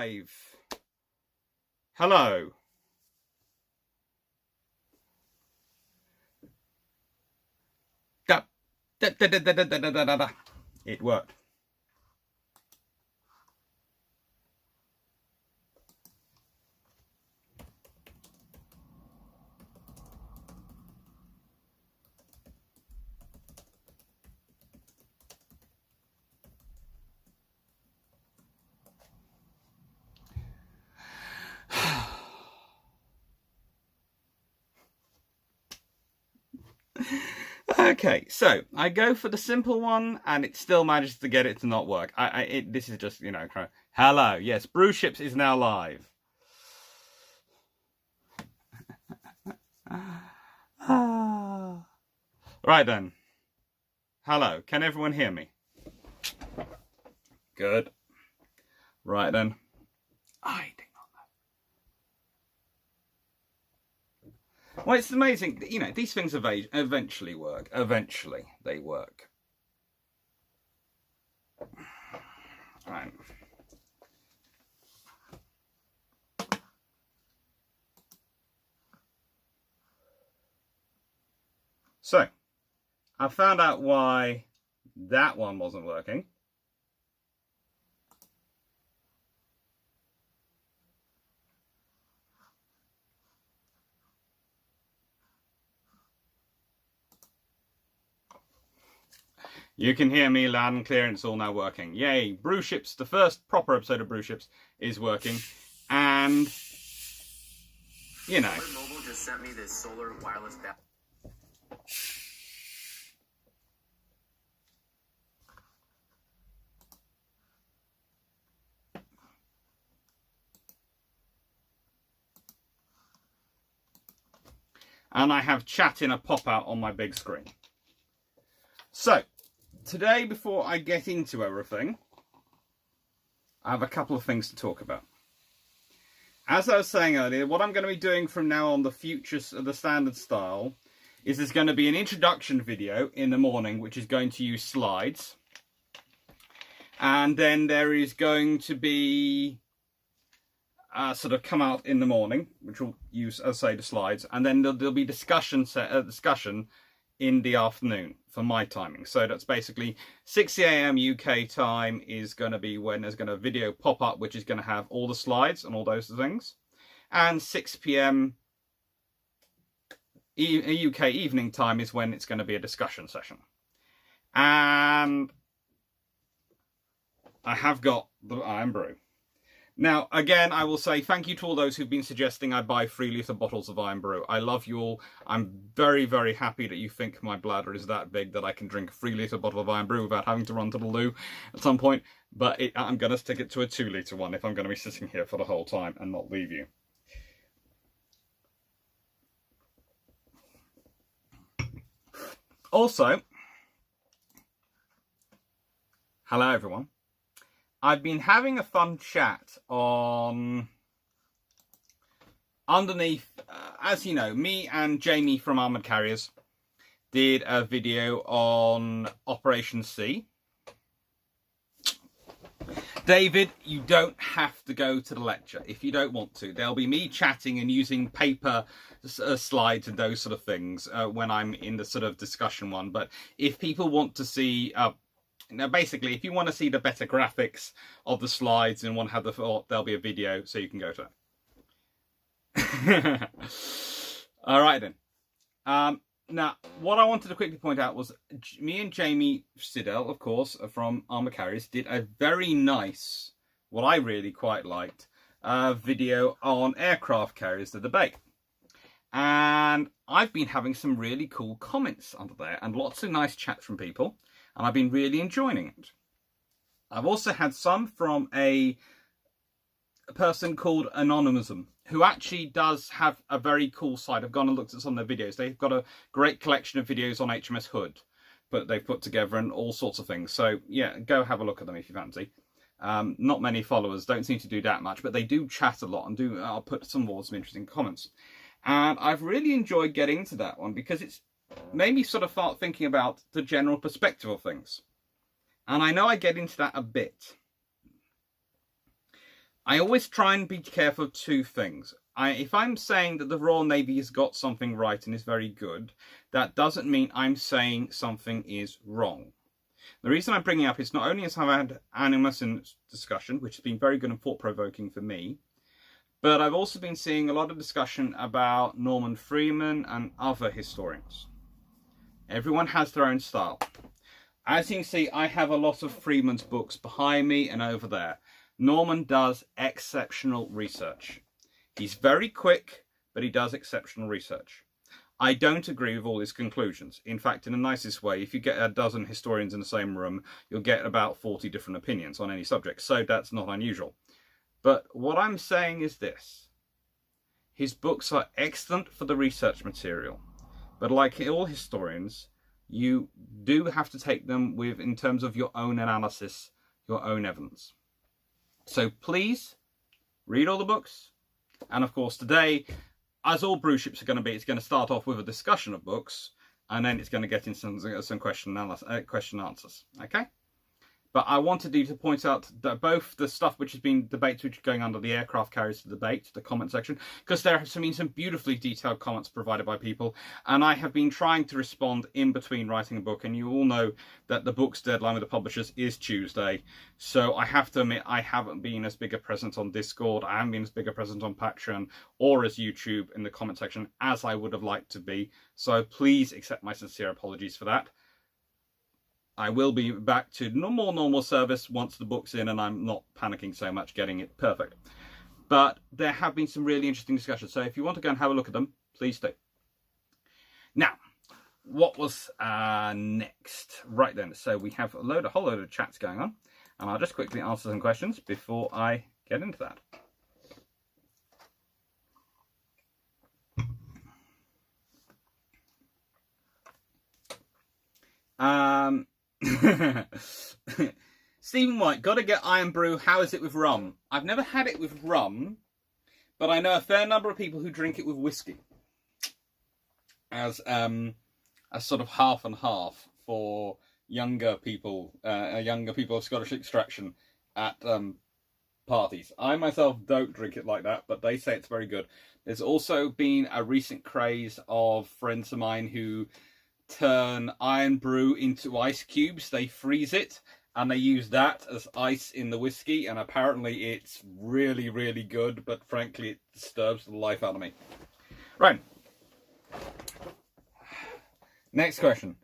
live. Hello. It worked. Okay, so I go for the simple one, and it still manages to get it to not work. This is just, you know, hello. Yes, Bru Ships is now live. Right then. Hello. Can everyone hear me? Good. Right then. I do not know. Well, it's amazing. You know, these things eventually work. Eventually, they work. Right. So, I found out why that one wasn't working. You can hear me loud and clear, and it's all now working. Yay! Bru Ships, the first proper episode of Bru Ships, is working. And, you know. Mobile just sent me this solar wireless battery. And I have chat in a pop-out on my big screen. So, today, before I get into everything, I have a couple of things to talk about. As I was saying earlier, what I'm going to be doing from now on, the standard style, is there's going to be an introduction video in the morning, which is going to use slides. And then there is going to be sort of come out in the morning, which will use, as I say, the slides. And then there'll be discussion in the afternoon for my timing. So that's basically 6 a.m. UK time is going to be when there's going to video pop up, which is going to have all the slides and all those things. And 6 p.m. UK evening time is when it's going to be a discussion session. And I have got the Iron Brew. Now, again, I will say thank you to all those who've been suggesting I buy 3-litre bottles of Iron Brew. I love you all. I'm very, very happy that you think my bladder is that big that I can drink a 3-litre bottle of Iron Brew without having to run to the loo at some point. But I'm going to stick it to a 2-litre one if I'm going to be sitting here for the whole time and not leave you. Also, hello everyone. I've been having a fun chat on underneath, as you know, me and Jamie from Armoured Carriers did a video on Operation C. David, you don't have to go to the lecture if you don't want to. There'll be me chatting and using paper slides and those sort of things when I'm in the sort of discussion one. But if people want to see... Now, basically, if you want to see the better graphics of the slides and want to have the thought, there'll be a video, so you can go to it. All right, then. Now, what I wanted to quickly point out was me and Jamie Siddell, of course, from Armoured Carriers, did a very nice, what I really quite liked, video on aircraft carriers, the debate. And I've been having some really cool comments under there and lots of nice chats from people. And I've been really enjoying it. I've also had some from a person called Anonymism, who actually does have a very cool site. I've gone and looked at some of their videos. They've got a great collection of videos on HMS Hood, but they've put together and all sorts of things. So yeah, go have a look at them if you fancy. Not many followers, don't seem to do that much, but they do chat a lot and I'll put some more some interesting comments. And I've really enjoyed getting into that one because it's made me sort of start thinking about the general perspective of things. And I know I get into that a bit. I always try and be careful of two things. If I'm saying that the Royal Navy has got something right and is very good, that doesn't mean I'm saying something is wrong. The reason I'm bringing it up is not only has I've had Animus in discussion, which has been very good and thought-provoking for me, but I've also been seeing a lot of discussion about Norman Freeman and other historians. Everyone has their own style. As you can see, I have a lot of Freeman's books behind me and over there. Norman does exceptional research. He's very quick, but he does exceptional research. I don't agree with all his conclusions. In fact, in the nicest way, if you get a dozen historians in the same room, you'll get about 40 different opinions on any subject, so that's not unusual. But what I'm saying is this. His books are excellent for the research material, but like all historians, you do have to take them with, in terms of your own analysis, your own evidence. So please, read all the books. And of course today, as all Bru Ships are going to be, it's going to start off with a discussion of books, and then it's going to get into some question and answers. Okay? But I wanted you to point out that both the stuff which has been debates which are going under the aircraft carriers debate, the comment section, because there have been some beautifully detailed comments provided by people, and I have been trying to respond in between writing a book, and you all know that the book's deadline with the publishers is Tuesday, so I have to admit I haven't been as big a presence on Discord, I haven't been as big a presence on Patreon, or as YouTube in the comment section as I would have liked to be, so please accept my sincere apologies for that. I will be back to more normal service once the book's in and I'm not panicking so much getting it perfect. But there have been some really interesting discussions, so if you want to go and have a look at them, please do. Now, what was next? Right then, so we have a whole load of chats going on, and I'll just quickly answer some questions before I get into that. Stephen White, gotta get Iron Brew. How is it with rum? I've never had it with rum, but I know a fair number of people who drink it with whiskey as sort of half and half for younger people of Scottish extraction at parties. I myself don't drink it like that, but they say it's very good. There's also been a recent craze of friends of mine who turn Iron Brew into ice cubes. They freeze it and they use that as ice in the whiskey, and apparently it's really, really good, but frankly it disturbs the life out of me. Right. Next question.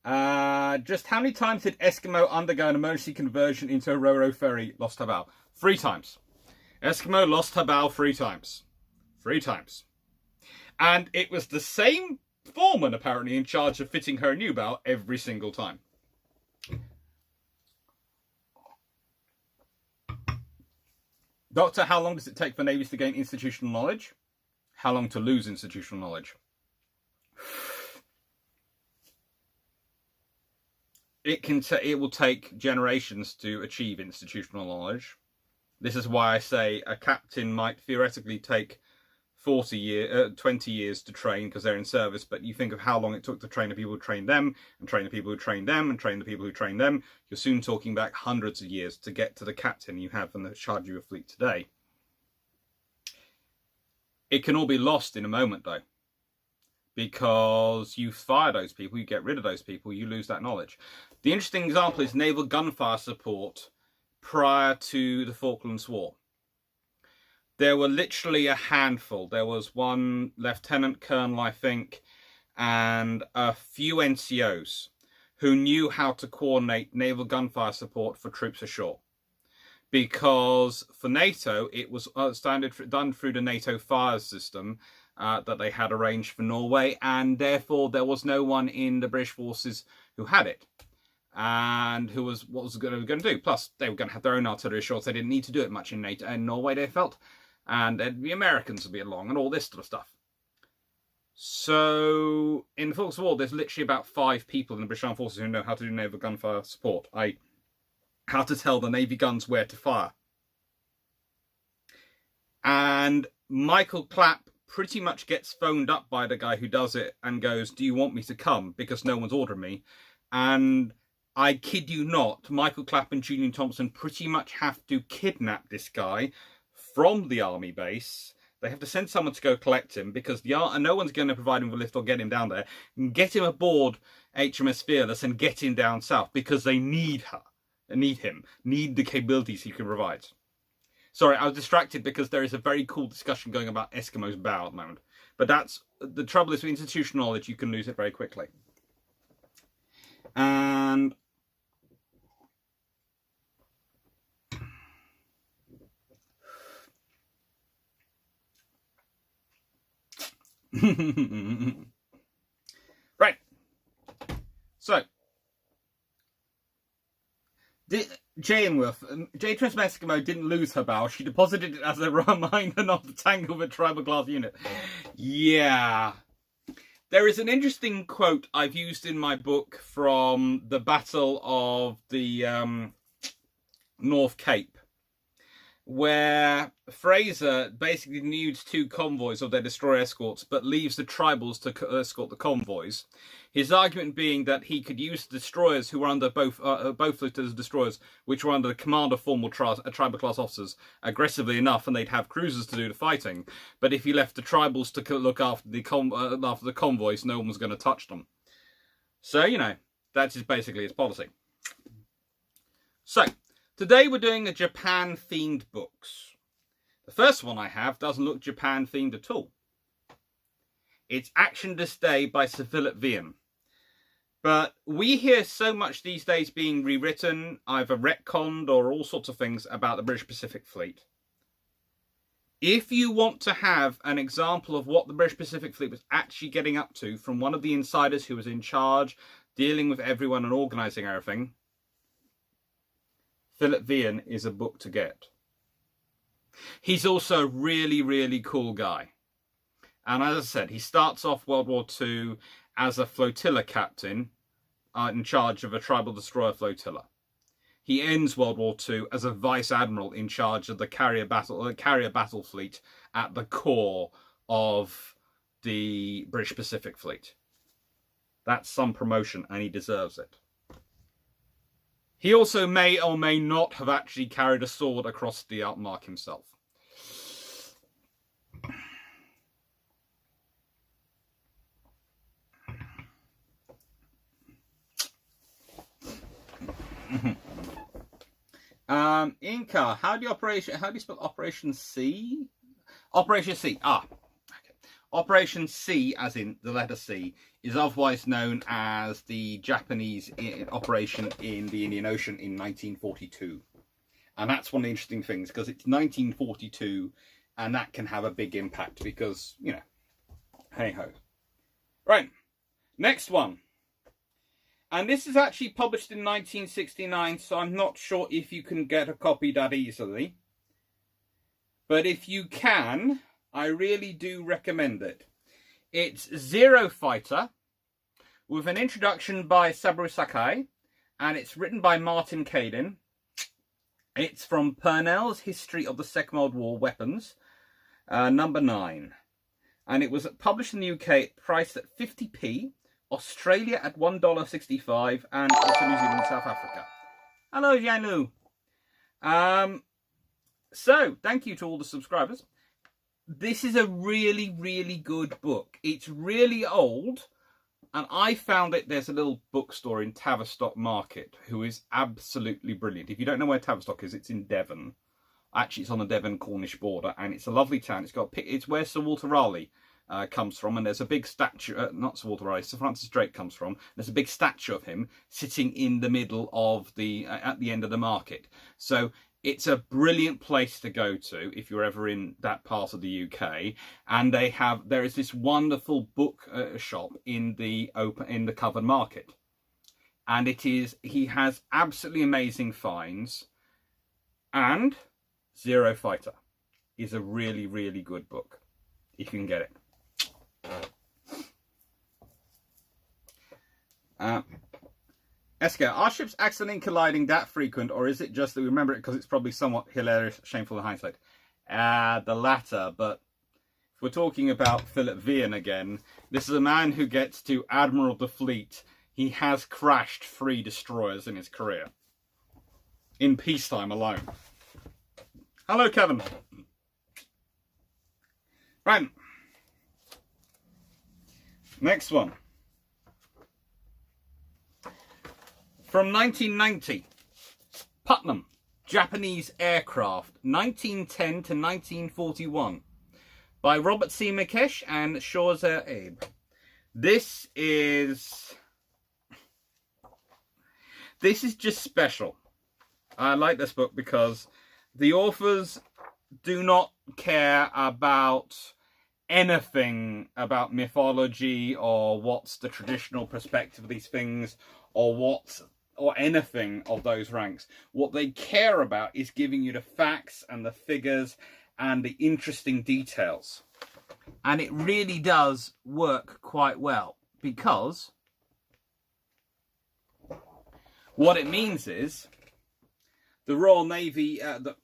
Just how many times did Eskimo undergo an emergency conversion into a Ro-Ro ferry, lost her bow? 3 times. Eskimo lost her bow 3 times. 3 times. And it was the same foreman apparently in charge of fitting her new bow every single time. Doctor, how long does it take for navies to gain institutional knowledge? How long to lose institutional knowledge? It will take generations to achieve institutional knowledge. This is why I say a captain might theoretically take 20 years to train because they're in service, but you think of how long it took to train the people who trained them, and train the people who trained them, and train the people who trained them. You're soon talking back hundreds of years to get to the captain you have in the charge of your fleet today. It can all be lost in a moment though, because you fire those people, you get rid of those people, you lose that knowledge. The interesting example is naval gunfire support prior to the Falklands War. There were literally a handful. There was one lieutenant colonel, I think, and a few NCOs who knew how to coordinate naval gunfire support for troops ashore. Because for NATO, it was done through the NATO fire system that they had arranged for Norway, and therefore there was no one in the British forces who had it. And what was going to do? Plus, they were going to have their own artillery ashore, so they didn't need to do it much in NATO and Norway, they felt. And the Americans would be along and all this sort of stuff. So in the Falklands War, there's literally about 5 people in the British Armed Forces who know how to do naval gunfire support. How to tell the Navy guns where to fire. And Michael Clapp pretty much gets phoned up by the guy who does it and goes, "Do you want me to come? Because no one's ordering me." And I kid you not, Michael Clapp and Julian Thompson pretty much have to kidnap this guy from the army base. They have to send someone to go collect him because no one's going to provide him with a lift or get him down there. And get him aboard HMS Fearless and get him down south because they need the capabilities he can provide. Sorry, I was distracted because there is a very cool discussion going about Eskimo's bow at the moment. But that's the trouble is with institutional knowledge, you can lose it very quickly. And right. So J. Tris Eskimo didn't lose her bow. She deposited it as a reminder not to tangle with tribal class unit. Yeah. There is an interesting quote I've used in my book from the Battle of the North Cape, where Fraser basically nudes 2 convoys of their destroyer escorts, but leaves the tribals to escort the convoys. His argument being that he could use the destroyers who were under both those destroyers, which were under the command of formal tribal class officers, aggressively enough, and they'd have cruisers to do the fighting. But if he left the tribals to look after the convoys, no one was going to touch them. So, you know, that is basically his policy. So, today we're doing the Japan-themed books. The first one I have doesn't look Japan-themed at all. It's Action This Day by Sir Philip Vian. But we hear so much these days being rewritten, either retconned or all sorts of things about the British Pacific Fleet. If you want to have an example of what the British Pacific Fleet was actually getting up to from one of the insiders who was in charge, dealing with everyone and organising everything, Philip Vian is a book to get. He's also a really, really cool guy. And as I said, he starts off World War II as a flotilla captain in charge of a tribal destroyer flotilla. He ends World War II as a vice admiral in charge of the carrier battle fleet at the core of the British Pacific Fleet. That's some promotion, and he deserves it. He also may or may not have actually carried a sword across the Altmark himself. Inca, how do you spell Operation C? Operation C. Okay. Operation C, as in the letter C, is otherwise known as the Japanese operation in the Indian Ocean in 1942. And that's one of the interesting things, because it's 1942, and that can have a big impact because, you know, hey-ho. Right, next one. And this is actually published in 1969, so I'm not sure if you can get a copy that easily. But if you can, I really do recommend it. It's Zero Fighter, with an introduction by Saburo Sakai, and it's written by Martin Caidin. It's from Purnell's History of the Second World War Weapons, number 9. And it was published in the UK, priced at 50p, Australia at $1.65, and also New Zealand and South Africa. Hello, Janu. So, thank you to all the subscribers. This is a really, really good book. It's really old, and I found it. There's a little bookstore in Tavistock Market who is absolutely brilliant. If you don't know where Tavistock is, it's in Devon. Actually, it's on the Devon-Cornish border, and it's a lovely town. It's where Sir Walter Raleigh comes from, and there's a big statue, not Sir Walter Raleigh, Sir Francis Drake comes from. There's a big statue of him sitting in the middle of at the end of the market. So it's a brilliant place to go to if you're ever in that part of the UK. And there is this wonderful book shop in the covered market, and he has absolutely amazing finds. And Zero Fighter is a really, really good book if you can get it. Esker, are ships accidentally colliding that frequent, or is it just that we remember it because it's probably somewhat hilarious, shameful in hindsight? The latter, but if we're talking about Philip Vian again, this is a man who gets to Admiral of the Fleet he has crashed 3 destroyers in his career. In peacetime alone. Hello, Kevin. Right. Next one. From 1990. Putnam. Japanese Aircraft. 1910 to 1941. By Robert C. McKesh and Shawzer Abe. This is just special. I like this book because the authors do not care about anything about mythology or what's the traditional perspective of these things or anything of those ranks. What they care about is giving you the facts and the figures and the interesting details. And it really does work quite well, because what it means is the Royal Navy, the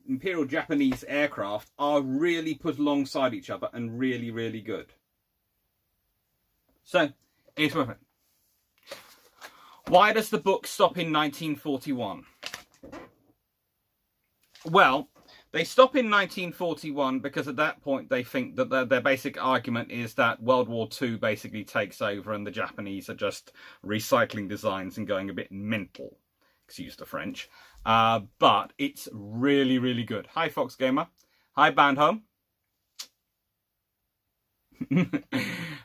Imperial Japanese aircraft are really put alongside each other and really, really good. So, it's worth it. Why does the book stop in 1941? Well, they stop in 1941 because at that point they think that their basic argument is that World War II basically takes over and the Japanese are just recycling designs and going a bit mental. Excuse the French. But it's really, really good. Hi, Fox Gamer. Hi, Bandhome.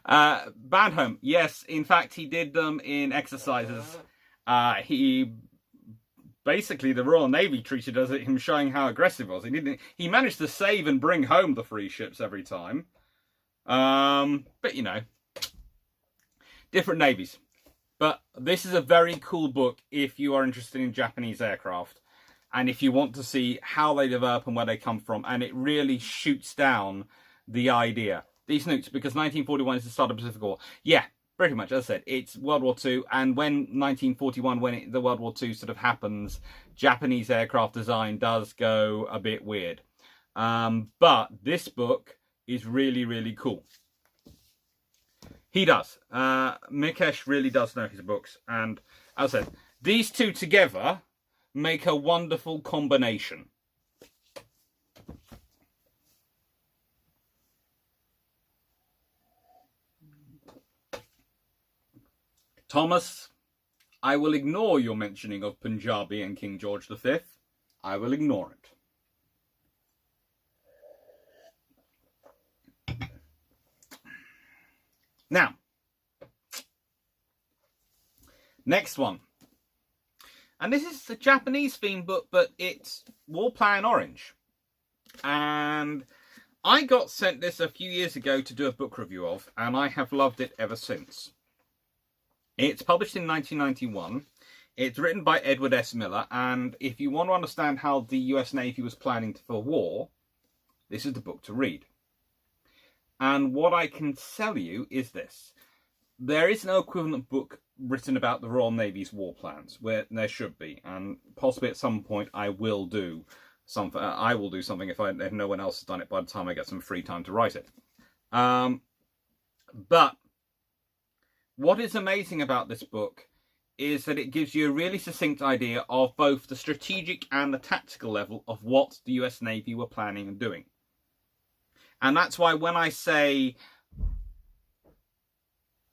Bandhome. Yes, in fact, he did them in exercises. Basically, the Royal Navy treated as him showing how aggressive he was. He managed to save and bring home the 3 ships every time. But, you know, different navies. But this is a very cool book if you are interested in Japanese aircraft. And if you want to see how they develop and where they come from. And it really shoots down the idea. These nukes, because 1941 is the start of the Pacific War. Yeah. Pretty much, as I said, it's World War II, and when 1941, when the World War II sort of happens, Japanese aircraft design does go a bit weird. But this book is really, really cool. He does. Mikesh really does know his books, and as I said, these two together make a wonderful combination. Thomas, I will ignore your mentioning of Punjabi and King George V. I will ignore it. Now, next one. And this is a Japanese themed book, but it's Warplan Orange. And I got sent this a few years ago to do a book review of, and I have loved it ever since. It's published in 1991. It's written by Edward S. Miller, and if you want to understand how the US Navy was planning for war, this is the book to read. And what I can tell you is this. There is no equivalent book written about the Royal Navy's war plans, where there should be, and possibly at some point I will do something. If no one else has done it by the time I get some free time to write it. But what is amazing about this book is that it gives you a really succinct idea of both the strategic and the tactical level of what the US Navy were planning and doing. And that's why when I say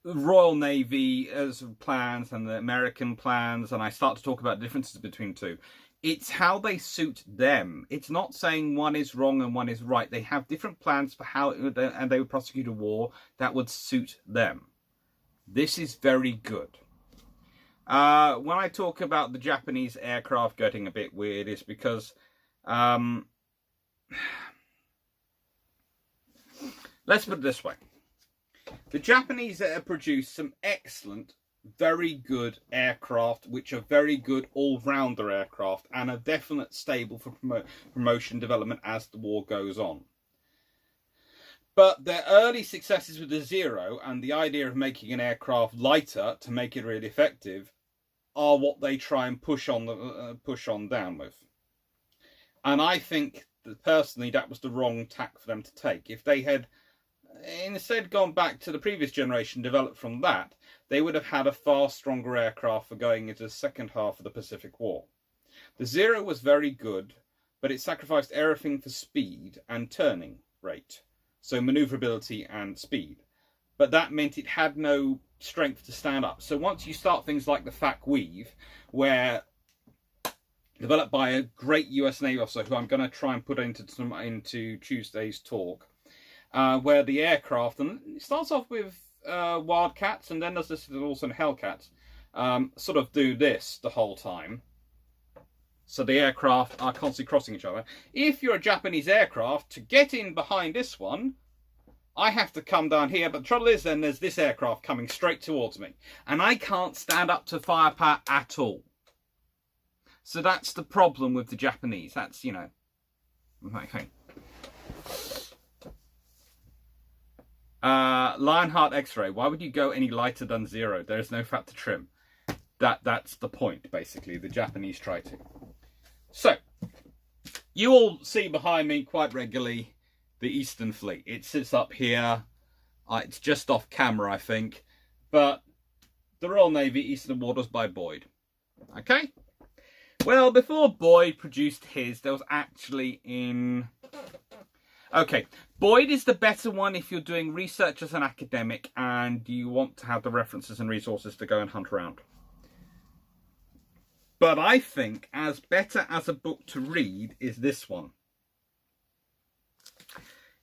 Royal Navy as plans and the American plans, and I start to talk about the differences between the two, it's how they suit them. It's not saying one is wrong and one is right. They have different plans for how and they would prosecute a war that would suit them. This is very good. When I talk about the Japanese aircraft getting a bit weird, it's because let's put it this way. The Japanese have produced some excellent, very good aircraft, which are very good all-rounder aircraft and are definitely stable for promotion development as the war goes on. But their early successes with the Zero and the idea of making an aircraft lighter to make it really effective are what they try and push on down with. And I think that personally that was the wrong tack for them to take. If they had instead gone back to the previous generation, developed from that, they would have had a far stronger aircraft for going into the second half of the Pacific War. The Zero was very good, but it sacrificed everything for speed and turning rate, so maneuverability and speed. But that meant it had no strength to stand up. So once you start things like the FAC Weave, where developed by a great US Navy officer who I'm going to try and put into Tuesday's talk, where the aircraft, and it starts off with Wildcats, and then there's this also Hellcats, sort of do this the whole time. So the aircraft are constantly crossing each other. If you're a Japanese aircraft, to get in behind this one, I have to come down here, but the trouble is then there's this aircraft coming straight towards me, and I can't stand up to firepower at all. So that's the problem with the Japanese. That's, you know, okay. Lionheart X-ray. Why would you go any lighter than Zero? There is no fat to trim. That's the point, basically. The Japanese try to. So, you all see behind me quite regularly the Eastern Fleet. It sits up here. It's just off camera, I think. But the Royal Navy, Eastern Waters by Boyd. Okay? Well, before Boyd produced his, there was actually in... Okay, Boyd is the better one if you're doing research as an academic and you want to have the references and resources to go and hunt around. But I think as better as a book to read is this one.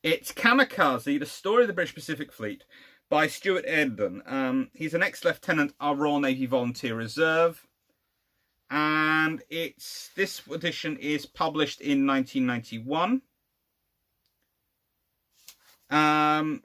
It's Kamikaze, The Story of the British Pacific Fleet by Stuart Eden. He's an ex-lieutenant of Royal Navy Volunteer Reserve. And this edition is published in 1991. And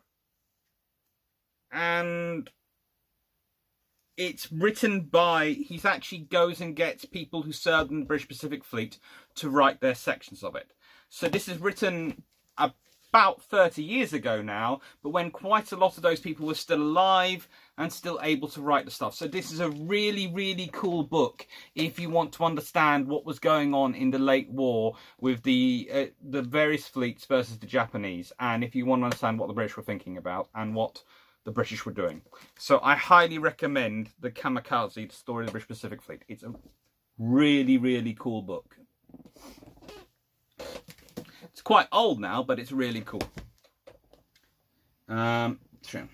it's written by, he actually goes and gets people who served in the British Pacific Fleet to write their sections of it. So this is written about 30 years ago now, but when quite a lot of those people were still alive and still able to write the stuff. So this is a really, really cool book if you want to understand what was going on in the late war with the various fleets versus the Japanese, and if you want to understand what the British were thinking about and what the British were doing. So I highly recommend the Kamikaze, The Story of the British Pacific Fleet. It's a really, really cool book. It's quite old now, but it's really cool. Sure.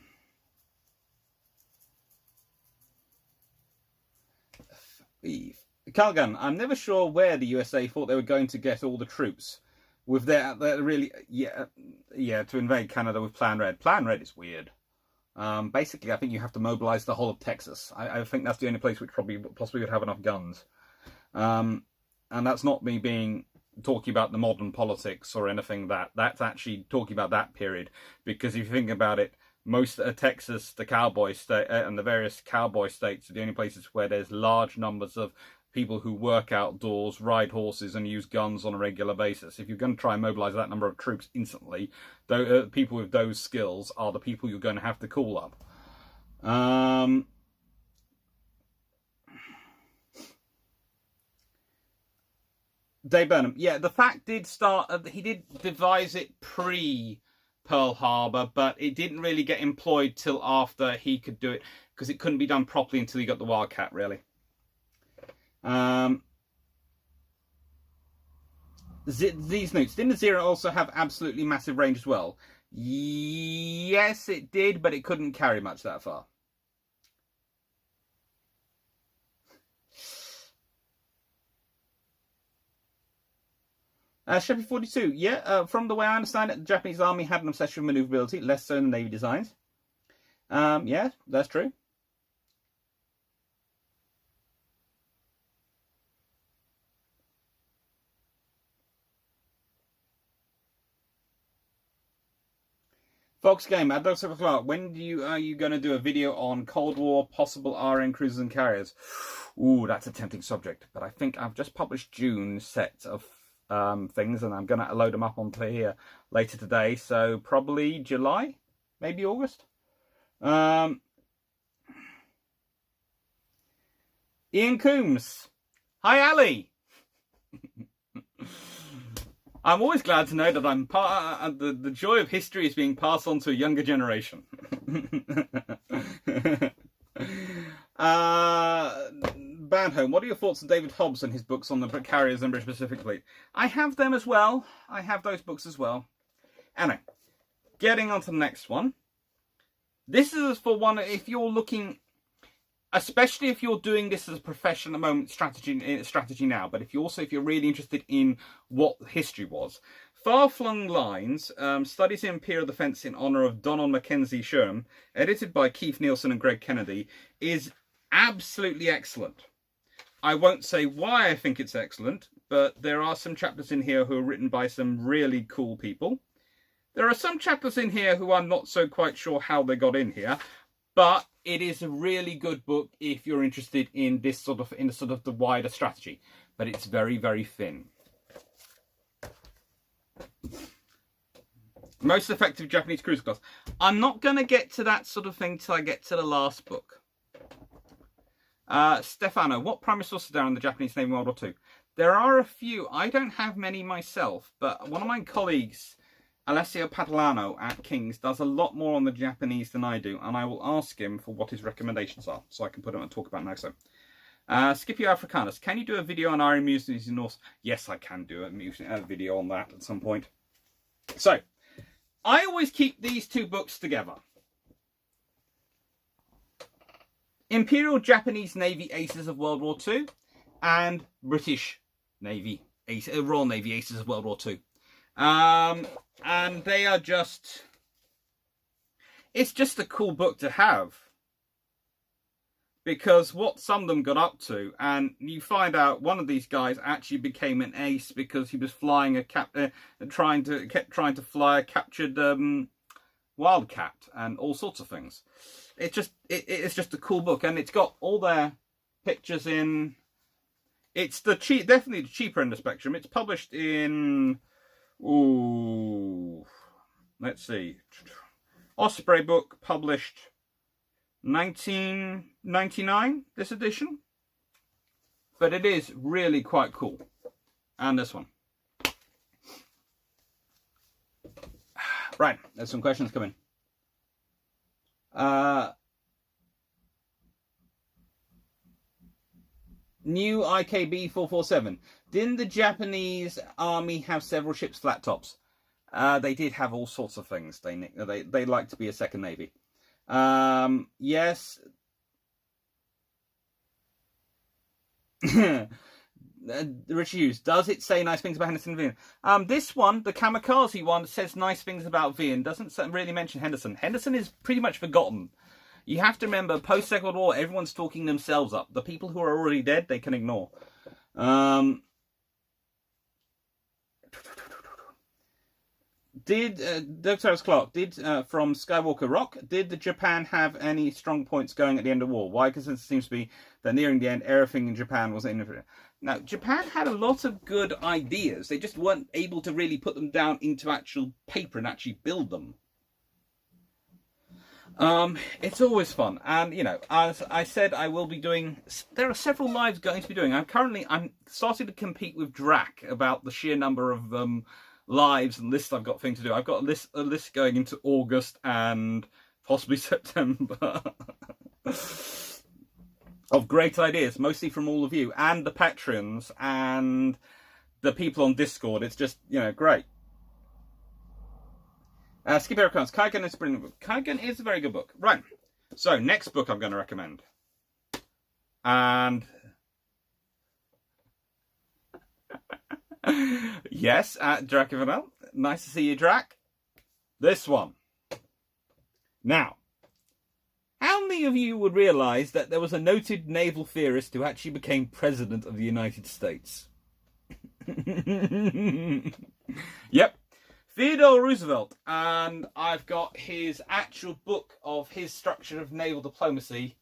Calgan, I'm never sure where the USA thought they were going to get all the troops with their really, to invade Canada with Plan Red. Plan Red is weird. Basically, I think you have to mobilize the whole of Texas. I think that's the only place which possibly would have enough guns. And that's not me talking about the modern politics or anything that's actually talking about that period, because if you think about it, most of Texas, the cowboy state, and the various cowboy states are the only places where there's large numbers of people who work outdoors, ride horses, and use guns on a regular basis. If you're going to try and mobilize that number of troops instantly, people with those skills are the people you're going to have to call up. Dave Burnham, yeah, the fact did start, he did devise it pre-Pearl Harbor, but it didn't really get employed till after he could do it, because it couldn't be done properly until he got the Wildcat, really. These notes, didn't the Zero also have absolutely massive range as well? Yes, it did, but it couldn't carry much that far. Shepherd 42, yeah, from the way I understand it, the Japanese army had an obsession with maneuverability, less so than Navy designs. Yeah, that's true. Fox Game, at Dr. Clark, when are you going to do a video on Cold War, possible RN cruisers and carriers? Ooh, that's a tempting subject, but I think I've just published June's set of things, and I'm going to load them up onto here later today, so probably July, maybe August. Ian Coombs, hi Ali. I'm always glad to know that I'm the joy of history is being passed on to a younger generation. Bandhome, what are your thoughts on David Hobbs and his books on the carriers and British Pacific Fleet? I have them as well. I have those books as well. Anyway, getting on to the next one. This is for one, if you're looking, especially if you're doing this as a profession at the moment, strategy now, but if you're really interested in what history was. Far-Flung Lines, Studies in Imperial Defence in Honour of Donald Mackenzie Sherm, edited by Keith Nielsen and Greg Kennedy, is absolutely excellent. I won't say why I think it's excellent, but there are some chapters in here who are written by some really cool people. There are some chapters in here who I'm not so quite sure how they got in here, but it is a really good book if you're interested in this sort of the wider strategy. But it's very, very thin. Most effective Japanese cruiser class. I'm not going to get to that sort of thing till I get to the last book. Stefano, what primary sources are on the Japanese Navy in World War II? There are a few. I don't have many myself, but one of my colleagues, Alessio Padalano at King's, does a lot more on the Japanese than I do, and I will ask him for what his recommendations are, so I can put them and talk about now. So, Scipio Africanus, can you do a video on Iron Mutinies in Norse? Yes, I can do a video on that at some point. So, I always keep these two books together. Imperial Japanese Navy Aces of World War II and British Navy Royal Navy Aces of World War II. And they are just... It's just a cool book to have. Because what some of them got up to, and you find out one of these guys actually became an ace because he was flying trying to fly a captured Wildcat and all sorts of things. It's just a cool book, and it's got all their pictures in. It's definitely the cheaper end of the spectrum. It's published in, let's see, Osprey book, published 1999, this edition. But it is really quite cool. And this one. Right, there's some questions coming. New IKB 447. Didn't the Japanese army have several ships flat tops? They did have all sorts of things. They like to be a second navy. Yes. Richard Hughes, does it say nice things about Henderson and Vian? This one, the Kamikaze one, says nice things about Vian. Doesn't really mention Henderson. Henderson is pretty much forgotten. You have to remember, post-Second World War, everyone's talking themselves up. The people who are already dead, they can ignore. Dr. Clark, from Skywalker Rock, did Japan have any strong points going at the end of the war? Why? Because it seems to be that nearing the end, everything in Japan was in. Now, Japan had a lot of good ideas. They just weren't able to really put them down into actual paper and actually build them. It's always fun. And, you know, as I said, I will be doing... There are several lives going to be doing. I'm starting to compete with Drac about the sheer number of lives and lists I've got things to do. I've got a list going into August and possibly September. Of great ideas, mostly from all of you, and the Patreons, and the people on Discord. It's just, you know, great. Skip Eric Kaigen is a brilliant book. Kaigen is a very good book. Right, so next book I'm going to recommend. And... yes, Drac Vanel. Nice to see you, Drac. This one. Now, how many of you would realise that there was a noted naval theorist who actually became President of the United States? Yep. Theodore Roosevelt. And I've got his actual book of his structure of naval diplomacy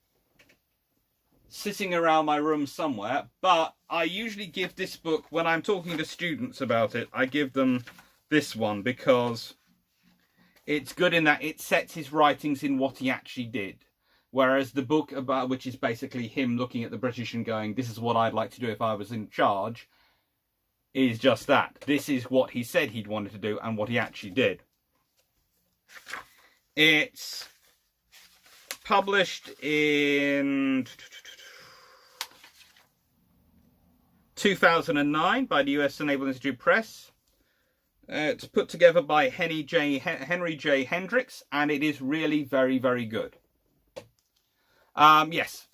sitting around my room somewhere. But I usually give this book, when I'm talking to students about it, I give them this one because it's good in that it sets his writings in what he actually did. Whereas the book, about which is basically him looking at the British and going, this is what I'd like to do if I was in charge, is just that. This is what he said he'd wanted to do and what he actually did. It's published in 2009 by the US Naval Institute Press. It's put together by Henry J. Hendricks, and it is really very, very good. Yes,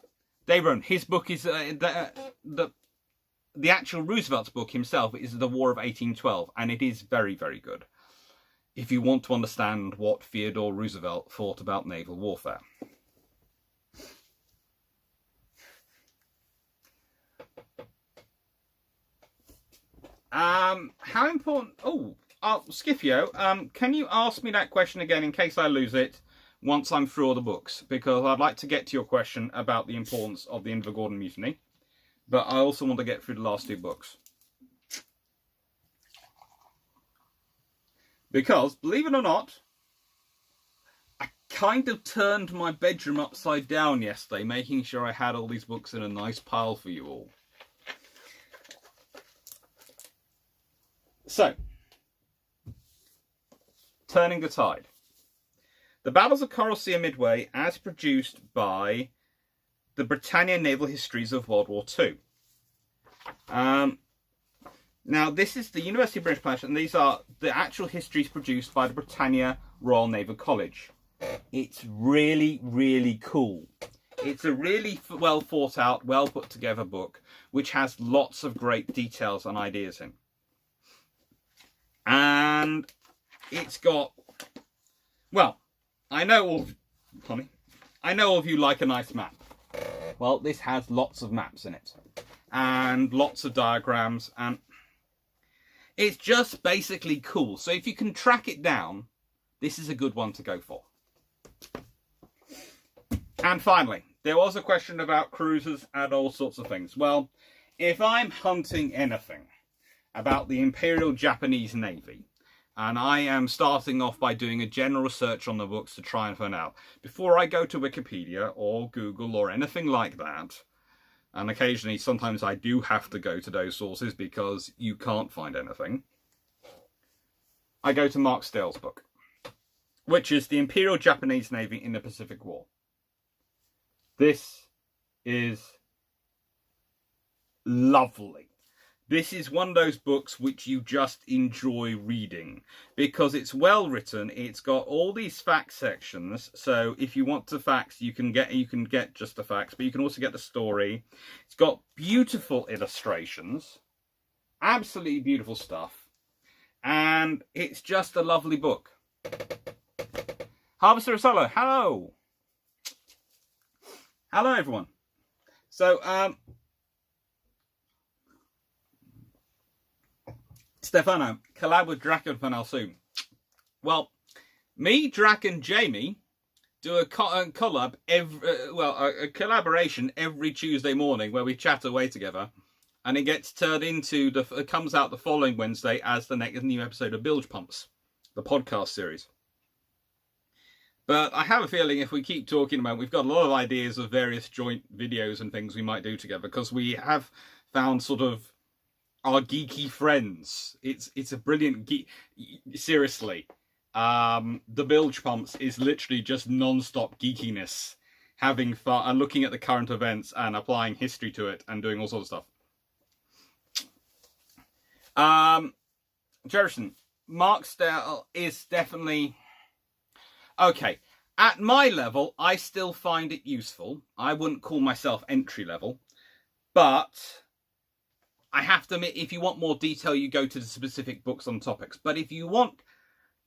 Dave Rowan, his book is the actual Roosevelt's book himself is The War of 1812, and it is very, very good if you want to understand what Theodore Roosevelt thought about naval warfare. How important... Skiffio, can you ask me that question again in case I lose it once I'm through all the books? Because I'd like to get to your question about the importance of the Invergordon Mutiny, but I also want to get through the last two books. Because, believe it or not, I kind of turned my bedroom upside down yesterday, making sure I had all these books in a nice pile for you all. So, Turning the Tide. The Battles of Coral Sea and Midway, as produced by the Britannia Naval Histories of World War II. Now, this is the University of British Press, and these are the actual histories produced by the Britannia Royal Naval College. It's really, really cool. It's a really well thought out, well put together book, which has lots of great details and ideas in. And it's got, well, I know all of you like a nice map. Well, this has lots of maps in it, and lots of diagrams, and it's just basically cool. So if you can track it down, this is a good one to go for. And finally, there was a question about cruisers and all sorts of things. Well, if I'm hunting anything about the Imperial Japanese Navy, and I am starting off by doing a general research on the books to try and find out, before I go to Wikipedia or Google or anything like that, and occasionally sometimes I do have to go to those sources because you can't find anything, I go to Mark Stale's book, which is the Imperial Japanese Navy in the Pacific War. This is lovely. This is one of those books which you just enjoy reading because it's well written. It's got all these fact sections. So if you want the facts, you can get just the facts, but you can also get the story. It's got beautiful illustrations, absolutely beautiful stuff, and it's just a lovely book. Harvester Solo, hello. Hello everyone. So Stefano, collab with Drac and Fanel soon. Well, me, Drac and Jamie do a collab a collaboration every Tuesday morning where we chat away together, and it gets turned into it comes out the following Wednesday as the next new episode of Bilge Pumps, the podcast series. But I have a feeling if we keep talking about it, we've got a lot of ideas of various joint videos and things we might do together, because we have found sort of our geeky friends. It's a brilliant seriously. The Bilge Pumps is literally just non-stop geekiness, having fun and looking at the current events and applying history to it and doing all sorts of stuff. Jerison, Mark Stale is definitely okay. At my level, I still find it useful. I wouldn't call myself entry level, but I have to admit, if you want more detail, you go to the specific books on topics. But if you want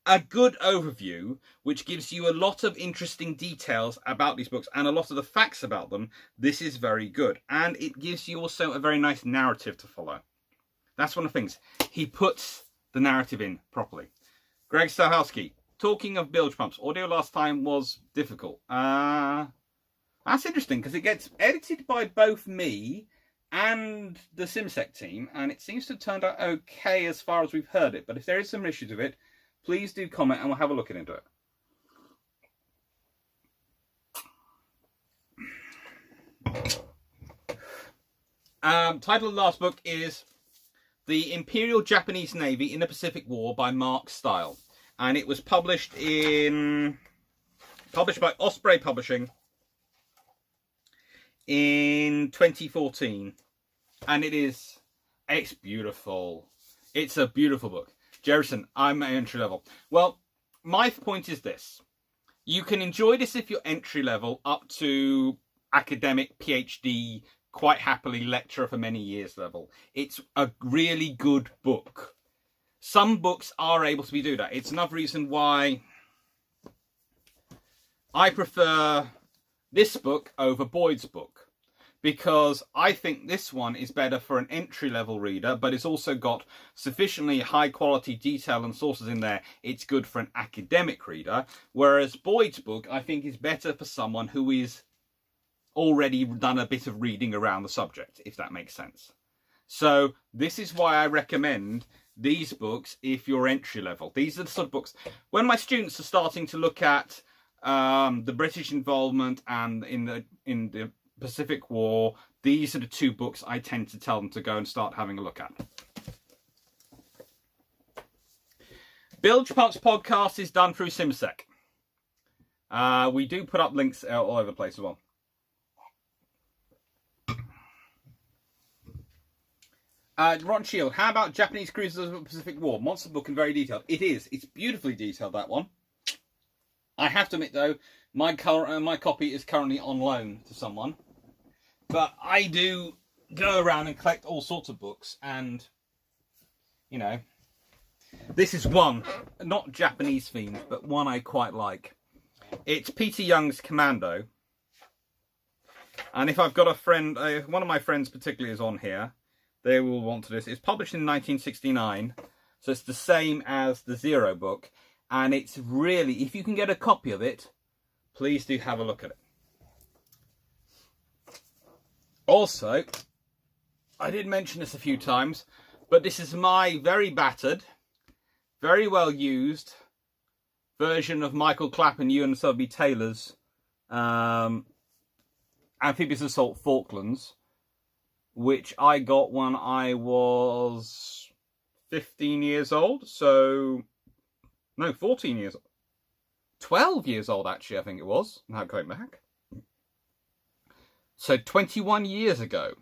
a good overview, which gives you a lot of interesting details about these books and a lot of the facts about them, this is very good. And it gives you also a very nice narrative to follow. That's one of the things. He puts the narrative in properly. Greg Stahelski, talking of Bilge Pumps, audio last time was difficult. That's interesting, because it gets edited by both me and the SimSec team, and it seems to have turned out okay as far as we've heard it. But if there is some issues with it, please do comment and we'll have a look into it. Title of the last book is The Imperial Japanese Navy in the Pacific War by Mark Stale, and it was published by Osprey Publishing in 2014. And it's beautiful. It's a beautiful book. Jerison, I'm at entry level. Well, my point is this. You can enjoy this if you're entry level up to academic PhD, quite happily lecturer for many years level. It's a really good book. Some books are able to do that. It's another reason why I prefer this book over Boyd's book. Because I think this one is better for an entry-level reader, but it's also got sufficiently high-quality detail and sources in there. It's good for an academic reader. Whereas Boyd's book, I think, is better for someone who is already done a bit of reading around the subject, if that makes sense. So this is why I recommend these books if you're entry-level. These are the sort of books. When my students are starting to look at the British involvement and in the Pacific War, these are the two books I tend to tell them to go and start having a look at. Bilge Pumps podcast is done through SimSec. We do put up links all over the place as well. Ron Shield, how about Japanese Cruisers of the Pacific War? Monster book and very detailed. It is. It's beautifully detailed, that one. I have to admit, though, my copy is currently on loan to someone. But I do go around and collect all sorts of books, and, you know, this is one, not Japanese themed, but one I quite like. It's Peter Young's Commando. And if I've got a friend, one of my friends particularly is on here, they will want to this. It's published in 1969, so it's the same as the Zero book. And it's really, if you can get a copy of it, please do have a look at it. Also, I did mention this a few times, but this is my very battered, very well used version of Michael Clapp and Ewan Selby Taylor's Amphibious Assault Falklands, which I got when I was 15 years old. So, no, 14 years old. 12 years old, actually, I think it was. Now going back. So 21 years ago,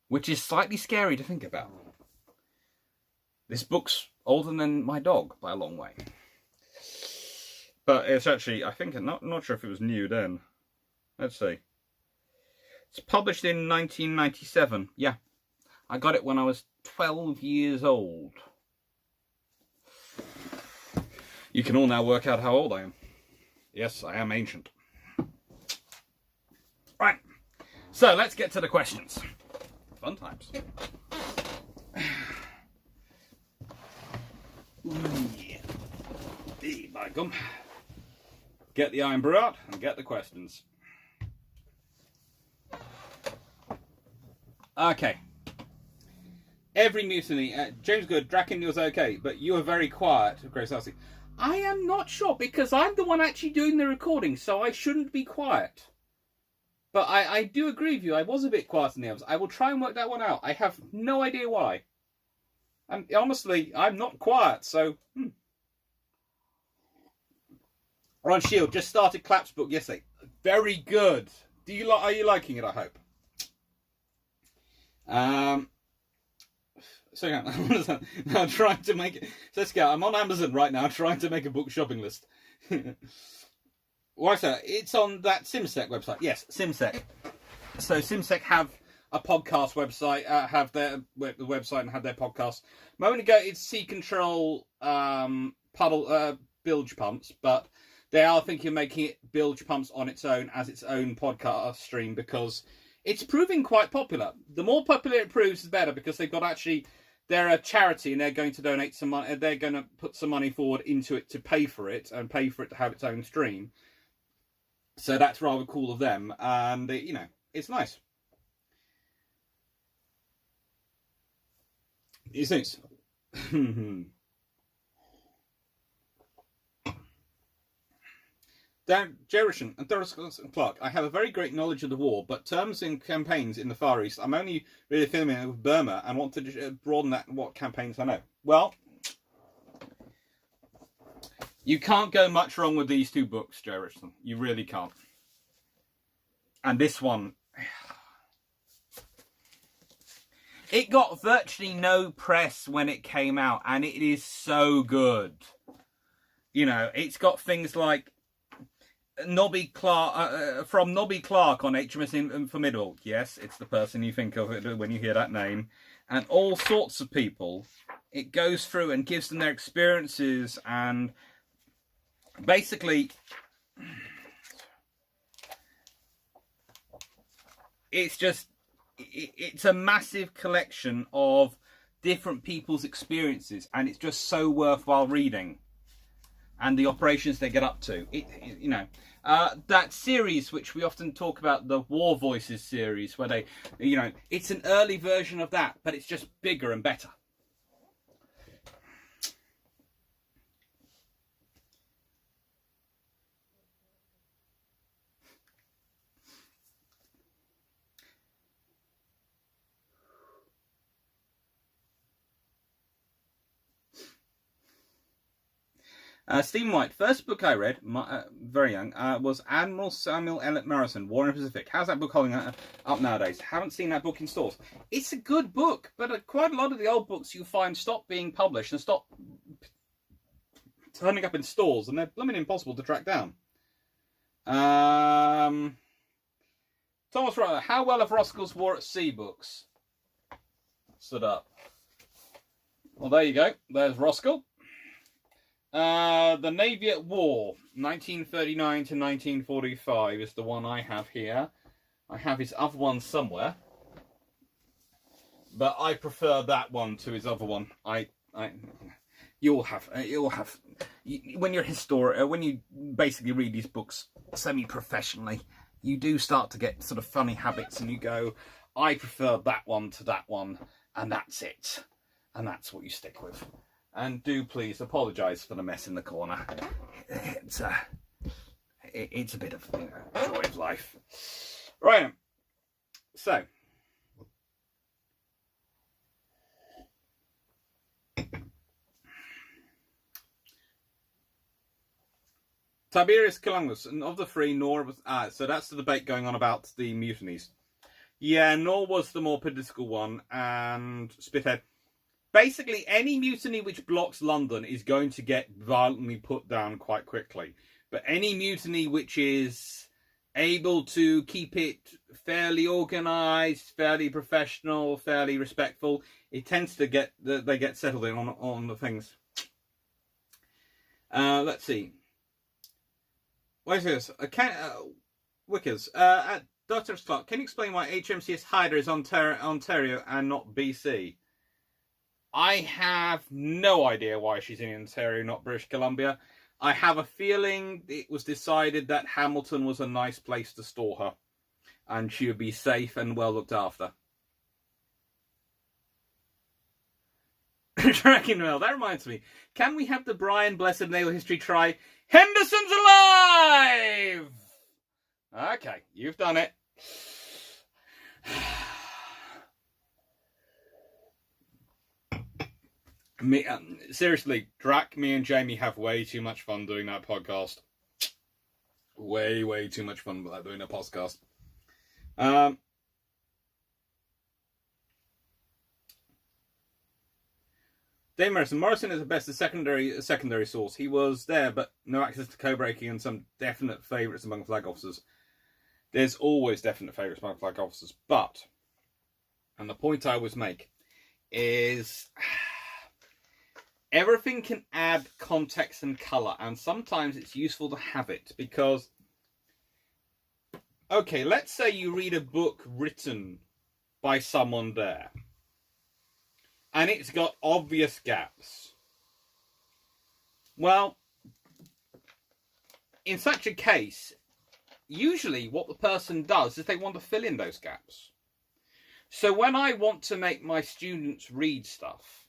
which is slightly scary to think about. This book's older than my dog by a long way. But it's actually, I think, I'm not sure if it was new then. Let's see. It's published in 1997. Yeah, I got it when I was 12 years old. You can all now work out how old I am. Yes, I am ancient. Right, so let's get to the questions. Fun times. Ooh, yeah. Hey, by gum. Get the iron brew out and get the questions. Okay. Every mutiny. James Good, Draken was okay, but you were very quiet, Grace Halsey. I am not sure, because I'm the one actually doing the recording, so I shouldn't be quiet. But I do agree with you, I was a bit quiet in the others. I will try and work that one out. I have no idea why. And honestly, I'm not quiet, so... Ron Shield, just started Clapp's book yesterday. Very good. Are you liking it, I hope? So yeah, I'm trying to make it. So let's go. I'm on Amazon right now, trying to make a book shopping list. Why so? It's on that SimSec website. Yes, SimSec. So SimSec have a podcast website, have their website and have their podcast. A moment ago, it's Sea Control bilge pumps, but they are thinking of making it bilge pumps on its own as its own podcast stream, because it's proving quite popular. The more popular it proves, the better, because they've got actually, they're a charity and they're going to donate some money. They're going to put some money forward into it to pay for it and pay for it to have its own stream. So that's rather cool of them, and you know, it's nice. You think? Dan Jerison and Doris Clark, I have a very great knowledge of the war, but terms and campaigns in the Far East, I'm only really familiar with Burma and want to broaden that what campaigns I know. Well, you can't go much wrong with these two books, Jerison. You really can't. And this one, it got virtually no press when it came out, and it is so good. You know, it's got things like Nobby Clark, from Nobby Clark on HMS Formidable. Yes, it's the person you think of when you hear that name. And all sorts of people. It goes through and gives them their experiences, and basically it's a massive collection of different people's experiences, and it's just so worthwhile reading. And the operations they get up to, you know, that series which we often talk about, the War Voices series, where they, you know, it's an early version of that, but it's just bigger and better. Stephen White, first book I read, very young, was Admiral Samuel L. Morrison, War in the Pacific. How's that book holding up nowadays? Haven't seen that book in stores. It's a good book, but quite a lot of the old books you find stop being published and stop turning up in stores, and they're blooming impossible to track down. Thomas Rowe, how well have Roscoe's War at Sea books stood up? Well, there you go. There's Roscoe. The Navy at War, 1939 to 1945 is the one I have here. I have his other one somewhere, but I prefer that one to his other one. You'll have when you're when you basically read these books semi-professionally, you do start to get sort of funny habits, and you go, I prefer that one to that one, and that's it, and that's what you stick with. And do please apologise for the mess in the corner. It's a bit of, you know, joy of life. Right. So. Tiberius Columnus, and of the three, Nor was... so that's the debate going on about the mutinies. Yeah, Nor was the more political one, and Spithead. Basically, any mutiny which blocks London is going to get violently put down quite quickly. But any mutiny which is able to keep it fairly organised, fairly professional, fairly respectful, it tends to get they get settled in on the things. Let's see. What is this? Wickers. At Dr. Clark, can you explain why HMCS Hyder is Ontario and not BC? I have no idea why she's in Ontario, not British Columbia. I have a feeling it was decided that Hamilton was a nice place to store her, and she would be safe and well looked after. Dragon Mail, that reminds me. Can we have the Brian Blessed Naval History try Henderson's Alive? Okay, you've done it. Seriously, Drac, me and Jamie have way too much fun doing that podcast. Way too much fun doing a podcast. Dave Morrison is the best secondary source. He was there, but no access to co-breaking and some definite favourites among flag officers. There's always definite favourites among flag officers, but, and the point I always make, is everything can add context and colour, and sometimes it's useful to have it, because, okay, let's say you read a book written by someone there, and it's got obvious gaps. Well, in such a case, usually what the person does is they want to fill in those gaps. So when I want to make my students read stuff,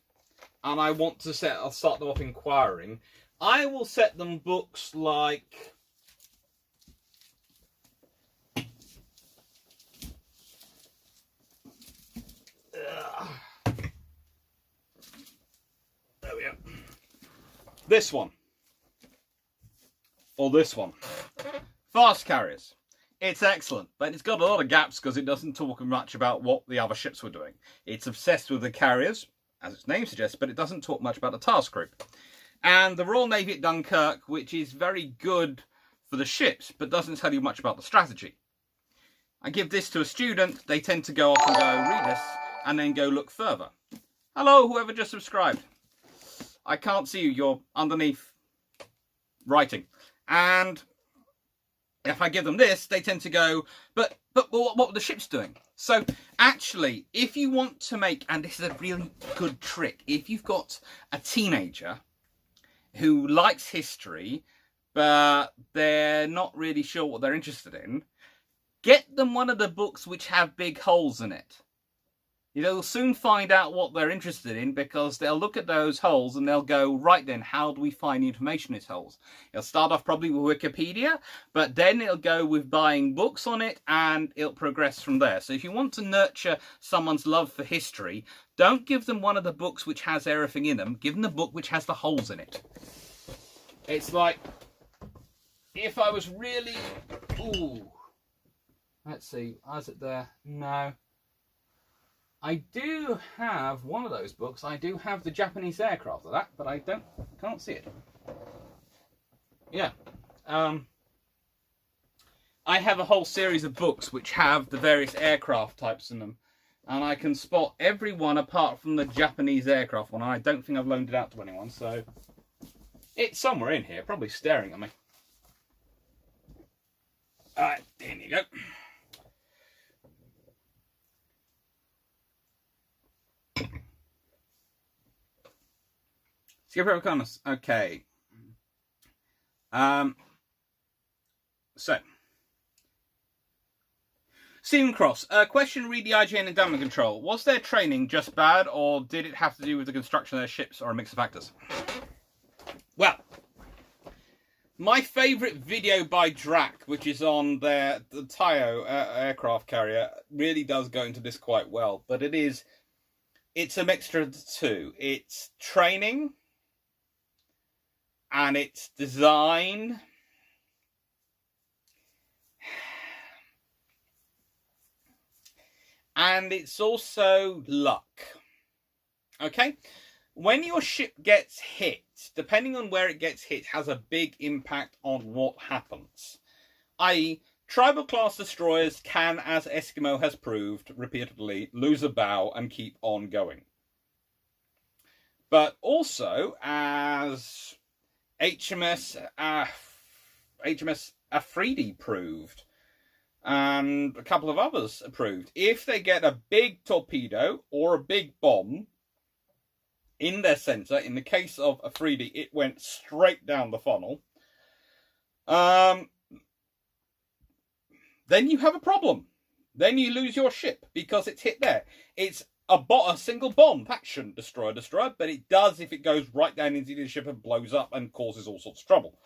and I want to start them off inquiring, I will set them books like there we go. This one. Or this one. Fast Carriers. It's excellent, but it's got a lot of gaps because it doesn't talk much about what the other ships were doing. It's obsessed with the carriers, as its name suggests, but it doesn't talk much about the task group. And the Royal Navy at Dunkirk, which is very good for the ships, but doesn't tell you much about the strategy. I give this to a student, they tend to go off and go read this, and then go look further. Hello, whoever just subscribed. I can't see you, you're underneath writing. And if I give them this, they tend to go, but what were the ships doing? So actually, if you want to make, and this is a really good trick, if you've got a teenager who likes history, but they're not really sure what they're interested in, get them one of the books which have big holes in it. They'll soon find out what they're interested in because they'll look at those holes and they'll go, right then, how do we find the information in these holes? It'll start off probably with Wikipedia, but then it'll go with buying books on it and it'll progress from there. So if you want to nurture someone's love for history, don't give them one of the books which has everything in them. Give them the book which has the holes in it. It's like, if I was really... Ooh. Let's see, is it there? No. I do have one of those books. I do have the Japanese aircraft of that, but I can't see it. Yeah. I have a whole series of books which have the various aircraft types in them. And I can spot every one apart from the Japanese aircraft one. I don't think I've loaned it out to anyone, so... It's somewhere in here, probably staring at me. Alright, there you go. Skipper O'Connor. Okay. So. Stephen Cross. Question, read the IGN and damage control. Was their training just bad, or did it have to do with the construction of their ships, or a mix of factors? Well, my favourite video by Drac, which is on the Tayo aircraft carrier, really does go into this quite well. But it's a mixture of the two. It's training, and it's design, and it's also luck. Okay? When your ship gets hit, depending on where it gets hit, has a big impact on what happens. I.e., tribal class destroyers can, as Eskimo has proved repeatedly, lose a bow and keep on going. But also, as HMS Afridi proved, and a couple of others proved, if they get a big torpedo or a big bomb in their centre, in the case of Afridi, it went straight down the funnel, then you have a problem. Then you lose your ship because it's hit there. It's a single bomb. That shouldn't destroy a destroyer, but it does if it goes right down into the ship and blows up and causes all sorts of trouble.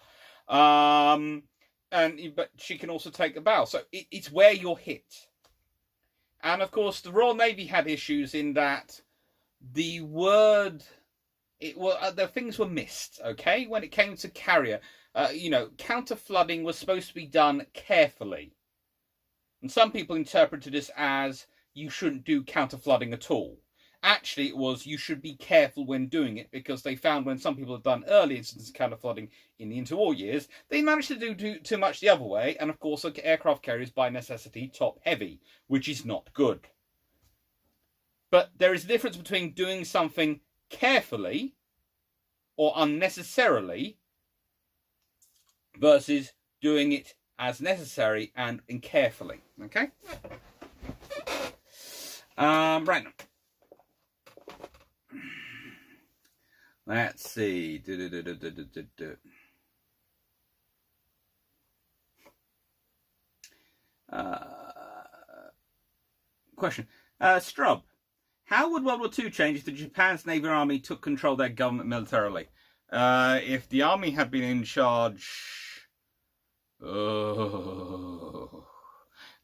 But she can also take a bow. So it's where you're hit. And of course, the Royal Navy had issues in that the things were missed, okay? When it came to carrier, counter flooding was supposed to be done carefully. And some people interpreted this as you shouldn't do counter flooding at all. Actually, it was you should be careful when doing it, because they found when some people had done early instances of counter flooding in the interwar years, they managed to do too much the other way. And of course, aircraft carriers by necessity top heavy, which is not good. But there is a difference between doing something carefully or unnecessarily versus doing it as necessary and carefully. Okay? Right. Let's see. Question. Strub. How would World War II change if the Japan's Navy Army took control of their government militarily? If the Army had been in charge...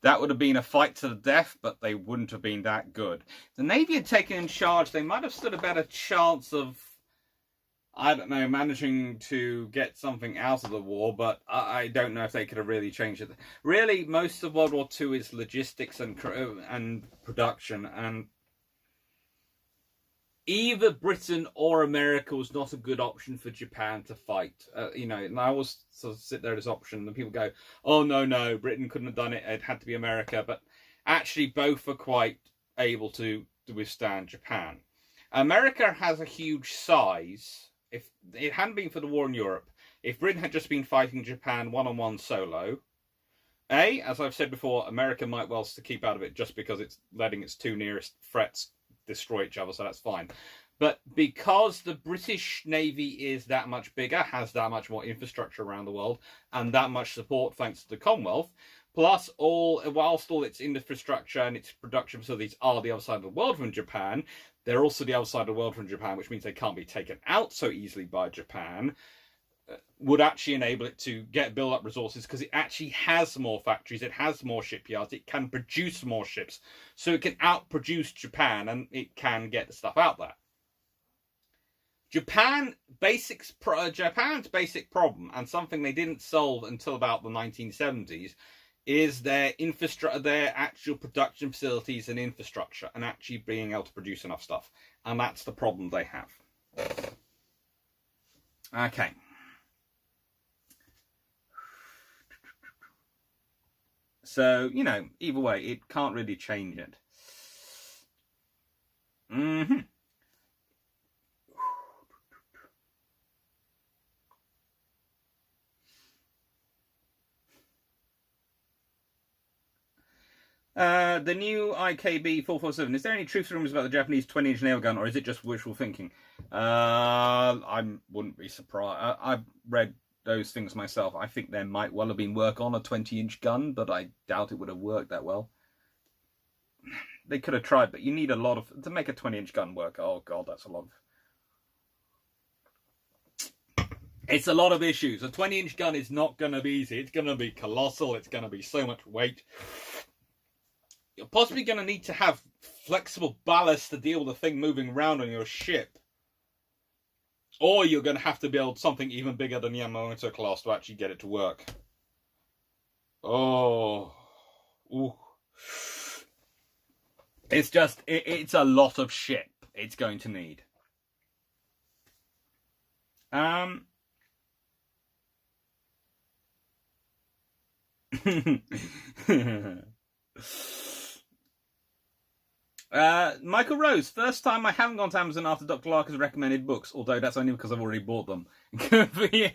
that would have been a fight to the death, but they wouldn't have been that good. If the Navy had taken in charge, they might have stood a better chance of... I don't know, managing to get something out of the war, but I don't know if they could have really changed it. Really, most of World War II is logistics and production, and either Britain or America was not a good option for Japan to fight. You know, and I always sort of sit there as option, and people go, "Oh no, Britain couldn't have done it. It had to be America." But actually, both are quite able to withstand Japan. America has a huge size. If it hadn't been for the war in Europe, if Britain had just been fighting Japan one-on-one solo, as I've said before, America might well keep out of it just because it's letting its two nearest threats destroy each other, so that's fine. But because the British Navy is that much bigger, has that much more infrastructure around the world, and that much support thanks to the Commonwealth, plus whilst all its infrastructure and its production facilities are the other side of the world from Japan, they're also the other side of the world from Japan, which means they can't be taken out so easily by Japan, would actually enable it to build up resources, because it actually has more factories, it has more shipyards, it can produce more ships, so it can outproduce Japan, and it can get the stuff out there. Japan's basic problem, and something they didn't solve until about the 1970s, is their actual production facilities and infrastructure, and actually being able to produce enough stuff. And that's the problem they have. Okay. So, you know, either way, it can't really change it. The new IKB 447. Is there any truth rumors about the Japanese 20-inch nail gun, or is it just wishful thinking? I wouldn't be surprised. I've read those things myself. I think there might well have been work on a 20-inch gun, but I doubt it would have worked that well. They could have tried, but you need a lot to make a 20-inch gun work. Oh god, that's a lot of... It's a lot of issues. A 20-inch gun is not going to be easy. It's going to be colossal. It's going to be so much weight. You're possibly going to need to have flexible ballast to deal with the thing moving around on your ship. Or you're going to have to build something even bigger than the Yamamoto class to actually get it to work. Oh. Ooh. It's just, it's a lot of ship it's going to need. Michael Rose, first time I haven't gone to Amazon after Dr. Larker's recommended books, although that's only because I've already bought them. Good for you.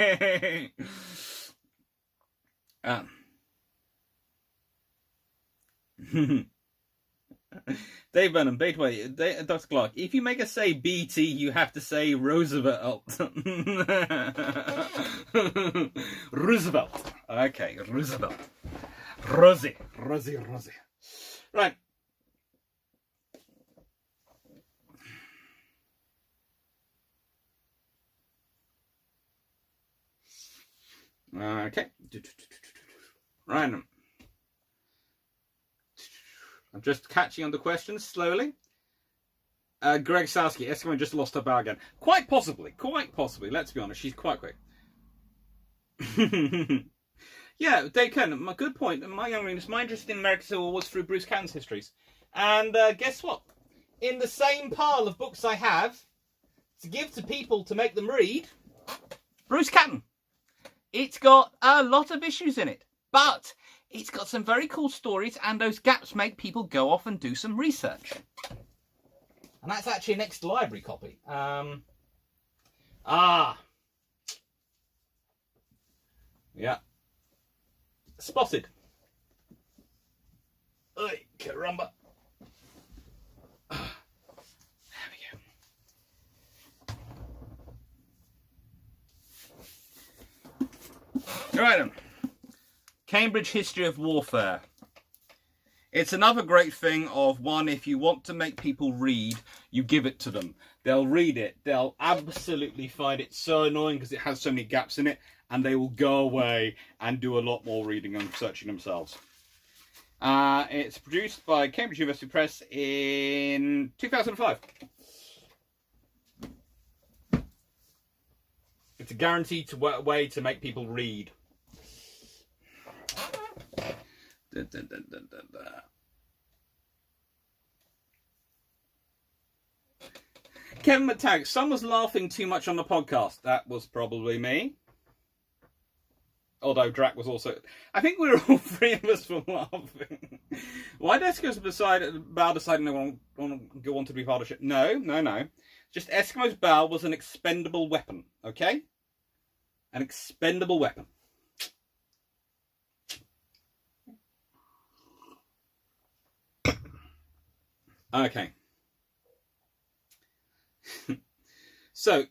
Dave Burnham, Bateway, Dr. Clark, if you make us say BT, you have to say Roosevelt. Roosevelt. Okay, Roosevelt. Rosie. Right. Okay. Random. I'm just catching on the questions slowly. Greg Sowski, Eskimo just lost her bow again. Quite possibly. Let's be honest, she's quite quick. Yeah, Dave Ken, good point. My young readers, my interest in American Civil War was through Bruce Catton's histories. And guess what? In the same pile of books I have to give to people to make them read, Bruce Catton. It's got a lot of issues in it, but it's got some very cool stories, and those gaps make people go off and do some research. And that's actually an extra library copy. Yeah. Spotted. Ay, caramba. There we go. Right then. Cambridge History of Warfare. It's another great thing of one, if you want to make people read, you give it to them. They'll read it. They'll absolutely find it so annoying because it has so many gaps in it, and they will go away and do a lot more reading and searching themselves. It's produced by Cambridge University Press in 2005. It's a guaranteed way to make people read. Kevin McTagg, someone's laughing too much on the podcast. That was probably me. Although Drac was also... I think we were all three of us were laughing. Why did Eskimos Bow deciding they want to go on to be part of ship? No. Just Eskimos Bow was an expendable weapon, okay? An expendable weapon. Okay. So...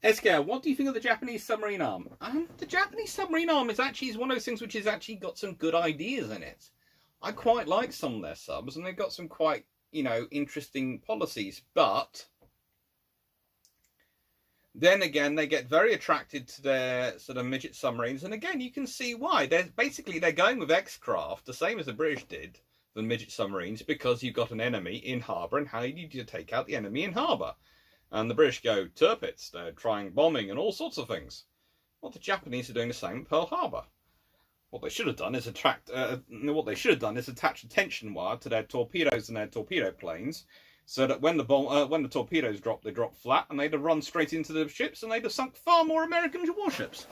SK, what do you think of the Japanese submarine arm? The Japanese submarine arm is one of those things which has actually got some good ideas in it. I quite like some of their subs, and they've got some quite, interesting policies. But then again, they get very attracted to their sort of midget submarines, and again, you can see why. They're going with X-Craft, the same as the British did, the midget submarines, because you've got an enemy in harbour, and how do you take out the enemy in harbour? And the British go turpits, they're trying bombing and all sorts of things. Well, the Japanese are doing the same at Pearl Harbor. What they should have done is attach a tension wire to their torpedoes and their torpedo planes, so that when the torpedoes drop, they drop flat, and they'd have run straight into the ships, and they'd have sunk far more American warships.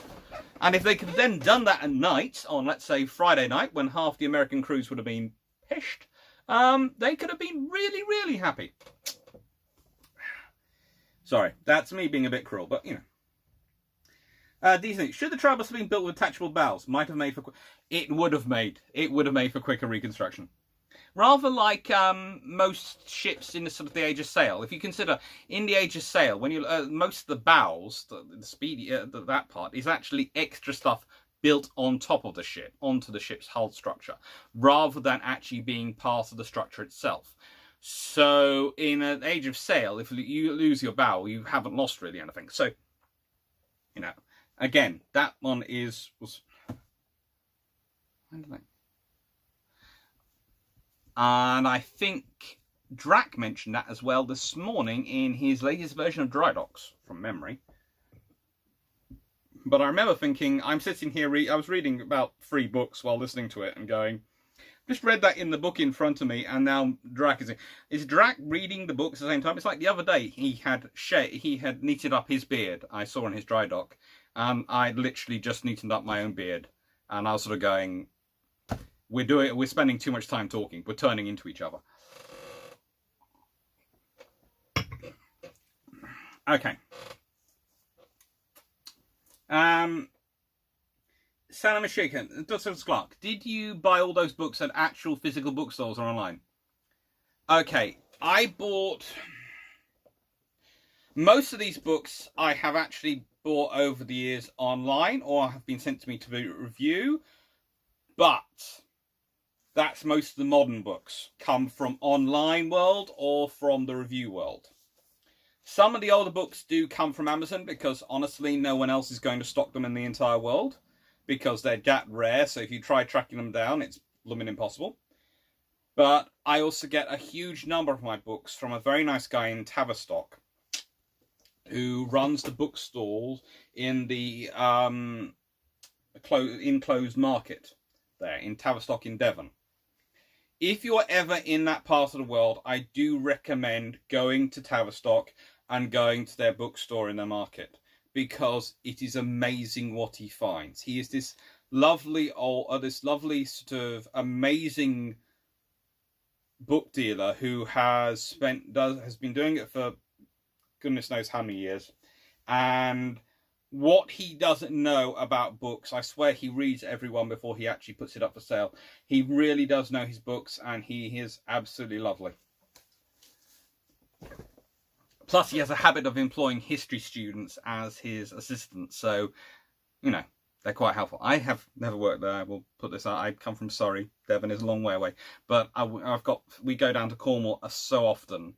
And if they could have then done that at night, on let's say Friday night, when half the American crews would have been pished, they could have been really, really happy. Sorry, that's me being a bit cruel, but do you think should the Trailbus have been built with detachable bows? It would have made for quicker reconstruction. Rather like most ships in the sort of the Age of Sail. If you consider in the Age of Sail, when you most of the bows, the speedy that part is actually extra stuff built on top of the ship, onto the ship's hull structure, rather than actually being part of the structure itself. So in an Age of Sail, if you lose your bow, you haven't lost really anything. So, again, that one was. And I think Drac mentioned that as well this morning in his latest version of Dry Docks, from memory. But I remember thinking, I'm sitting here, I was reading about 3 books while listening to it and going, just read that in the book in front of me, and now Drac is Drac reading the book at the same time? It's like the other day he had knitted up his beard. I saw on his dry dock, and I literally just knitted up my own beard, and I was sort of going, we're spending too much time talking. We're turning into each other. Okay. Salam Shaken, Dr. Clark, did you buy all those books at actual physical bookstores or online? Okay, I bought... Most of these books I have actually bought over the years online, or have been sent to me to review, but that's most of the modern books come from online world or from the review world. Some of the older books do come from Amazon, because honestly no one else is going to stock them in the entire world, because they're that rare, so if you try tracking them down, it's blooming impossible. But I also get a huge number of my books from a very nice guy in Tavistock, who runs the bookstall in the enclosed market there in Tavistock in Devon. If you're ever in that part of the world, I do recommend going to Tavistock and going to their bookstore in the market, because it is amazing what he finds. He is this lovely sort of amazing book dealer who has been doing it for goodness knows how many years. And what he doesn't know about books, I swear he reads every one before he actually puts it up for sale. He really does know his books, and he is absolutely lovely. Plus, he has a habit of employing history students as his assistants, so, they're quite helpful. I have never worked there, I will put this out. I come from Surrey. Devon is a long way away. But we go down to Cornwall so often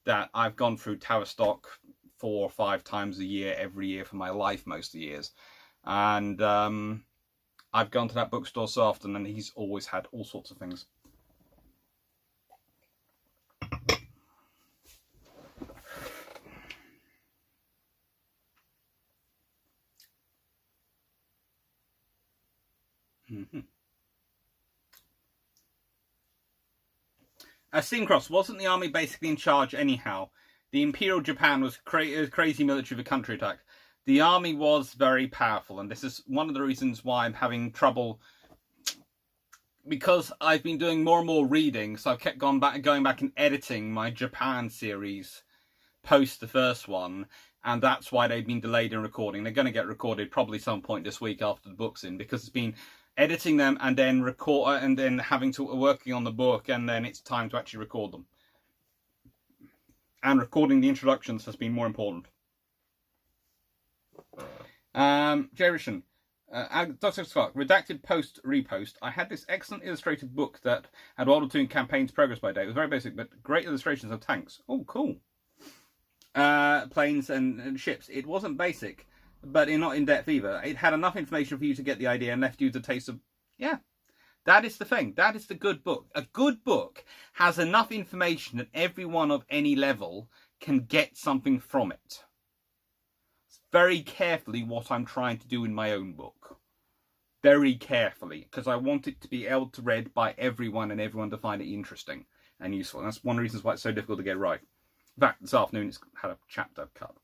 that I've gone through Tavistock 4 or 5 times a year, every year for my life, most of the years. And I've gone to that bookstore so often, and he's always had all sorts of things. Steam Cross, wasn't the army basically in charge anyhow? The Imperial Japan was crazy military with a country attack. The army was very powerful, and this is one of the reasons why I'm having trouble, because I've been doing more and more reading, so I've kept going back and editing my Japan series post the first one, and that's why they've been delayed in recording. They're going to get recorded probably some point this week after the book's in, because it's been editing them and then record and then working on the book, and then it's time to actually record them. And recording the introductions has been more important. Jerison, Dr. Scott, redacted repost. I had this excellent illustrated book that had World War II campaigns progress by date. It was very basic, but great illustrations of tanks. Oh, cool. Planes and ships. It wasn't basic, but not in depth either. It had enough information for you to get the idea and left you the taste of, yeah. That is the thing. That is the good book. A good book has enough information that everyone of any level can get something from it. It's very carefully what I'm trying to do in my own book. Very carefully, because I want it to be able to read by everyone and everyone to find it interesting and useful. And that's one of the reasons why it's so difficult to get right. In fact, this afternoon it's had a chapter cut,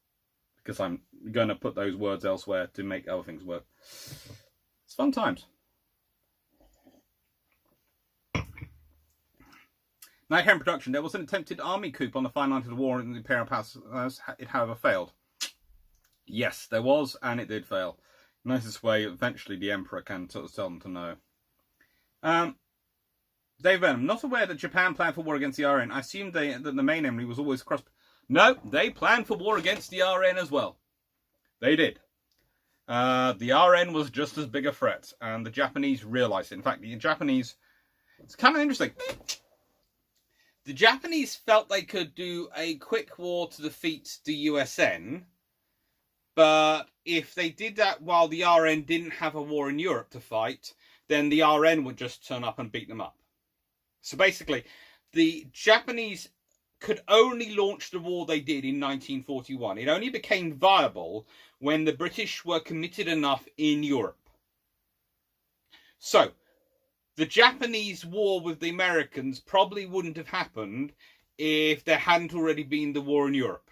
because I'm going to put those words elsewhere to make other things work. It's fun times. Nightcam production. There was an attempted army coup on the final night of the war in the Imperial Palace. It, however, failed. Yes, there was, and it did fail. Nicest way, eventually the Emperor can sort of tell them to know. Dave Venom, not aware that Japan planned for war against the RN. I assumed that the main enemy was always cross. No, they planned for war against the RN as well. They did. The RN was just as big a threat, and the Japanese realised it. In fact, the Japanese... It's kind of interesting. The Japanese felt they could do a quick war to defeat the USN, but if they did that while the RN didn't have a war in Europe to fight, then the RN would just turn up and beat them up. So basically, the Japanese could only launch the war they did in 1941. It only became viable when the British were committed enough in Europe. So, the Japanese war with the Americans probably wouldn't have happened if there hadn't already been the war in Europe.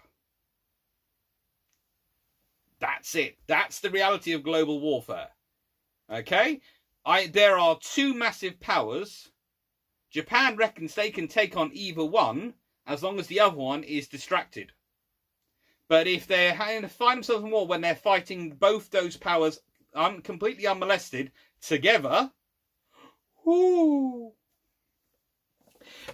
That's it. That's the reality of global warfare. Okay? There are two massive powers. Japan reckons they can take on either one as long as the other one is distracted. But if they find themselves in war when they're fighting both those powers completely unmolested together... Ooh.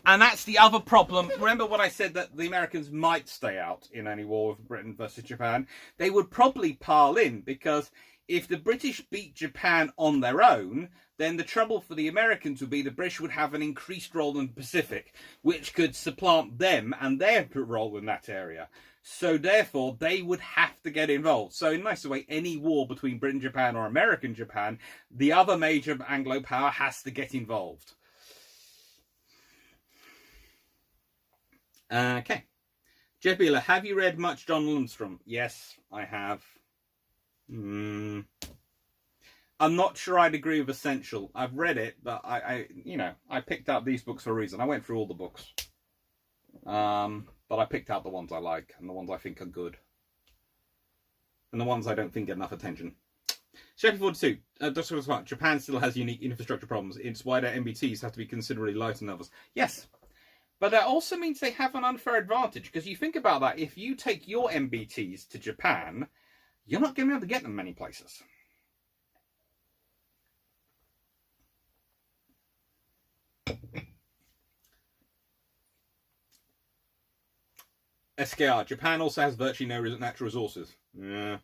And that's the other problem. Remember what I said, that the Americans might stay out in any war with Britain versus Japan? They would probably pile in, because if the British beat Japan on their own, then the trouble for the Americans would be the British would have an increased role in the Pacific, which could supplant them and their role in that area. So therefore, they would have to get involved. So in a nicer way, any war between Britain, Japan or American Japan, the other major Anglo power has to get involved. Okay. Jeff Beeler, have you read much John Lundstrom? Yes, I have. I'm not sure I'd agree with Essential. I've read it, but I picked out these books for a reason. I went through all the books. But I picked out the ones I like, and the ones I think are good. And the ones I don't think get enough attention. Sheffield 42, Dr. Smart, Japan still has unique infrastructure problems. It's why their MBTs have to be considerably lighter than others. Yes, but that also means they have an unfair advantage, because you think about that, if you take your MBTs to Japan, you're not going to be able to get them many places. SKR, Japan also has virtually no natural resources. Yeah.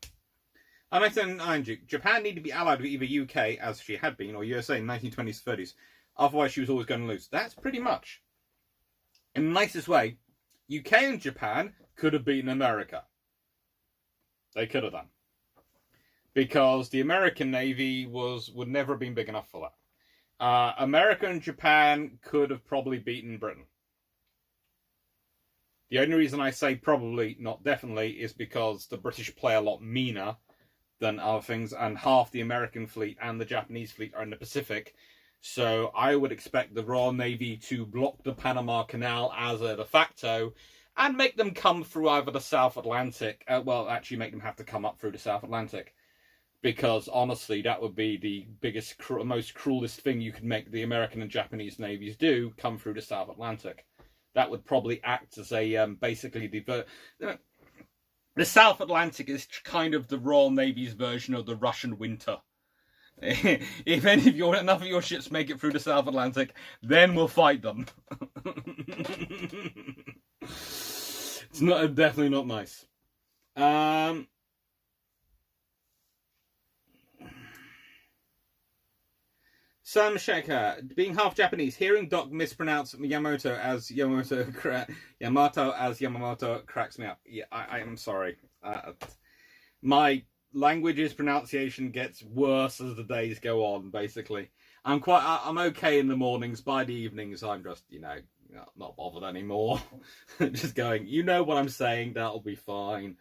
I'm Japan need to be allied with either UK, as she had been, or USA in the 1920s, 30s. Otherwise, she was always going to lose. That's pretty much. In the nicest way, UK and Japan could have beaten America. They could have done. Because the American Navy would never have been big enough for that. America and Japan could have probably beaten Britain. The only reason I say probably, not definitely, is because the British play a lot meaner than other things, and half the American fleet and the Japanese fleet are in the Pacific. So I would expect the Royal Navy to block the Panama Canal as a de facto and make them come through either the South Atlantic. Well, actually make them have to come up through the South Atlantic. Because honestly, that would be the biggest, most cruelest thing you could make the American and Japanese navies do, come through the South Atlantic. That would probably act as a, basically, the South Atlantic is kind of the Royal Navy's version of the Russian winter. If enough of your ships make it through the South Atlantic, then we'll fight them. It's definitely not nice. Sam Shekhar, being half Japanese, hearing Doc mispronounce Yamato as Yamamoto cracks me up. Yeah, I am sorry. My language's pronunciation gets worse as the days go on, basically. I'm okay in the mornings. By the evenings, I'm just, not bothered anymore. Just going, you know what I'm saying, that'll be fine.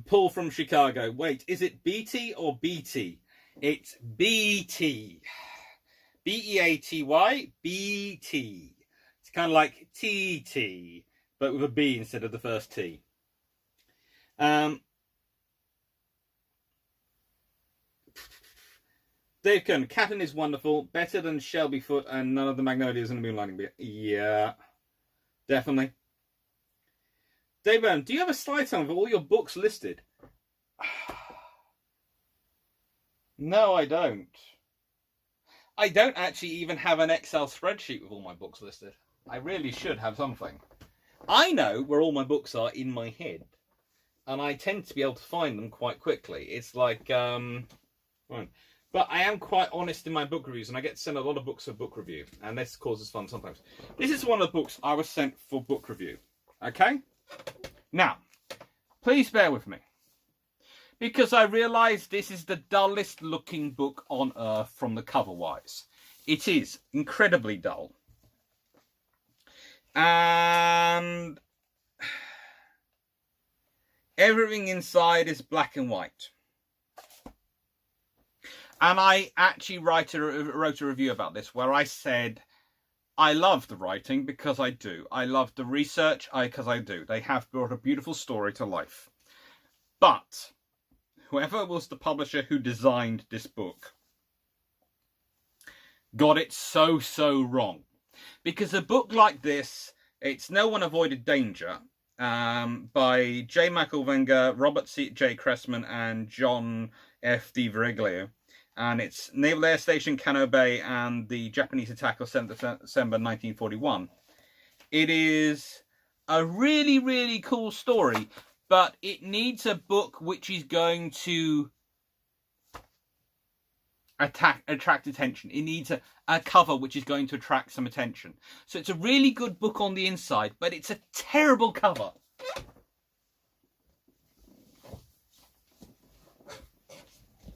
Paul from Chicago, wait, is it BT or BT? It's BT. B-E-A-T-Y, BT. It's kind of like TT, but with a B instead of the first T. Dave Kern, Captain is wonderful, better than Shelby Foote and none of the Magnolias and the Moonlighting bit. Yeah, definitely. Dave Byrne, do you have a slide time of all your books listed? No, I don't. I don't actually even have an Excel spreadsheet with all my books listed. I really should have something. I know where all my books are in my head, and I tend to be able to find them quite quickly. It's like, right. But I am quite honest in my book reviews, and I get sent a lot of books for book review, and this causes fun sometimes. This is one of the books I was sent for book review. Okay? Now, please bear with me. Because I realise this is the dullest looking book on earth from the cover wise. It is incredibly dull. And everything inside is black and white. And I actually wrote a review about this where I said, I love the writing because I do. I love the research because I do. They have brought a beautiful story to life. But whoever was the publisher who designed this book got it so wrong. Because a book like this, it's No One Avoided Danger, by J. Michael Wenger, Robert J. Cressman, and John F. DiViriglio. And it's Naval Air Station Kano Bay and the Japanese attack of 7th December 1941. It is a really cool story, but it needs a book which is going to attract attention. It needs a cover which is going to attract some attention. So it's a really good book on the inside, but it's a terrible cover.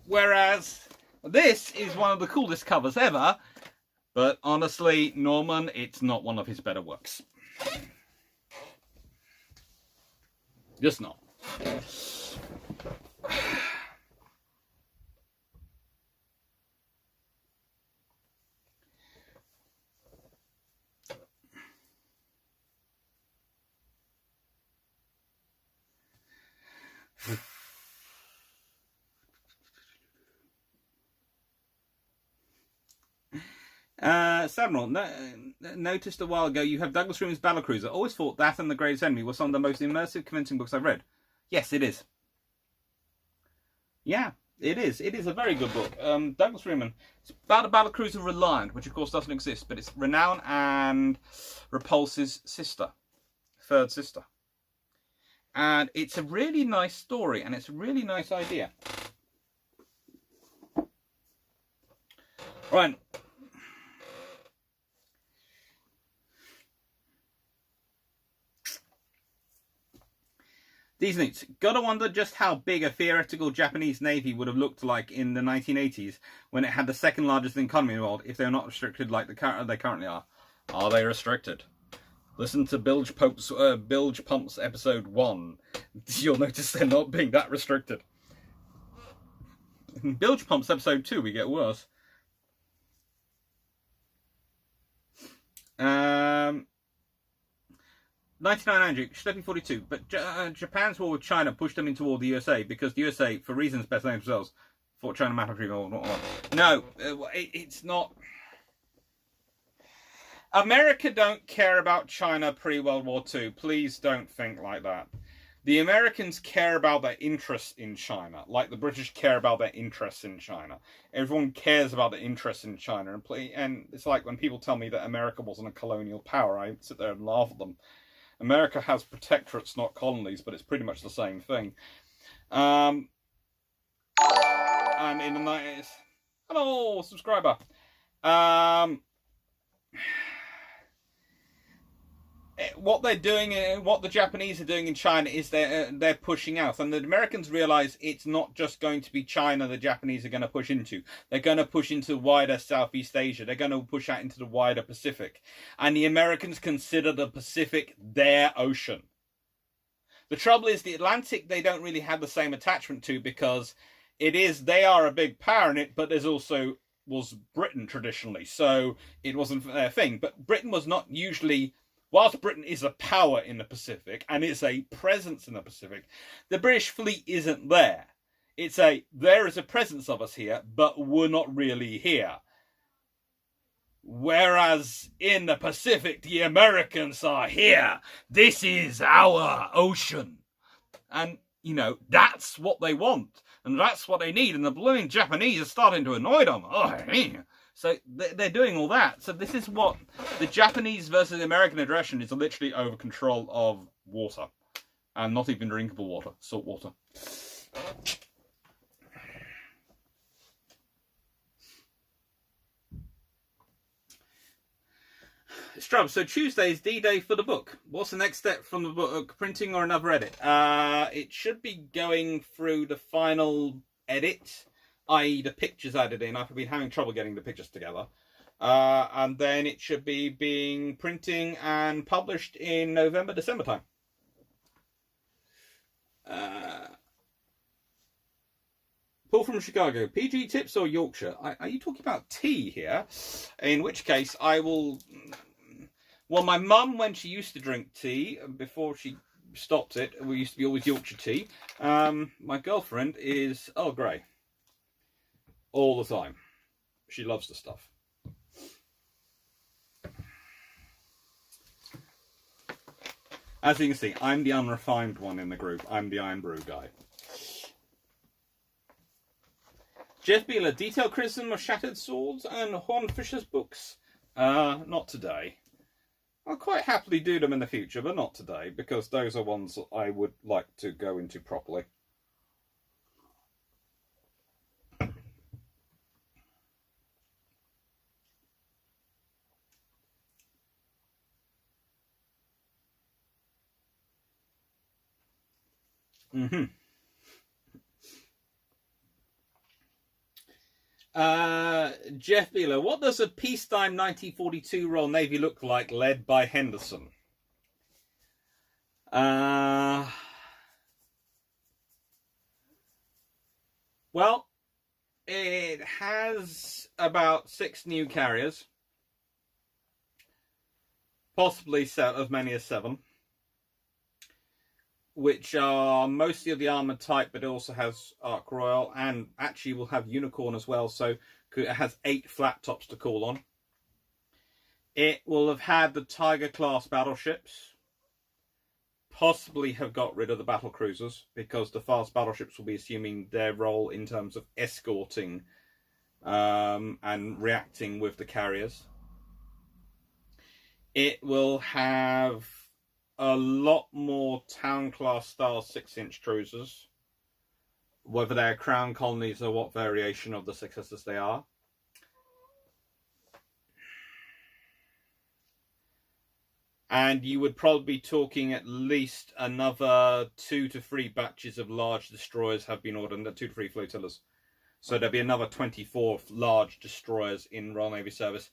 Whereas this is one of the coolest covers ever, but honestly, Norman, it's not one of his better works. Just not. Samuel, noticed a while ago you have Douglas Room's Battlecruiser. Always thought that and The Greatest Enemy were some of the most immersive, convincing books I've read. Yes, it is. Yeah, it is. It is a very good book. Douglas Room, it's about a battlecruiser Reliant, which of course doesn't exist, but it's Renown and Repulse's sister, third sister. And it's a really nice story, and it's a really nice idea. Right. These notes. Gotta wonder just how big a theoretical Japanese navy would have looked like in the 1980s when it had the second largest economy in the world if they were not restricted like they currently are. Are they restricted? Listen to Bilge Pumps episode 1. You'll notice they're not being that restricted. Bilge Pumps episode 2, we get worse. 1999, Schleppy 42. But Japan's war with China pushed them into war with the USA because the USA, for reasons best known themselves, thought China might have to be all. No, it's not. America don't care about China pre-World War II. Please don't think like that. The Americans care about their interests in China, like the British care about their interests in China. Everyone cares about their interests in China. And it's like when people tell me that America wasn't a colonial power, I sit there and laugh at them. America has protectorates, not colonies, but it's pretty much the same thing. And in the 90s... Hello, subscriber. What they're doing, what the Japanese are doing in China is they're pushing out, and the Americans realise it's not just going to be China the Japanese are going to push into. They're going to push into wider Southeast Asia. They're going to push out into the wider Pacific, and the Americans consider the Pacific their ocean. The trouble is the Atlantic they don't really have the same attachment to because they are a big power in it, but there's also was Britain traditionally, so it wasn't their thing. But Britain was not usually. Whilst Britain is a power in the Pacific and is a presence in the Pacific, the British fleet isn't there. There is a presence of us here, but we're not really here. Whereas in the Pacific, the Americans are here. This is our ocean. And, that's what they want. And that's what they need. And the blooming Japanese are starting to annoy them. Oh, man. So they're doing all that. So this is what the Japanese versus American aggression is literally over control of water. And not even drinkable water, salt water. Strub, so Tuesday is D-Day for the book. What's the next step from the book? Printing or another edit? It should be going through the final edit. I.e. the pictures added in. I've been having trouble getting the pictures together. And then it should be being printing and published in November, December time. Paul from Chicago. PG tips or Yorkshire? Are you talking about tea here? In which case I will... Well, my mum, when she used to drink tea, before she stopped it, we used to be always Yorkshire tea. My girlfriend is Earl Grey. All the time. She loves the stuff. As you can see, I'm the unrefined one in the group. I'm the Iron Brew guy. Jeff Beeler, detailed criticism of Shattered Swords and Horn Fisher's books. Not today. I'll quite happily do them in the future, but not today, because those are ones that I would like to go into properly. Jeff Beeler, what does a peacetime 1942 Royal Navy look like, led by Henderson? Well, it has about 6 new carriers, possibly as many as 7. Which are mostly of the armoured type, but it also has Ark Royal, and actually will have Unicorn as well, so it has 8 flat tops to call on. It will have had the Tiger-class battleships, possibly have got rid of the battle cruisers, because the fast battleships will be assuming their role in terms of escorting and reacting with the carriers. It will have a lot more town-class style 6-inch cruisers, whether they're crown colonies or what variation of the successors they are. And you would probably be talking at least another 2 to 3 batches of large destroyers have been ordered, 2 to 3 flotillas. So there'll be another 24 large destroyers in Royal Navy service,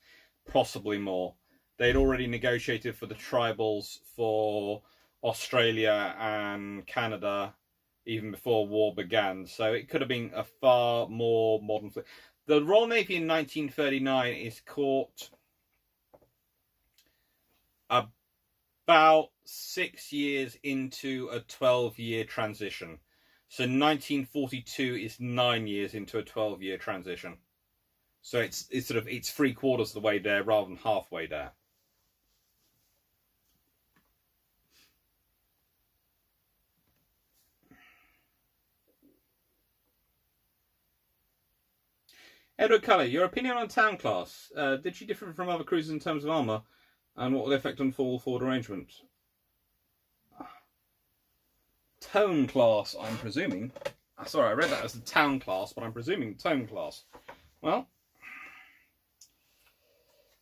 possibly more. They'd already negotiated for the tribals for Australia and Canada even before war began. So it could have been a far more modern fleet. The Royal Navy in 1939 is caught about 6 years into a 12-year transition. So 1942 is 9 years into a 12-year transition. So it's 3/4 of the way there rather than halfway there. Edward Cully, your opinion on Town class. Did she differ from other cruisers in terms of armour? And what will the effect on forward arrangement? Tone class, I'm presuming. Sorry, I read that as the Town class, but I'm presuming Tone class. Well,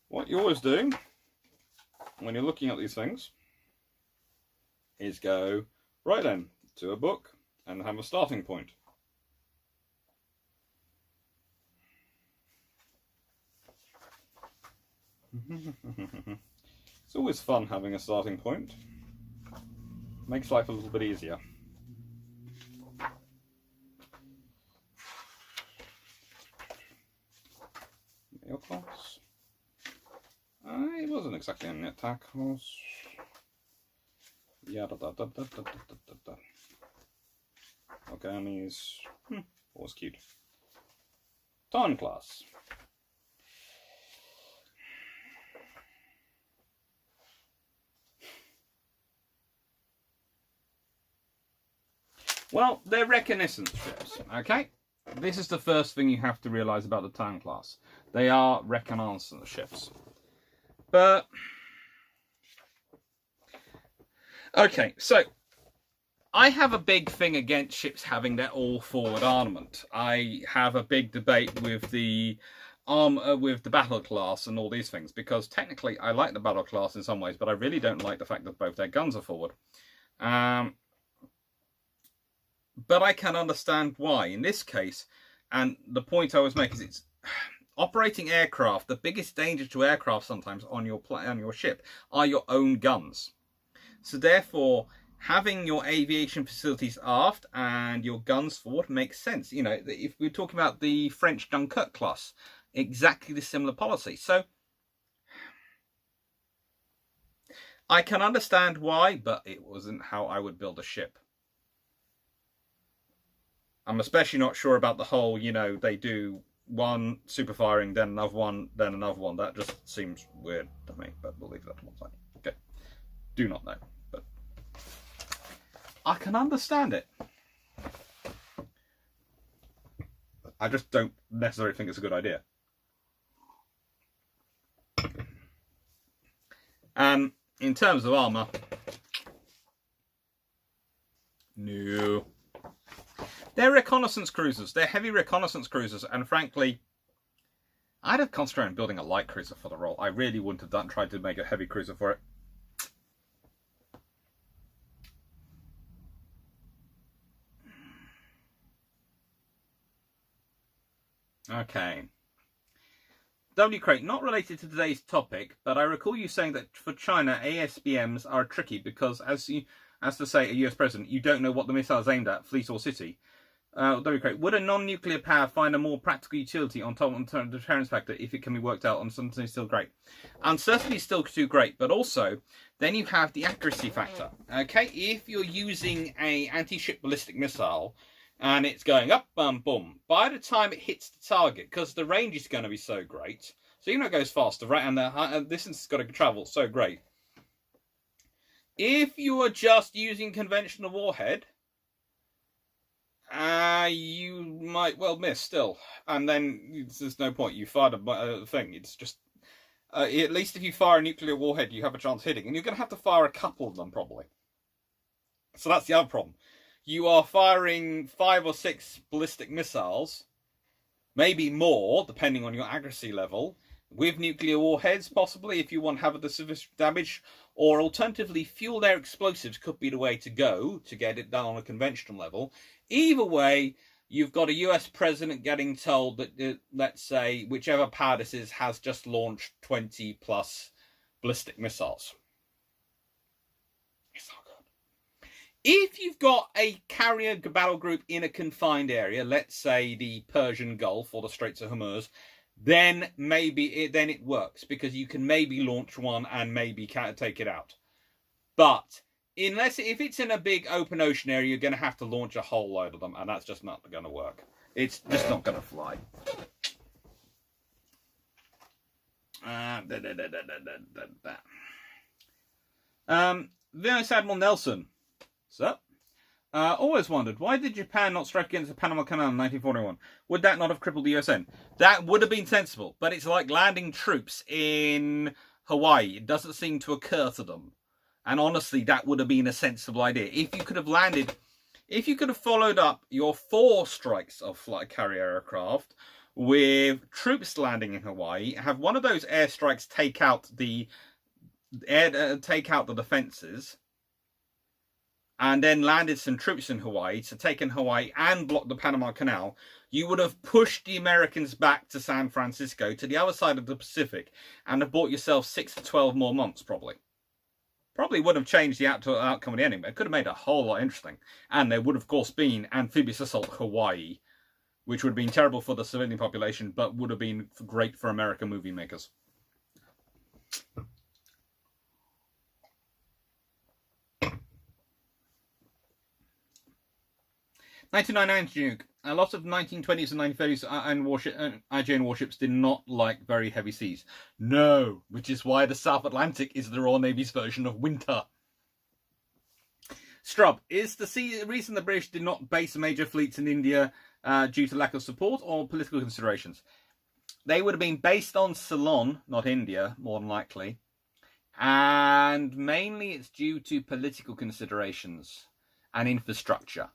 what you're always doing when you're looking at these things is go, right then, to a book and have a starting point. It's always fun having a starting point. Makes life a little bit easier. Your class. It wasn't exactly an attack class. Yeah, Organis. Was cute. Tarn class. Well, they're reconnaissance ships, okay? This is the first thing you have to realise about the Town class. They are reconnaissance ships. But, okay, so I have a big thing against ships having their all-forward armament. I have a big debate with the battle class and all these things, because technically I like the battle class in some ways, but I really don't like the fact that both their guns are forward. But I can understand why. In this case, and the point I was making is it's operating aircraft. The biggest danger to aircraft sometimes on your ship are your own guns. So therefore, having your aviation facilities aft and your guns forward makes sense. You know, if we're talking about the French Dunkirk class, exactly the similar policy. So I can understand why, but it wasn't how I would build a ship. I'm especially not sure about the whole, you know, they do one super firing, then another one, then another one. That just seems weird to me, but we'll leave that to one side. Okay. Do not know, but I can understand it. I just don't necessarily think it's a good idea. And in terms of armour, no. They're reconnaissance cruisers. They're heavy reconnaissance cruisers, and frankly, I'd have concentrated on building a light cruiser for the role. I really wouldn't have tried to make a heavy cruiser for it. Okay. W. Craig, not related to today's topic, but I recall you saying that for China, ASBMs are tricky because, as to say a US president, you don't know what the missile is aimed at, fleet or city. W. Craig, would a non-nuclear power find a more practical utility on top of the deterrence factor if it can be worked out on something still great? Uncertainty is still too great, but also then you have the accuracy factor. Okay, if you're using a anti-ship ballistic missile and it's going up, boom, boom, by the time it hits the target, because the range is going to be so great, so even though it goes faster, right, and the distance has got to travel so great. If you are just using conventional warhead, you might well miss still, and then there's no point. You fired a thing. It's just at least if you fire a nuclear warhead, you have a chance of hitting, and you're going to have to fire a couple of them probably. So that's the other problem. You are firing 5 or 6 ballistic missiles, maybe more, depending on your accuracy level, with nuclear warheads, possibly, if you want to have a severe damage, or alternatively, fuel their explosives could be the way to go to get it done on a conventional level. Either way, you've got a US president getting told that, let's say, whichever power this is, has just launched 20 plus ballistic missiles. It's not good. If you've got a carrier battle group in a confined area, let's say the Persian Gulf or the Straits of Hormuz, then maybe then it works, because you can maybe launch one and maybe take it out. But if it's in a big open ocean area, you're going to have to launch a whole load of them, and that's just not going to work. It's just not going to fly. Vice Admiral Nelson. So, always wondered, why did Japan not strike against the Panama Canal in 1941? Would that not have crippled the USN? That would have been sensible, but it's like landing troops in Hawaii. It doesn't seem to occur to them. And honestly, that would have been a sensible idea. If you could have followed up your 4 strikes of flight carrier aircraft with troops landing in Hawaii, have one of those airstrikes take out the defenses, and then landed some troops in Hawaii to take in Hawaii and block the Panama Canal, you would have pushed the Americans back to San Francisco, to the other side of the Pacific, and have bought yourself 6 to 12 more months, probably. Probably would have changed the outcome of the enemy. It could have made it a whole lot interesting. And there would, of course, been amphibious assault Hawaii, which would have been terrible for the civilian population, but would have been great for American movie makers. 1999 Duke. A lot of 1920s and 1930s IJN warships did not like very heavy seas. No, which is why the South Atlantic is the Royal Navy's version of winter. Strub, is the reason the British did not base major fleets in India due to lack of support or political considerations? They would have been based on Ceylon, not India, more than likely. And mainly it's due to political considerations and infrastructure.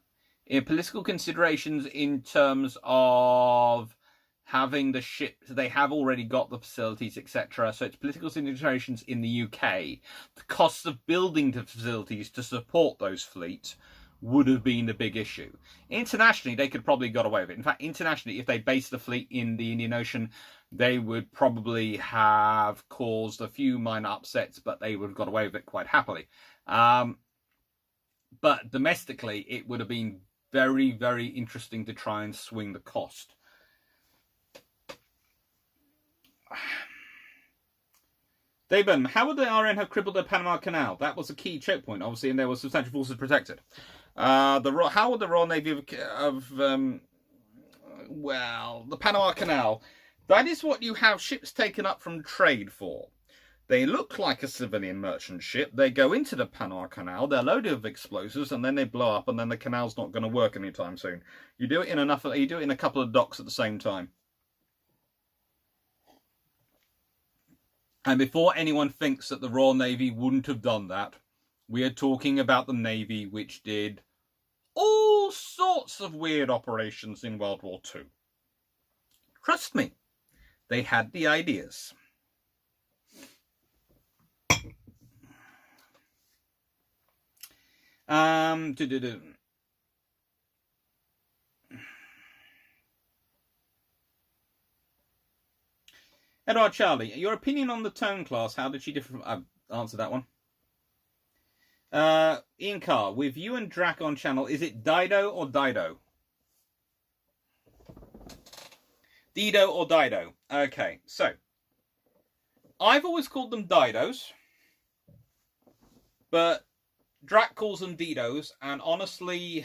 In political considerations in terms of having the ships, they have already got the facilities, etc. So it's political considerations in the UK. The costs of building the facilities to support those fleets would have been the big issue. Internationally, they could probably got away with it. In fact, internationally, if they based the fleet in the Indian Ocean, they would probably have caused a few minor upsets, but they would have got away with it quite happily. But domestically, it would have been very, very interesting to try and swing the cost. David, how would the RN have crippled the Panama Canal? That was a key choke point, obviously, and there were substantial forces protected. How would the Royal Navy the Panama Canal? That is what you have ships taken up from trade for. They look like a civilian merchant ship. They go into the Panama Canal. They're loaded with explosives, and then they blow up, and then the canal's not going to work anytime soon. You do it in a couple of docks at the same time. And before anyone thinks that the Royal Navy wouldn't have done that, we are talking about the Navy, which did all sorts of weird operations in World War II. Trust me, they had the ideas. Edward Charlie, your opinion on the Tone class, how did she differ from... I've answered that one. Ian Carr, with you and Drac on channel, is it Dido or Dido? Dido or Dido? Okay, so I've always called them Didos, but Drac calls them Didos, and honestly,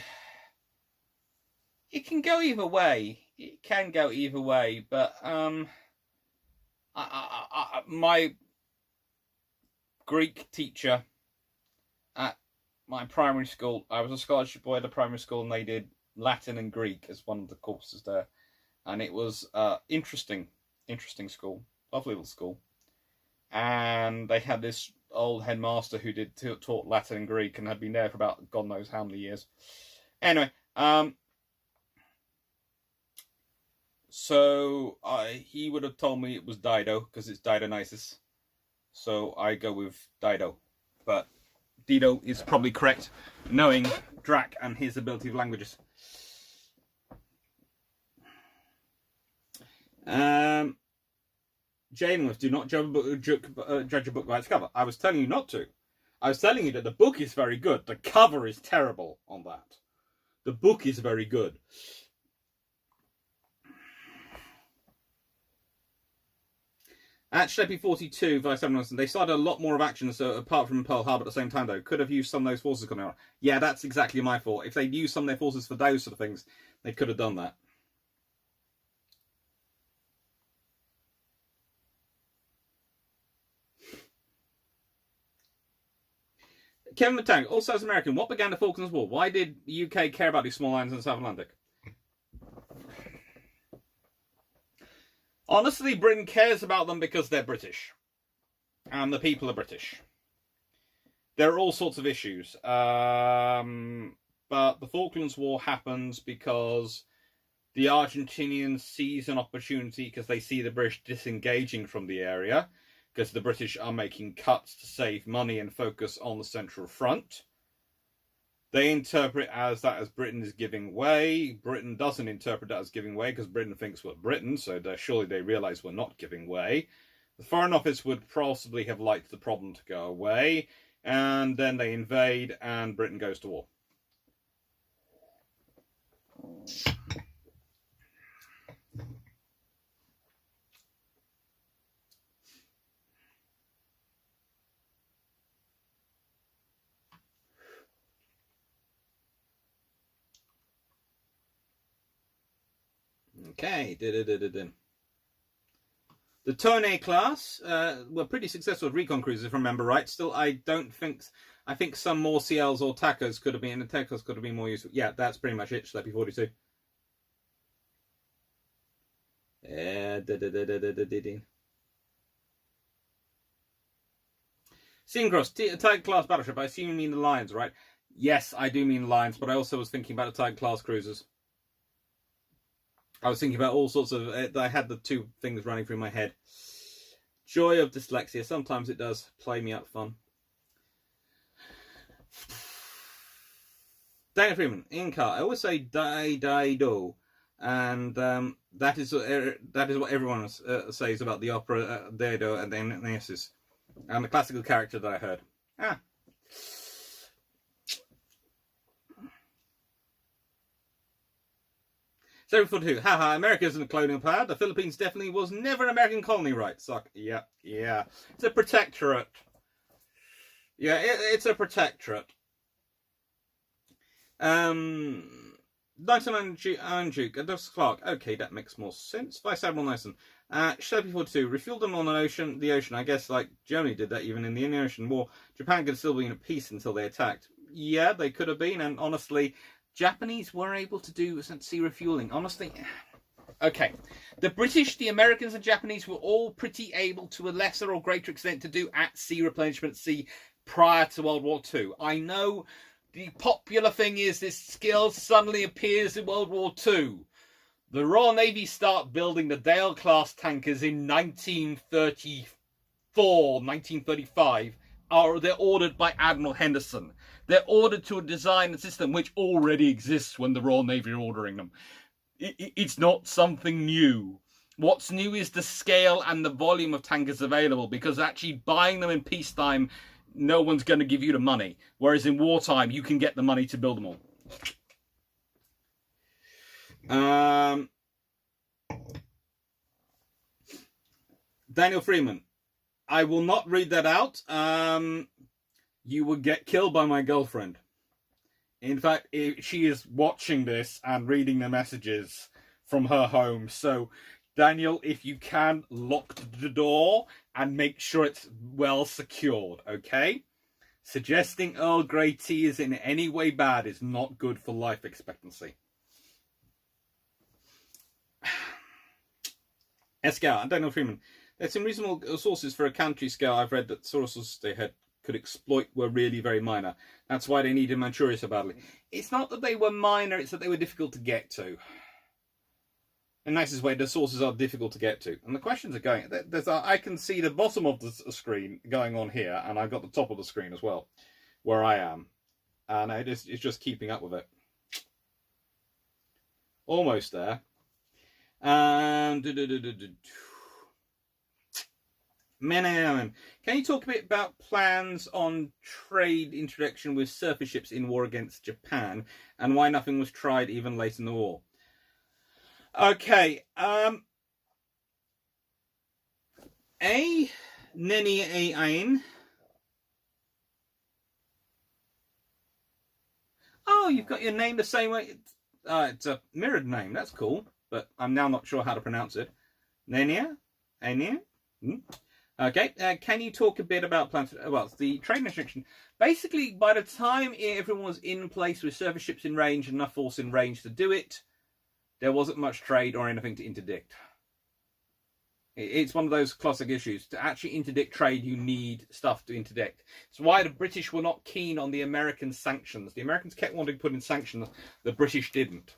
it can go either way. It can go either way, but my Greek teacher at my primary school, I was a scholarship boy at a primary school, and they did Latin and Greek as one of the courses there, and it was interesting school, lovely little school, and they had this old headmaster who taught Latin and Greek and had been there for about God knows how many years. Anyway, so he would have told me it was Dido because it's Dionysus. So I go with Dido, but Dido is probably correct, knowing Drac and his ability of languages. Jane, do not judge a book by its cover. I was telling you not to. I was telling you that the book is very good. The cover is terrible on that. The book is very good. At Schleppy 42, Vice Admiral, they started a lot more of action, so apart from Pearl Harbor at the same time, though. Could have used some of those forces coming out. Yeah, that's exactly my fault. If they'd used some of their forces for those sort of things, they could have done that. Kevin Matang, also as American, what began the Falklands War? Why did the UK care about these small islands in the South Atlantic? Honestly, Britain cares about them because they're British. And the people are British. There are all sorts of issues. But the Falklands War happens because the Argentinians seize an opportunity because they see the British disengaging from the area, because the British are making cuts to save money and focus on the Central Front. They interpret as Britain is giving way. Britain doesn't interpret that as giving way because Britain thinks we're Britain, so surely they realise we're not giving way. The Foreign Office would possibly have liked the problem to go away, and then they invade and Britain goes to war. Okay. The Tone class were pretty successful with recon cruisers, if I remember right. Still, I think some more CLs or TACOs could have been, and the TACOs could have been more useful. Yeah, that's pretty much it, Schleppy 42. Seacross, Tiger class battleship. I assume you mean the Lions, right? Yes, I do mean Lions, but I also was thinking about the Tiger class cruisers. I was thinking about all sorts of... I had the two things running through my head. Joy of dyslexia. Sometimes it does play me up fun. Daniel Freeman, Inca. I always say do. And that is what everyone says about the opera do and the Nemesis. And the classical character that I heard. Ah. So for two, haha, America isn't a colonial power. The Philippines definitely was never an American colony, right? Suck. Yeah. It's a protectorate. Yeah, it's a protectorate. 99 Duke, Douglas Clark. Okay, that makes more sense. Vice Admiral Nyson. Schleppy 42, refueled them on the ocean. I guess like Germany did that even in the Indian Ocean War. Japan could still be in peace until they attacked. Yeah, they could have been, and honestly, Japanese were able to do sea refueling. Honestly, okay. The British, the Americans, and Japanese were all pretty able to a lesser or greater extent to do at-sea replenishment at sea prior to World War II. I know the popular thing is this skill suddenly appears in World War II. The Royal Navy start building the Dale-class tankers in 1934, 1935. They're ordered by Admiral Henderson. They're ordered to design a system which already exists when the Royal Navy are ordering them. It's not something new. What's new is the scale and the volume of tankers available, because actually buying them in peacetime, no one's going to give you the money. Whereas in wartime, you can get the money to build them all. Daniel Freeman. I will not read that out. You would get killed by my girlfriend. In fact, she is watching this and reading the messages from her home. So, Daniel, if you can, lock the door and make sure it's well secured, okay? Suggesting Earl Grey tea is in any way bad is not good for life expectancy. Escal and Daniel Freeman. There's some reasonable sources for a country scale I've read that sources they had could exploit were really very minor. That's why they needed Manchuria so badly. It's not that they were minor, it's that they were difficult to get to. In the nicest way, the sources are difficult to get to. And the questions are going... I can see the bottom of the screen going on here, and I've got the top of the screen as well, where I am. And it's just keeping up with it. Almost there. Menaman, can you talk a bit about plans on trade introduction with surface ships in war against Japan, and why nothing was tried even late in the war? Okay, Neni Ain. Oh, you've got your name the same way. It's a mirrored name. That's cool, but I'm now not sure how to pronounce it. Nenia? Ania? Okay, can you talk a bit about plans? Well, the trade restriction. Basically, by the time everyone was in place with surface ships in range and enough force in range to do it, there wasn't much trade or anything to interdict. It's one of those classic issues. To actually interdict trade, you need stuff to interdict. It's why the British were not keen on the American sanctions. The Americans kept wanting to put in sanctions. The British didn't.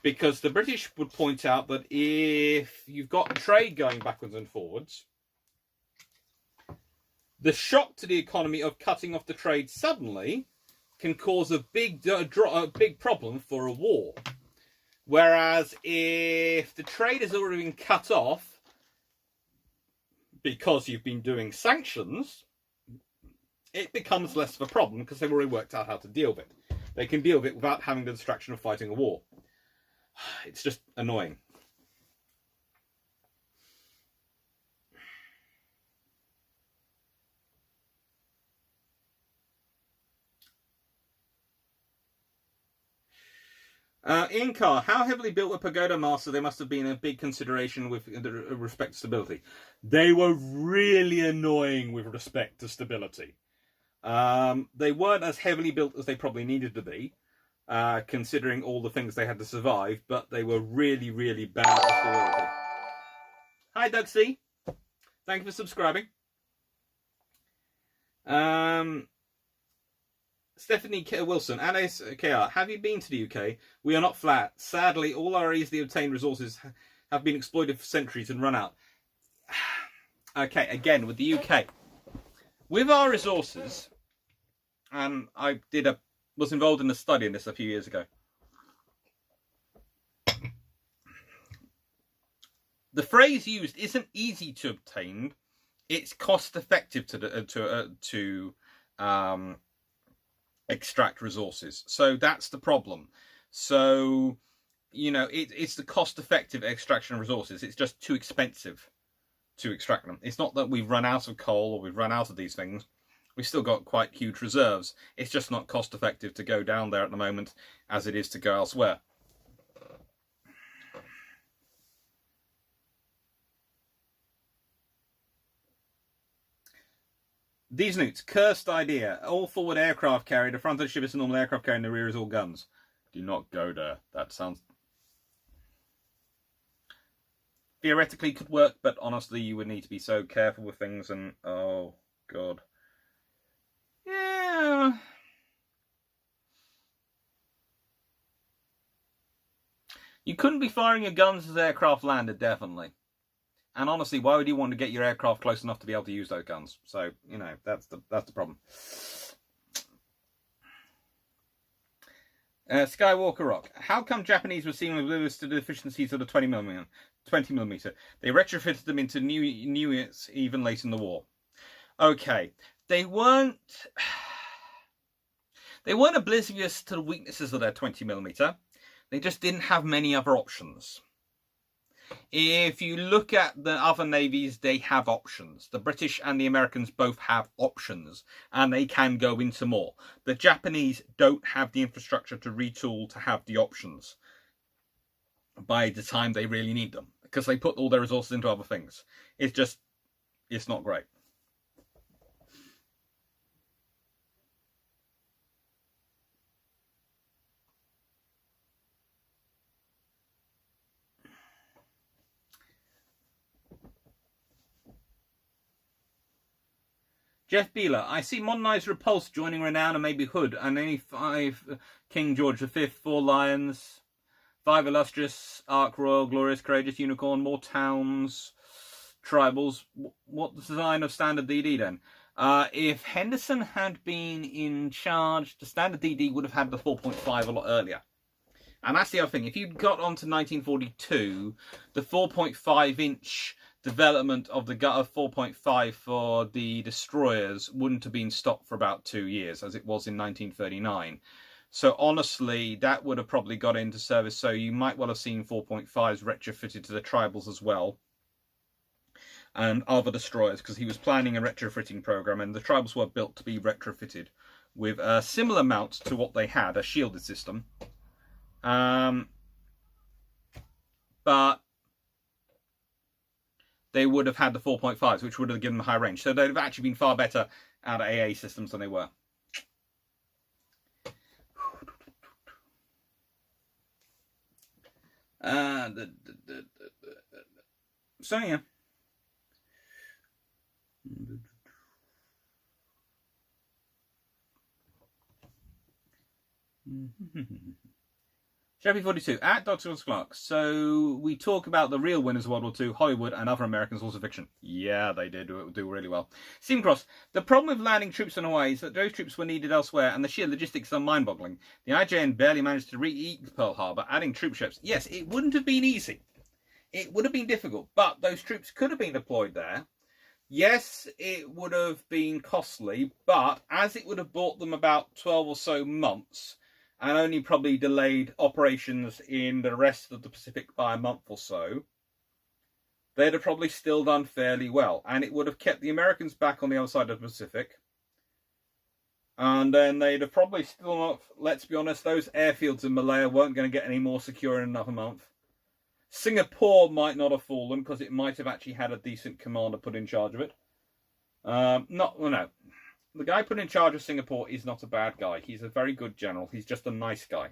Because the British would point out that if you've got trade going backwards and forwards, the shock to the economy of cutting off the trade suddenly can cause a big problem for a war. Whereas if the trade has already been cut off because you've been doing sanctions, it becomes less of a problem because they've already worked out how to deal with it. They can deal with it without having the distraction of fighting a war. It's just annoying. Inkar, how heavily built were pagoda masts? They must have been a big consideration with respect to stability. They were really annoying with respect to stability. They weren't as heavily built as they probably needed to be, considering all the things they had to survive, but they were really, really bad for stability. Hi, Doug C. Thank you for subscribing. Stephanie Wilson, Alice KR, have you been to the UK? We are not flat. Sadly, all our easily obtained resources have been exploited for centuries and run out. Okay, again, with the UK. With our resources, and I was involved in a study in this a few years ago. The phrase used isn't easy to obtain. It's cost effective to extract resources. So that's the problem. So, you know, it's the cost-effective extraction of resources. It's just too expensive to extract them. It's not that we've run out of coal or we've run out of these things. We've still got quite huge reserves. It's just not cost-effective to go down there at the moment as it is to go elsewhere. These newts, cursed idea. All forward aircraft carrier. The front of the ship is a normal aircraft carrier and the rear is all guns. Do not go there. That sounds... theoretically could work, but honestly you would need to be so careful with things and... oh, God. Yeah... you couldn't be firing your guns as aircraft landed, definitely. And honestly, why would you want to get your aircraft close enough to be able to use those guns? So, you know, that's the problem. Skywalker Rock. How come Japanese were seemingly oblivious to the deficiencies of the 20mm? They retrofitted them into new units even late in the war. Okay, they weren't oblivious to the weaknesses of their 20mm. They just didn't have many other options. If you look at the other navies, they have options. The British and the Americans both have options, and they can go into more. The Japanese don't have the infrastructure to retool to have the options by the time they really need them, because they put all their resources into other things. It's not great. Jeff Beeler, I see modernised Repulse joining Renown and maybe Hood, and only 5 King George V, 4 Lions, 5 Illustrious, Ark Royal, Glorious, Courageous, Unicorn, more Towns, Tribals. What design of standard DD then? If Henderson had been in charge, the standard DD would have had the 4.5 a lot earlier. And that's the other thing. If you got on to 1942, the 4.5-inch development of the gut of 4.5 for the destroyers wouldn't have been stopped for about 2 years, as it was in 1939. So honestly, that would have probably got into service. So you might well have seen 4.5s retrofitted to the tribals as well, and other destroyers, because he was planning a retrofitting program, and the tribals were built to be retrofitted with a similar mount to what they had, a shielded system. But they would have had the 4.5s, which would have given them high range. So they'd have actually been far better out of AA systems than they were. So yeah. Chevy 42 at Dr. Clark. So we talk about the real winners of World War II, Hollywood and other Americans, also fiction. Yeah, they did do really well. Steam Cross. The problem with landing troops on Hawaii is that those troops were needed elsewhere, and the sheer logistics are mind-boggling. The IJN barely managed to re-eat Pearl Harbor, adding troop ships. Yes, it wouldn't have been easy. It would have been difficult, but those troops could have been deployed there. Yes, it would have been costly, but as it would have bought them about 12 or so months, and only probably delayed operations in the rest of the Pacific by a month or so, they'd have probably still done fairly well. And it would have kept the Americans back on the other side of the Pacific. And then they'd have probably still not, let's be honest, those airfields in Malaya weren't going to get any more secure in another month. Singapore might not have fallen, because it might have actually had a decent commander put in charge of it. No. The guy put in charge of Singapore is not a bad guy. He's a very good general. He's just a nice guy.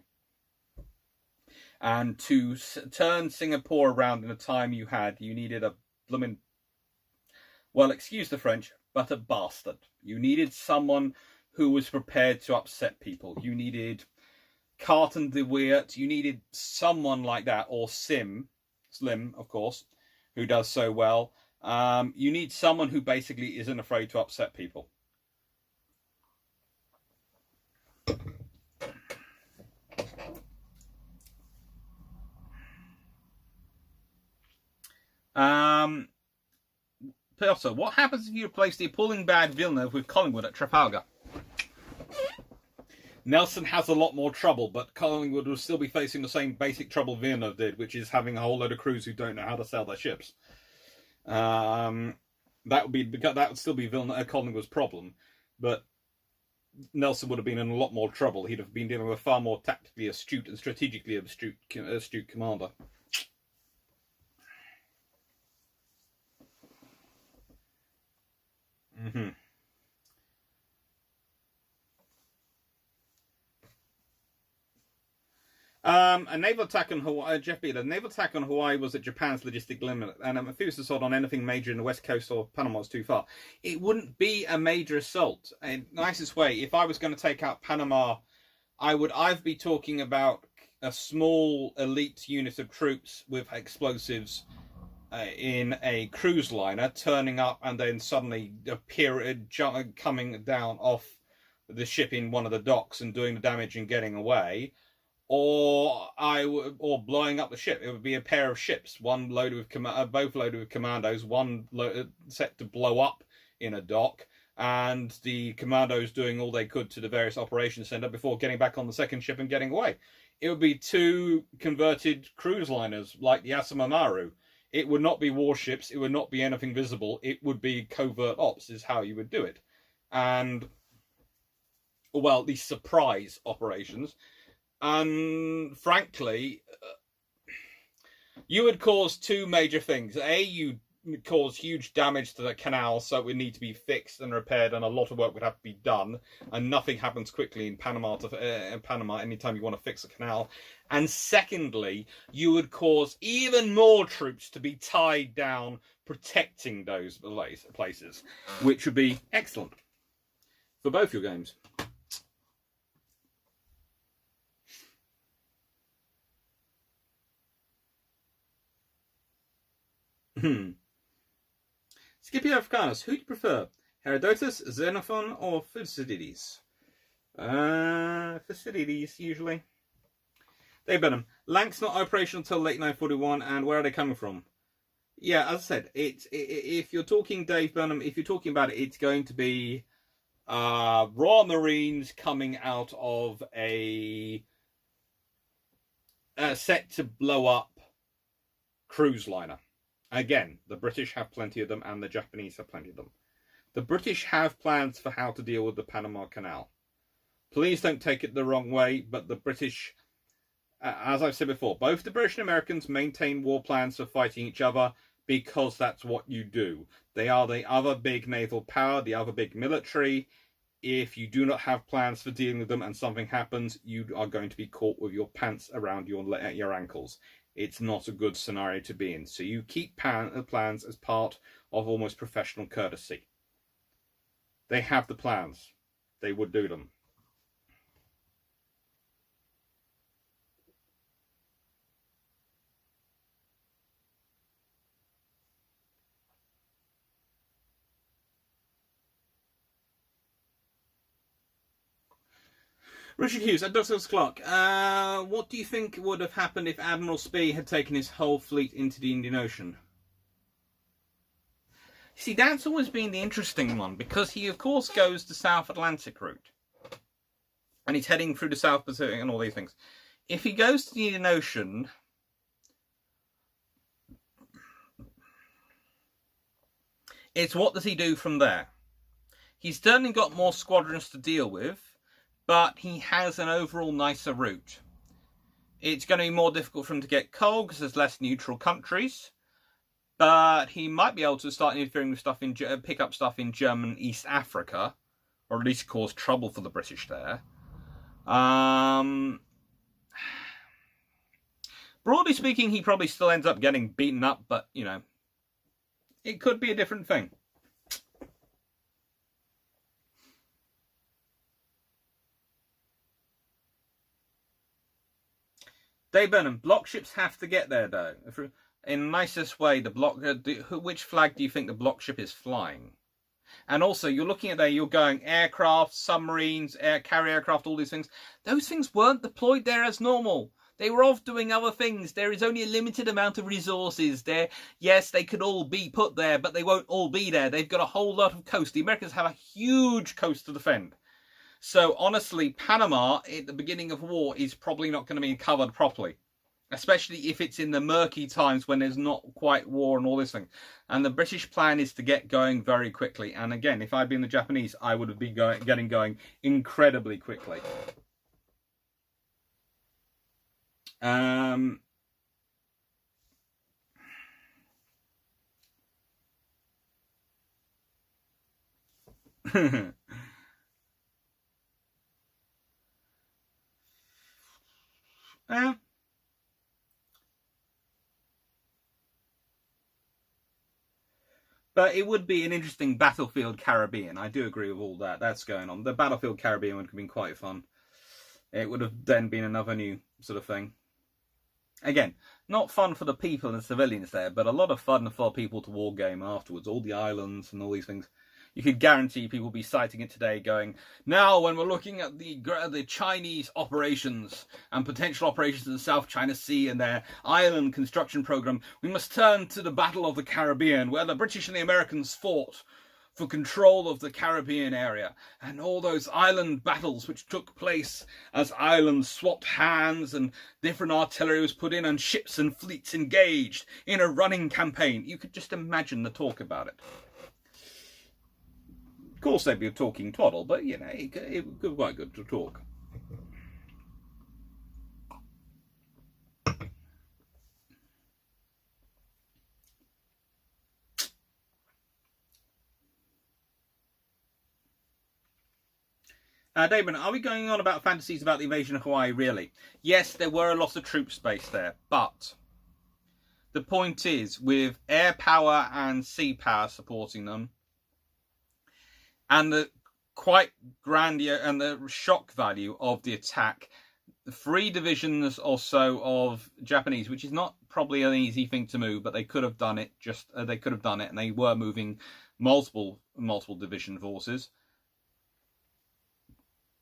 And to turn Singapore around in the time you had, you needed a blooming, well, excuse the French, but a bastard. You needed someone who was prepared to upset people. You needed Carton de Weert. You needed someone like that, or Slim, of course, who does so well. You need someone who basically isn't afraid to upset people. Also, what happens if you replace the appalling bad Villeneuve with Collingwood at Trafalgar? Nelson has a lot more trouble, but Collingwood will still be facing the same basic trouble Villeneuve did, which is having a whole load of crews who don't know how to sail their ships. That would still be Collingwood's problem, but Nelson would have been in a lot more trouble. He'd have been dealing with a far more tactically astute and strategically astute commander. A naval attack on Hawaii, Jeff Bealer. A naval attack on Hawaii was at Japan's logistic limit, and a fierce assault on anything major in the west coast or Panama was too far. It wouldn't be a major assault. In the nicest way, if I was going to take out Panama, I'd be talking about a small elite unit of troops with explosives in a cruise liner turning up and then suddenly coming down off the ship in one of the docks and doing the damage and getting away, or blowing up the ship. It would be a pair of ships, one loaded with both loaded with commandos, one set to blow up in a dock, and the commandos doing all they could to the various operations center before getting back on the second ship and getting away. It would be two converted cruise liners like the Asama Maru. It would not be warships. It would not be anything visible. It would be covert ops is how you would do it. And, well, these surprise operations. And, frankly, you would cause two major things. A, you cause huge damage to the canal, so it would need to be fixed and repaired, and a lot of work would have to be done. And nothing happens quickly in Panama anytime you want to fix a canal. And secondly, you would cause even more troops to be tied down protecting those places, which would be excellent for both your games. Scipio Africanus, who do you prefer? Herodotus, Xenophon, or Thucydides? Thucydides, usually. Dave Benham, Lanks not operational until late 941, and where are they coming from? Yeah, as I said, if you're talking Dave Burnham, if you're talking about it, it's going to be Royal Marines coming out of a set to blow up cruise liner. Again, the British have plenty of them, and the Japanese have plenty of them. The British have plans for how to deal with the Panama Canal. Please don't take it the wrong way, but the British, as I've said before, both the British and Americans maintain war plans for fighting each other because that's what you do. They are the other big naval power, the other big military. If you do not have plans for dealing with them and something happens, you are going to be caught with your pants around your ankles. It's not a good scenario to be in. So you keep plans as part of almost professional courtesy. They have the plans. They would do them. Richard Hughes at Douglas Clark. What do you think would have happened if Admiral Spee had taken his whole fleet into the Indian Ocean? See, that's always been the interesting one, because he, of course, goes the South Atlantic route. And he's heading through the South Pacific and all these things. If he goes to the Indian Ocean, it's what does he do from there? He's certainly got more squadrons to deal with, but he has an overall nicer route. It's going to be more difficult for him to get coal because there's less neutral countries, but he might be able to start interfering with stuff pick up stuff in German East Africa, or at least cause trouble for the British there. Broadly speaking, he probably still ends up getting beaten up, but, you know, it could be a different thing. Dave Burnham, block ships have to get there, though. In the nicest way, which flag do you think the block ship is flying? And also, you're looking at there, you're going aircraft, submarines, carrier aircraft, all these things. Those things weren't deployed there as normal. They were off doing other things. There is only a limited amount of resources there. Yes, they could all be put there, but they won't all be there. They've got a whole lot of coast. The Americans have a huge coast to defend. So, honestly, Panama, at the beginning of war, is probably not going to be covered properly. Especially if it's in the murky times when there's not quite war and all this thing. And the British plan is to get going very quickly. And again, if I'd been the Japanese, I would have been getting going incredibly quickly. But it would be an interesting Battlefield Caribbean. I do agree with all that. That's going on. The Battlefield Caribbean would have been quite fun. It would have then been another new sort of thing. Again, not fun for the people and the civilians there, but a lot of fun for people to war game afterwards. All the islands and all these things. You could guarantee people will be citing it today going, now when we're looking at the Chinese operations and potential operations in the South China Sea and their island construction program, we must turn to the Battle of the Caribbean, where the British and the Americans fought for control of the Caribbean area, and all those island battles which took place as islands swapped hands and different artillery was put in and ships and fleets engaged in a running campaign. You could just imagine the talk about it. Of course, they'd be talking twaddle, but, you know, it could be quite good to talk. Damon, are we going on about fantasies about the invasion of Hawaii, really? Yes, there were a lot of troop space there, but the point is, with air power and sea power supporting them, and the quite grandeur and the shock value of the attack, 3 divisions or so of Japanese, which is not probably an easy thing to move, but they could have done it. They could have done it, and they were moving multiple division forces,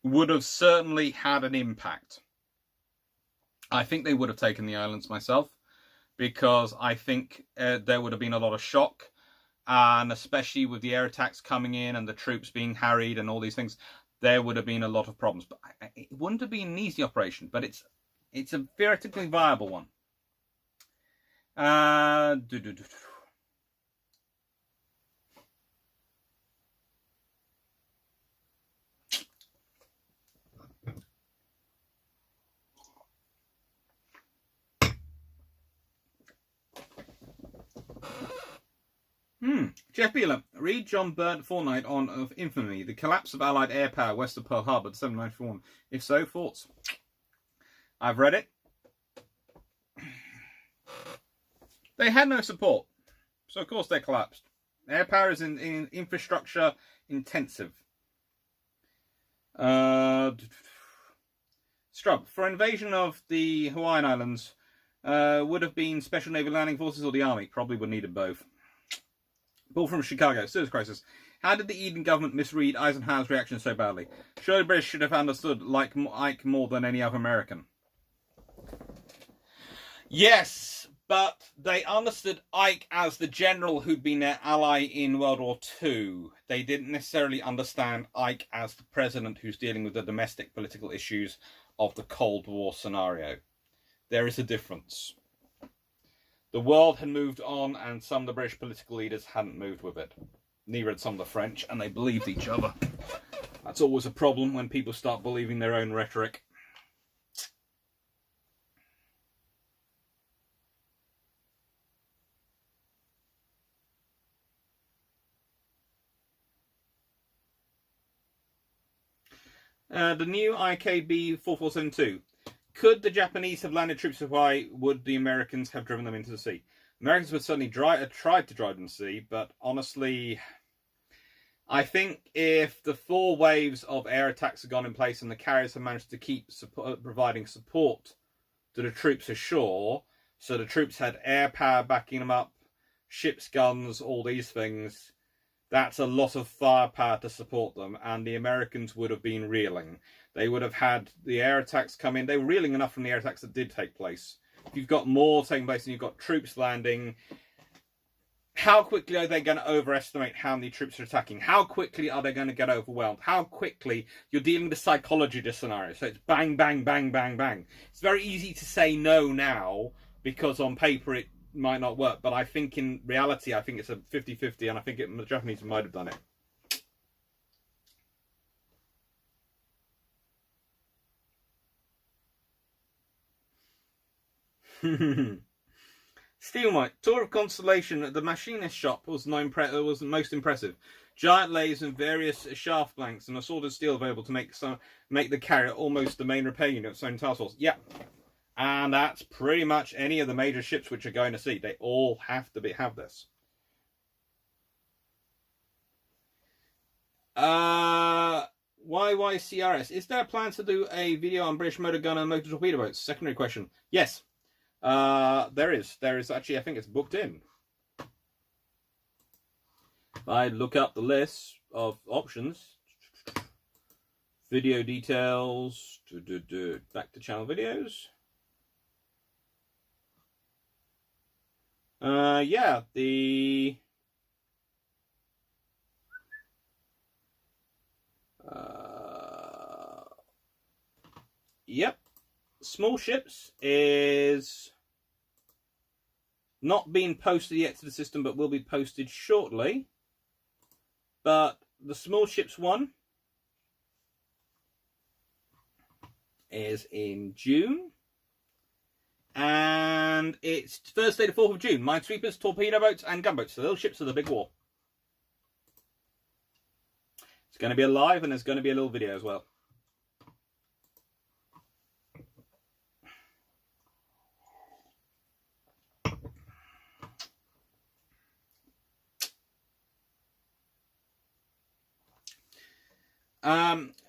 would have certainly had an impact. I think they would have taken the islands myself, because I think there would have been a lot of shock, and especially with the air attacks coming in and the troops being harried and all these things, there would have been a lot of problems. But it wouldn't have been an easy operation, but it's a theoretically viable one. Jeff Beeler, read John Burt Fortnight on of Infamy, the collapse of Allied air power west of Pearl Harbor, 791. If so, thoughts? I've read it. They had no support, so of course they collapsed. Air power is in infrastructure intensive. Strub, for invasion of the Hawaiian Islands, would have been Special Naval Landing Forces or the Army. Probably would have needed both. Paul from Chicago, Suez Crisis. How did the Eden government misread Eisenhower's reaction so badly? Surely the British should have understood Ike more than any other American. Yes, but they understood Ike as the general who'd been their ally in World War II. They didn't necessarily understand Ike as the president who's dealing with the domestic political issues of the Cold War scenario. There is a difference. The world had moved on, and some of the British political leaders hadn't moved with it. Neither had some of the French, and they believed each other. That's always a problem when people start believing their own rhetoric. The new IKB 4472. Could the Japanese have landed troops in Hawaii? Would the Americans have driven them into the sea? Americans would certainly tried to drive them to the sea, but honestly, I think if the 4 waves of air attacks had gone in place and the carriers had managed to keep providing support to the troops ashore, so the troops had air power backing them up, ships, guns, all these things, that's a lot of firepower to support them, and the Americans would have been reeling. They would have had the air attacks come in. They were reeling enough from the air attacks that did take place. If you've got more taking place and you've got troops landing, how quickly are they going to overestimate how many troops are attacking? How quickly are they going to get overwhelmed? How quickly you're dealing with the psychology of this scenario? So it's bang, bang, bang, bang, bang. It's very easy to say no now because on paper it might not work. But I think in reality, I think it's a 50-50, and I think the Japanese might have done it. Steelmite, tour of Constellation at the machinist shop was most impressive. Giant lathes and various shaft blanks and assorted steel available to make the carrier almost the main repair unit of its own task force. Yeah, and that's pretty much any of the major ships which are going to sea. They all have to have this. YYCRS, is there a plan to do a video on British motor gun and motor torpedo boats? Secondary question. Yes. There is actually, I think it's booked in. If I look up the list of options, video details, back to channel videos. Yeah, yep, small ships is not being posted yet to the system, but will be posted shortly. But the small ships one is in June, and it's Thursday the 4th of June. Minesweepers, torpedo boats, and gunboats. So those ships are the big war. It's going to be a live, and there's going to be a little video as well.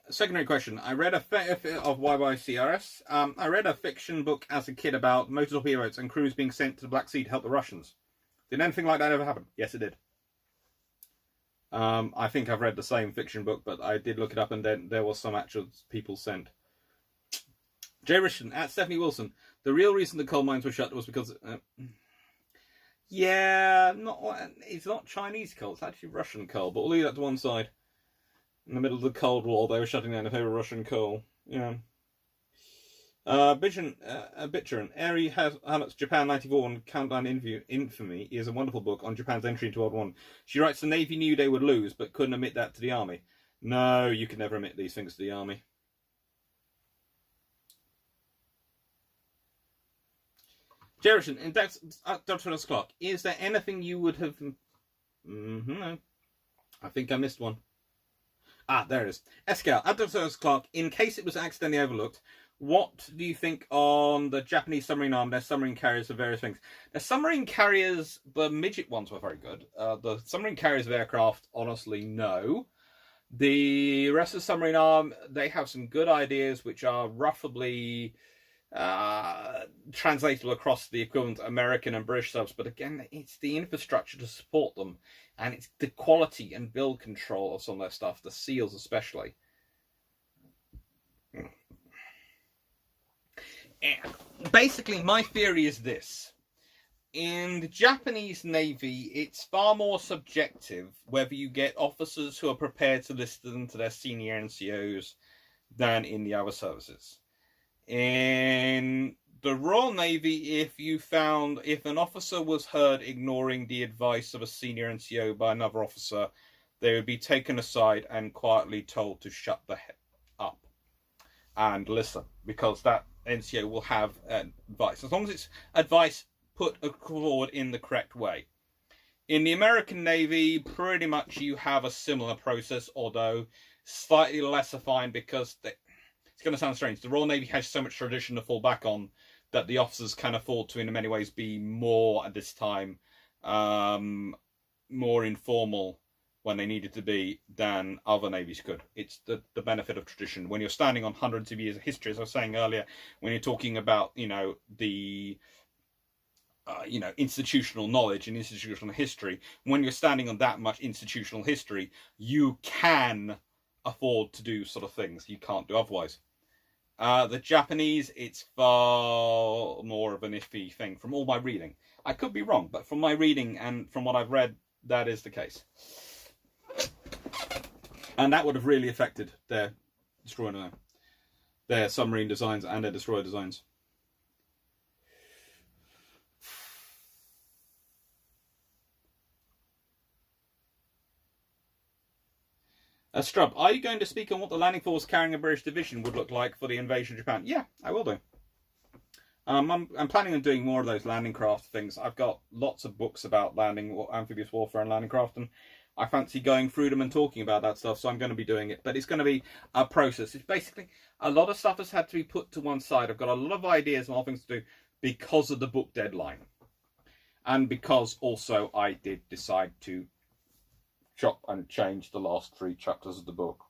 Secondary question. I read of YYCRS. I read a fiction book as a kid about motor torpedo boats and crews being sent to the Black Sea to help the Russians. Did anything like that ever happen? Yes, it did. I think I've read the same fiction book, but I did look it up, and then there was some actual people sent. Jay Richardson, at Stephanie Wilson, the real reason the coal mines were shut was because... yeah, it's not Chinese coal, it's actually Russian coal, but we'll leave that to one side. In the middle of the Cold War, they were shutting down if they were Russian coal. Yeah. Bitcherin, Eri Hammett's Japan 94 and Countdown Infamy is a wonderful book on Japan's entry into World War I. She writes the Navy knew they would lose, but couldn't admit that to the army. No, you can never admit these things to the army. Jerison, in Dr. Clark, is there anything you would have... No. I think I missed one. Ah, there it is. Escal, at Dr. Clark, in case it was accidentally overlooked, what do you think on the Japanese submarine arm, their submarine carriers for various things? The submarine carriers, the midget ones were very good. The submarine carriers of aircraft, honestly, no. The rest of the submarine arm, they have some good ideas which are roughly translatable across the equivalent American and British subs, but again, it's the infrastructure to support them, and it's the quality and build control of some of their stuff, the SEALs especially. Basically, my theory is this. In the Japanese Navy, it's far more subjective whether you get officers who are prepared to listen to their senior NCOs than in the other services. In the Royal Navy, if an officer was heard ignoring the advice of a senior NCO by another officer, they would be taken aside and quietly told to shut the heck up and listen, because that NCO will have advice, as long as it's advice put forward in the correct way. In the American Navy, pretty much you have a similar process, although slightly less refined, because it's going to sound strange. The Royal Navy has so much tradition to fall back on that the officers can afford to, in many ways, be more, at this time, more informal when they needed to be than other navies could. It's the benefit of tradition. When you're standing on hundreds of years of history, as I was saying earlier, when you're talking about, the institutional knowledge and institutional history, when you're standing on that much institutional history, you can afford to do sort of things you can't do otherwise. The Japanese, it's far more of an iffy thing from all my reading. I could be wrong, but from my reading and from what I've read, that is the case. And that would have really affected their submarine designs and their destroyer designs. Strub, are you going to speak on what the landing force carrying a British division would look like for the invasion of Japan? Yeah, I will do. I'm planning on doing more of those landing craft things. I've got lots of books about amphibious warfare and landing craft, and I fancy going through them and talking about that stuff, so I'm going to be doing it. But it's going to be a process. It's basically, a lot of stuff has had to be put to one side. I've got a lot of ideas and all things to do because of the book deadline. And because also I did decide to chop and change the last 3 chapters of the book.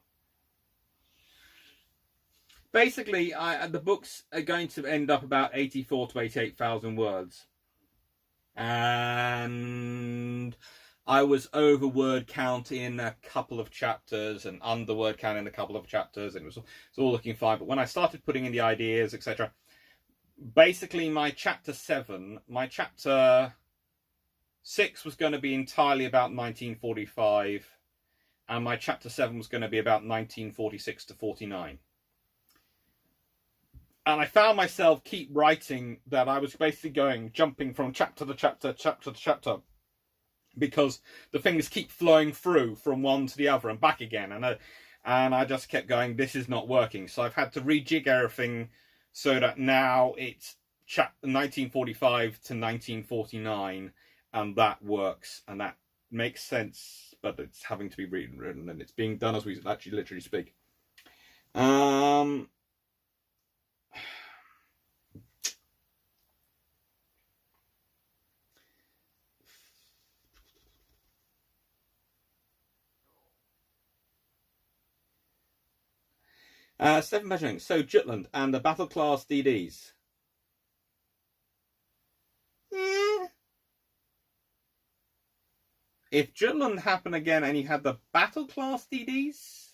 Basically, the books are going to end up about 84 to 88,000 words. And I was over word count in a couple of chapters and under word count in a couple of chapters, and it's all looking fine. But when I started putting in the ideas, etc., basically my chapter 6 was going to be entirely about 1945, and my chapter 7 was going to be about 1946 to 49. And I found myself keep writing that I was basically jumping from chapter to chapter, chapter to chapter, because the things keep flowing through from one to the other and back again. And I just kept going, this is not working. So I've had to rejig everything so that now it's 1945 to 1949, and that works, and that makes sense, but it's having to be written, and it's being done as we actually literally speak. Stephen Benjamin, so Jutland and the battle class DDs. If Jutland happened again and you had the battle class DDs,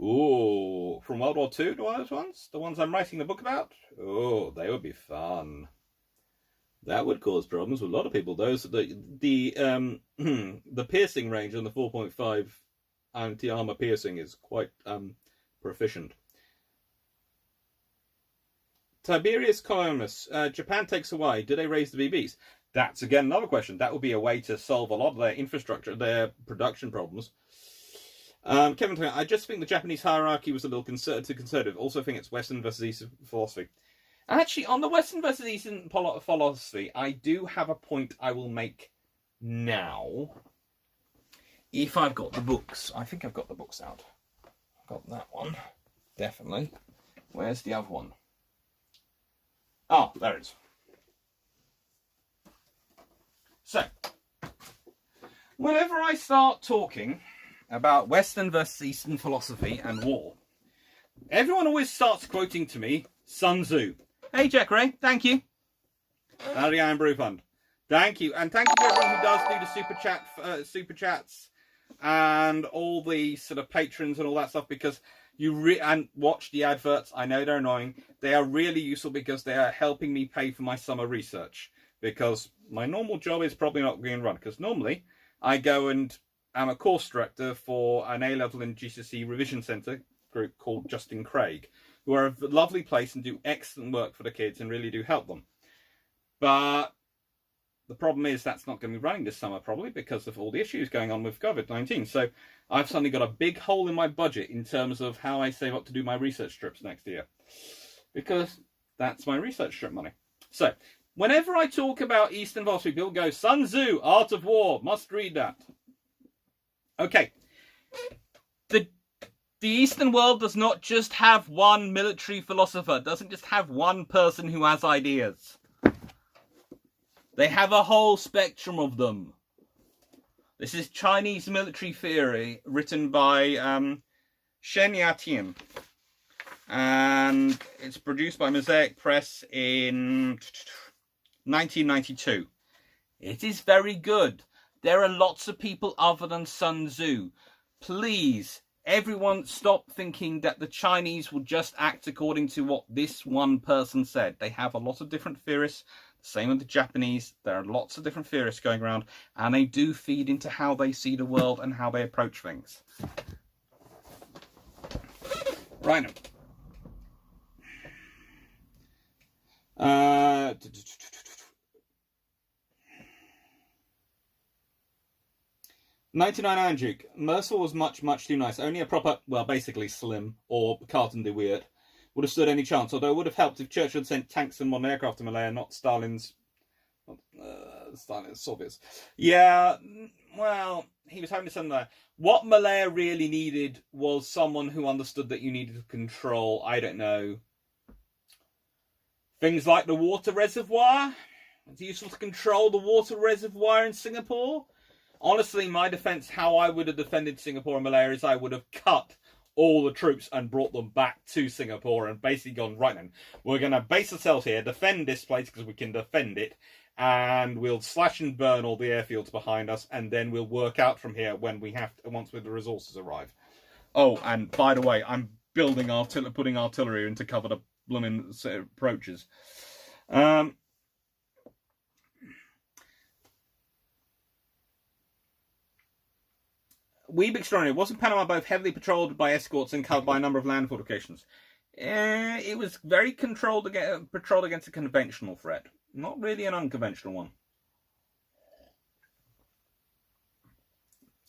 ooh, from World War II, those ones? The ones I'm writing the book about? Oh, they would be fun. That would cause problems with a lot of people. Those the piercing range on the 4.5 anti-armor piercing is quite proficient. Tiberius Colonus, Japan takes Hawaii. Do they raise the BBs? That's again another question. That would be a way to solve a lot of their infrastructure, their production problems. Kevin, I just think the Japanese hierarchy was a little conservative. Also think it's Western versus Eastern philosophy. Actually, on the Western versus Eastern philosophy, I do have a point I will make now. If I've got the books. I think I've got the books out. I've got that one. Definitely. Where's the other one? Oh, there it is. So, whenever I start talking about Western versus Eastern philosophy and war, everyone always starts quoting to me Sun Tzu. Hey, Jack Ray, thank you. Out of the Iron Brew Fund. Thank you. And thank you to everyone who does do the super chats and all the sort of patrons and all that stuff, because you and watch the adverts. I know they're annoying. They are really useful because they are helping me pay for my summer research, because my normal job is probably not being run, because normally I go and am a course director for an A-level and GCSE revision centre group called Justin Craig, who are a lovely place and do excellent work for the kids and really do help them. But the problem is that's not going to be running this summer, probably because of all the issues going on with COVID-19. So I've suddenly got a big hole in my budget in terms of how I save up to do my research trips next year, because that's my research trip money. So whenever I talk about Eastern philosophy, people go, Sun Tzu, Art of War, must read that. Okay. The Eastern world does not just have one military philosopher, doesn't just have one person who has ideas. They have a whole spectrum of them. This is Chinese military theory written by Shen Yatian. And it's produced by Mosaic Press in 1992. It is very good. There are lots of people other than Sun Tzu. Please, everyone stop thinking that the Chinese will just act according to what this one person said. They have a lot of different theorists. Same with the Japanese. There are lots of different theorists going around, and they do feed into how they see the world and how they approach things. Right now. 99 Iron Duke. Mercer was much too nice. Only a proper, well, basically Slim or Carlton de Weird would have stood any chance. Although it would have helped if Churchill had sent tanks and modern aircraft to Malaya, not Stalin's Soviets. Yeah, well, he was having to send there. What Malaya really needed was someone who understood that you needed to control, I don't know, things like the water reservoir. It's useful to control the water reservoir in Singapore. Honestly, my defense, how I would have defended Singapore and Malaya is I would have cut all the troops and brought them back to Singapore and basically gone, right then, we're going to base ourselves here, defend this place because we can defend it, and we'll slash and burn all the airfields behind us, and then we'll work out from here when we have to, once the resources arrive. Oh, and by the way, I'm building putting artillery in to cover the blooming approaches. Weeb Extraordinary. Wasn't Panama both heavily patrolled by escorts and covered by a number of land fortifications? It was very patrolled against a conventional threat. Not really an unconventional one.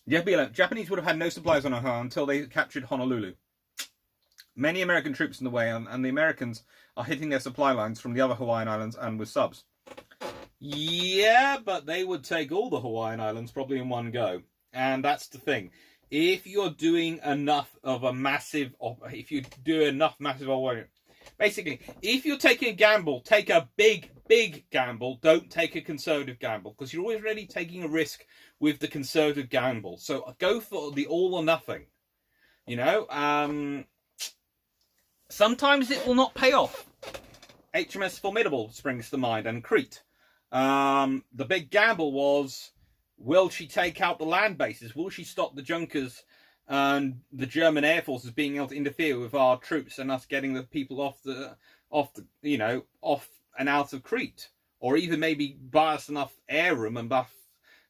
Japanese would have had no supplies on Oahu until they captured Honolulu. Many American troops in the way, and the Americans are hitting their supply lines from the other Hawaiian Islands and with subs. Yeah, but they would take all the Hawaiian Islands probably in one go. And that's the thing. If you're doing enough of a massive... Basically, if you're taking a gamble, take a big gamble. Don't take a conservative gamble, because you're already taking a risk with the conservative gamble. So go for the all or nothing. You know? Sometimes it will not pay off. HMS Formidable springs to mind, and Crete. The big gamble was... will she take out the land bases? Will she stop the junkers and the German Air Force is being able to interfere with our troops and us getting the people off and out of Crete, or even maybe buy us enough air room and enough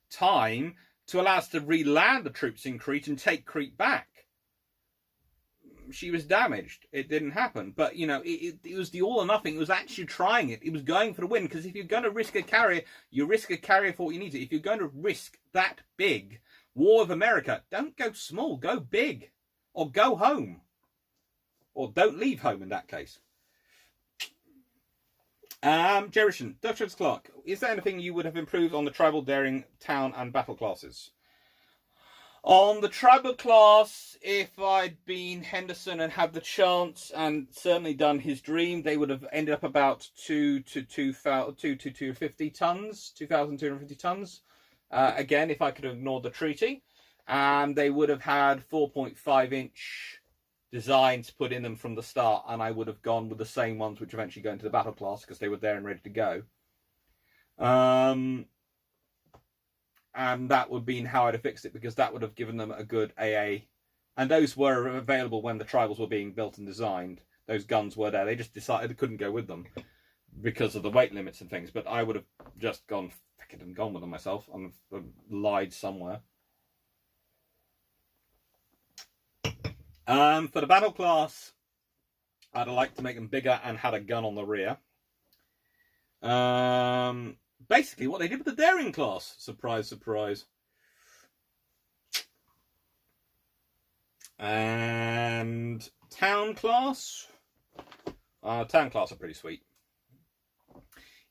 time to allow us to re-land the troops in Crete and take Crete back. She was damaged. It didn't happen. But, it was the all or nothing. It was actually trying it. It was going for the win. Because if you're going to risk a carrier, you risk a carrier for what you need to. If you're going to risk that big war with America, don't go small. Go big. Or go home. Or don't leave home in that case. Jerison, Duchess Clark, is there anything you would have improved on the tribal, daring, town, and battle classes? On the tribal class, if I'd been Henderson and had the chance and certainly done his dream, they would have ended up about 2,250 tons, 2,250 tons. Again, if I could have ignored the treaty. And they would have had 4.5-inch designs put in them from the start, and I would have gone with the same ones which eventually go into the battle class because they were there and ready to go. And that would have been how I'd have fixed it, because that would have given them a good AA. And those were available when the tribals were being built and designed. Those guns were there. They just decided they couldn't go with them because of the weight limits and things. But I would have just gone and gone with them myself and lied somewhere. For the battle class, I'd have liked to make them bigger and had a gun on the rear. Basically what they did with the daring class. Surprise, surprise. And town class. Town class are pretty sweet.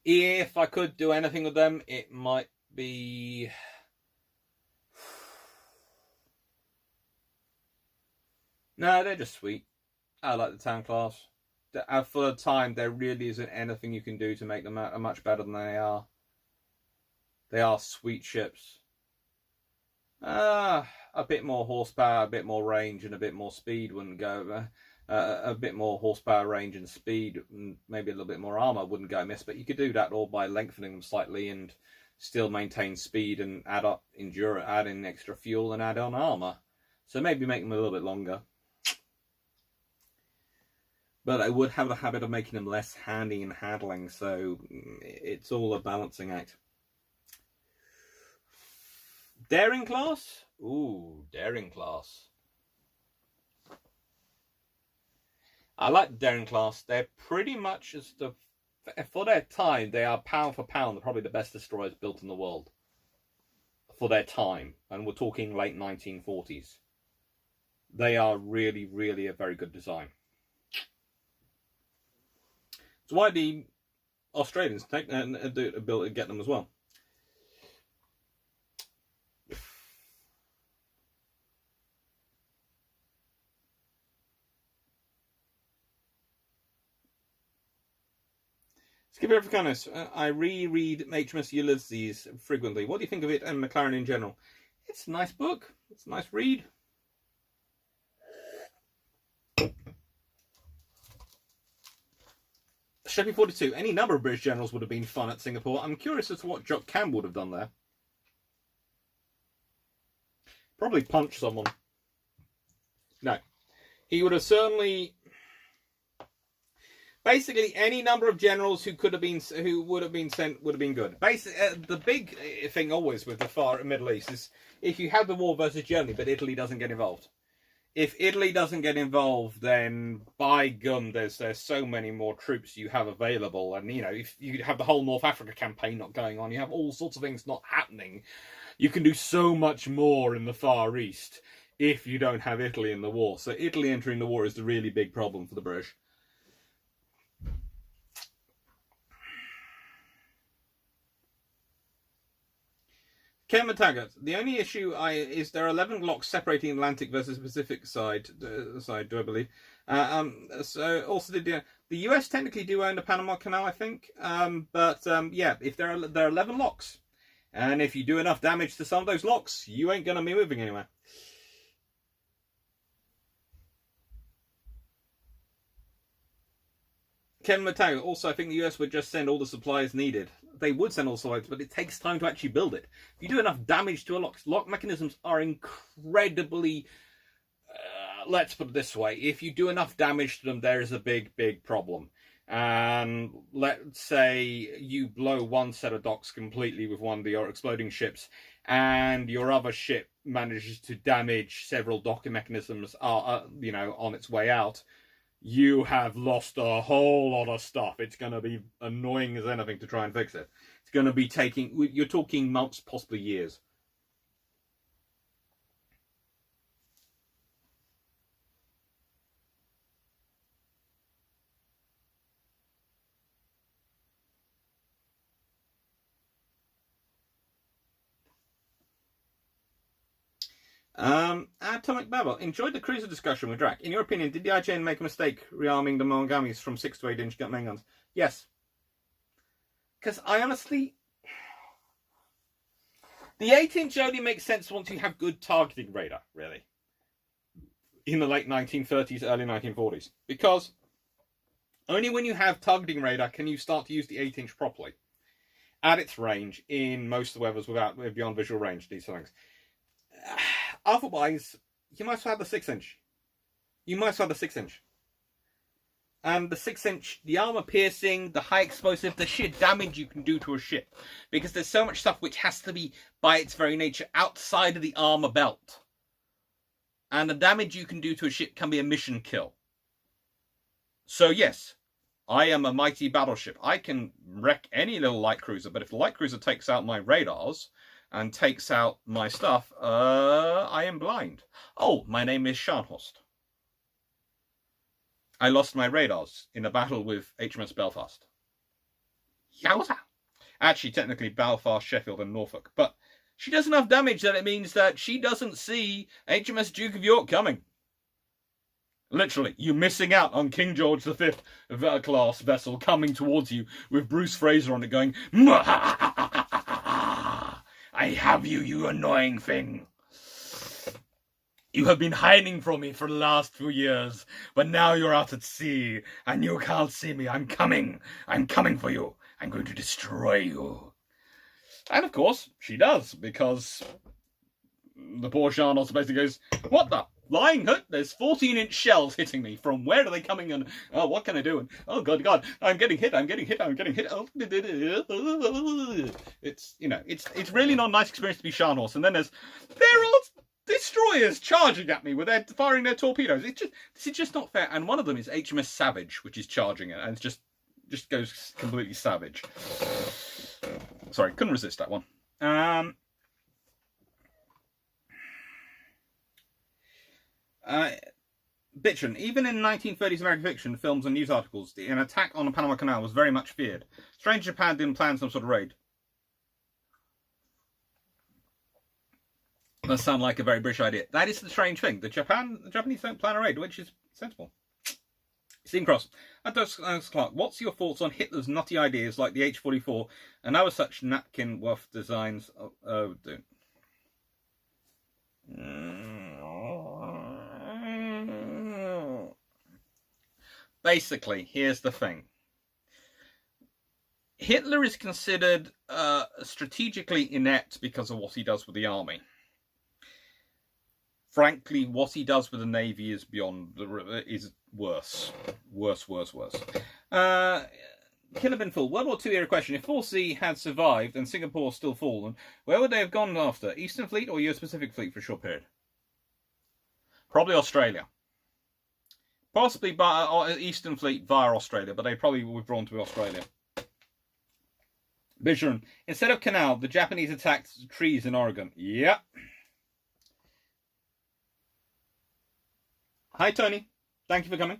If I could do anything with them, it might be... No, they're just sweet. I like the town class. For the time, there really isn't anything you can do to make them much better than they are. They are sweet ships. A bit more horsepower, a bit more range, and a bit more speed wouldn't go. A bit more horsepower, range, and speed, and maybe a little bit more armor wouldn't go amiss. But you could do that all by lengthening them slightly and still maintain speed and add up endurance, add in extra fuel, and add on armor. So maybe make them a little bit longer. But I would have the habit of making them less handy and handling, so it's all a balancing act. Daring class? Ooh, daring class. I like the daring class. They're pretty much, for their time, they are pound for pound probably the best destroyers built in the world. For their time. And we're talking late 1940s. They are really, really a very good design. It's why the Australians get them as well. Skipper Africanus, I reread HMS Ulysses frequently. What do you think of it and McLaren in general? It's a nice book. It's a nice read. Sheppy 42. Any number of British generals would have been fun at Singapore. I'm curious as to what Jock Campbell would have done there. Probably punch someone. No. He would have certainly... Basically, any number of generals who would have been sent would have been good. Basically, the big thing always with the far Middle East is if you have the war versus Germany, but Italy doesn't get involved. If Italy doesn't get involved, then by gum, there's so many more troops you have available, and if you have the whole North Africa campaign not going on, you have all sorts of things not happening. You can do so much more in the Far East if you don't have Italy in the war. So Italy entering the war is the really big problem for the British. Ken Taggart, the only issue is there are 11 locks separating Atlantic versus Pacific side, do I believe. So also the US technically do own the Panama Canal, I think. Yeah, if there are 11 locks, and if you do enough damage to some of those locks, you ain't gonna be moving anywhere. Kevin Mateo, also I think the US would just send all the supplies needed. They would send all the supplies, but it takes time to actually build it. If you do enough damage to a lock mechanisms are incredibly let's put it this way. If you do enough damage to them, there is a big, big problem. And let's say you blow one set of docks completely with one of your exploding ships, and your other ship manages to damage several docking mechanisms, on its way out. You have lost a whole lot of stuff. It's going to be annoying as anything to try and fix it. It's going to be you're talking months, possibly years. Atomic Babel enjoyed the cruiser discussion with Drac. In your opinion, did the IJN make a mistake rearming the Monogamis from 6 to 8 inch main guns? Yes. Because I honestly... The 8 inch only makes sense once you have good targeting radar, really. In the late 1930s, early 1940s. Because only when you have targeting radar can you start to use the 8 inch properly. At its range, in most of the weathers beyond visual range, these things. Otherwise, you might as well have the 6 inch. You might as well have the 6 inch. And the 6 inch, the armor piercing, the high explosive, the sheer damage you can do to a ship. Because there's so much stuff which has to be, by its very nature, outside of the armor belt. And the damage you can do to a ship can be a mission kill. So yes, I am a mighty battleship. I can wreck any little light cruiser, but if the light cruiser takes out my radars and takes out my stuff, I am blind. Oh, my name is Scharnhorst. I lost my radars in a battle with HMS Belfast. Yowza! Actually, technically Belfast, Sheffield and Norfolk. But she does enough damage that it means that she doesn't see HMS Duke of York coming. Literally, you're missing out on King George V class vessel coming towards you with Bruce Fraser on it going, I have you, you annoying thing. You have been hiding from me for the last few years, but now you're out at sea, and you can't see me. I'm coming. I'm coming for you. I'm going to destroy you. And of course, she does, because the poor Charnos basically goes, what the? Flying hook? There's 14-inch shells hitting me. From where are they coming? And oh, what can I do? And oh God, I'm getting hit. I'm getting hit. Oh. It's it's really not a nice experience to be Charnos. And then there are destroyers charging at me with firing their torpedoes. This is just not fair. And one of them is HMS Savage, which is charging it, and it just goes completely savage. Sorry, couldn't resist that one. Bitchin, even in 1930s American fiction, films and news articles, an attack on the Panama Canal was very much feared. Strange Japan didn't plan some sort of raid. That sounds like a very British idea. That is the strange thing. The Japanese don't plan a raid, which is sensible. Steam Cross. Clark, what's your thoughts on Hitler's nutty ideas like the H-44 and other such napkin waff designs? Basically, here's the thing. Hitler is considered strategically inept because of what he does with the army. Frankly, what he does with the Navy is is worse. Worse. Killer Bin Full. World War II era question. If 4C had survived and Singapore still fallen, where would they have gone after? Eastern Fleet or US Pacific Fleet for a short period? Probably Australia. Possibly by Eastern Fleet via Australia, but they probably were withdrawn to Australia. Bisharan. Instead of canal, the Japanese attacked trees in Oregon. Yep. Hi, Tony. Thank you for coming.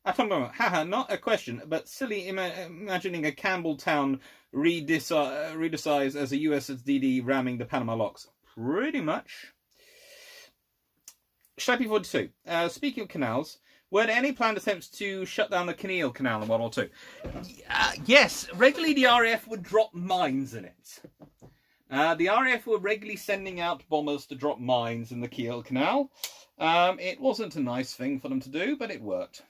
Haha, not a question, but silly imagining a Campbelltown redesigned as a USSDD ramming the Panama locks. Pretty much. Schleppy42. Speaking of canals, were there any planned attempts to shut down the Kinneil Canal in World War II? Yes, regularly the RAF would drop mines in it. The RAF were regularly sending out bombers to drop mines in the Kiel Canal. It wasn't a nice thing for them to do, but it worked.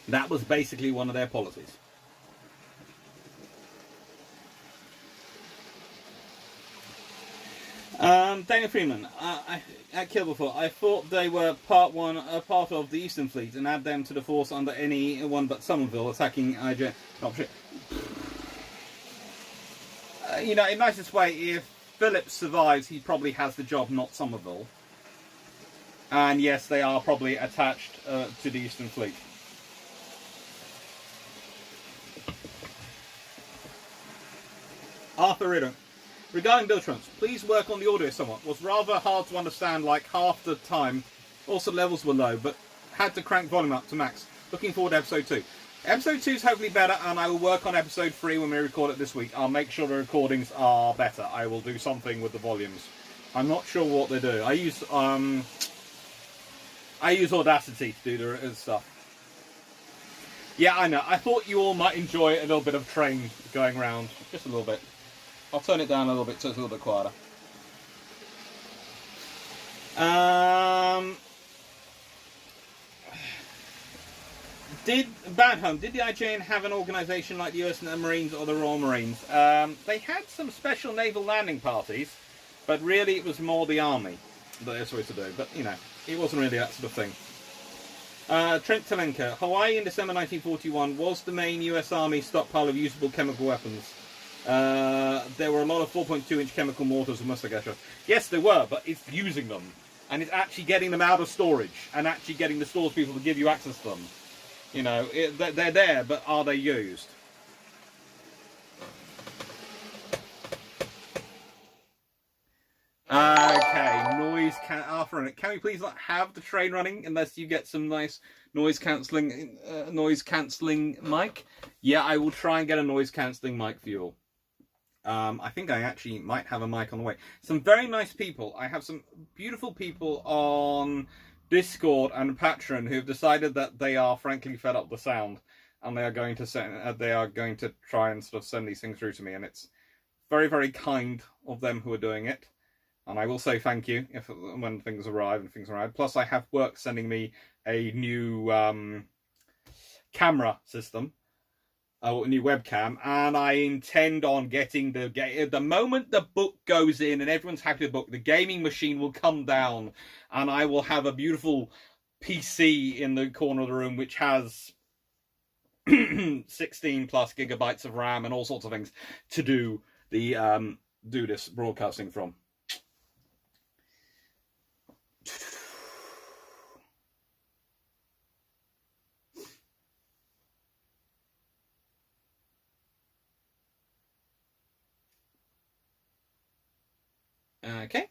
That was basically one of their policies. Daniel Freeman, at Kilberford, I thought they were part of the Eastern Fleet, and add them to the force under anyone but Somerville attacking IJ. You know, in nicest way, if Phillips survives, he probably has the job, not Somerville. And yes, they are probably attached to the Eastern Fleet. Arthur Riddle. Regarding build trumps, please work on the audio somewhat. Was rather hard to understand, like half the time. Also levels were low, but had to crank volume up to max. Looking forward to episode 2. Episode 2 is hopefully better, and I will work on episode 3 when we record it this week. I'll make sure the recordings are better. I will do something with the volumes. I'm not sure what they do. I use Audacity to do the stuff. Yeah, I know. I thought you all might enjoy a little bit of train going round. Just a little bit. I'll turn it down a little bit so it's a little bit quieter. Did the IJN have an organisation like the US Marines or the Royal Marines? They had some special naval landing parties, but really it was more the Army that they're supposed to do. But, you know, it wasn't really that sort of thing. Trent Telenka, Hawaii in December 1941 was the main US Army stockpile of usable chemical weapons. There were a lot of 4.2-inch chemical mortars and Mustagasha. Yes, there were, but it's using them. And it's actually getting them out of storage. And actually getting the stores people to give you access to them. You know, they're there, but are they used? Okay, noise Arthur, can we please not have the train running unless you get some nice noise cancelling mic? Yeah, I will try and get a noise cancelling mic for you all. I think I actually might have a mic on the way. Some very nice people. I have some beautiful people on Discord and Patreon who have decided that they are frankly fed up with the sound, and they are going to try and sort of send these things through to me, and it's very, very kind of them who are doing it. And I will say thank you when things arrive. Plus, I have work sending me a new camera system. A new webcam, and I intend on getting the moment the book goes in and everyone's happy with the book, the gaming machine will come down, and I will have a beautiful PC in the corner of the room which has 16 plus gigabytes of RAM and all sorts of things to do this broadcasting from. Okay.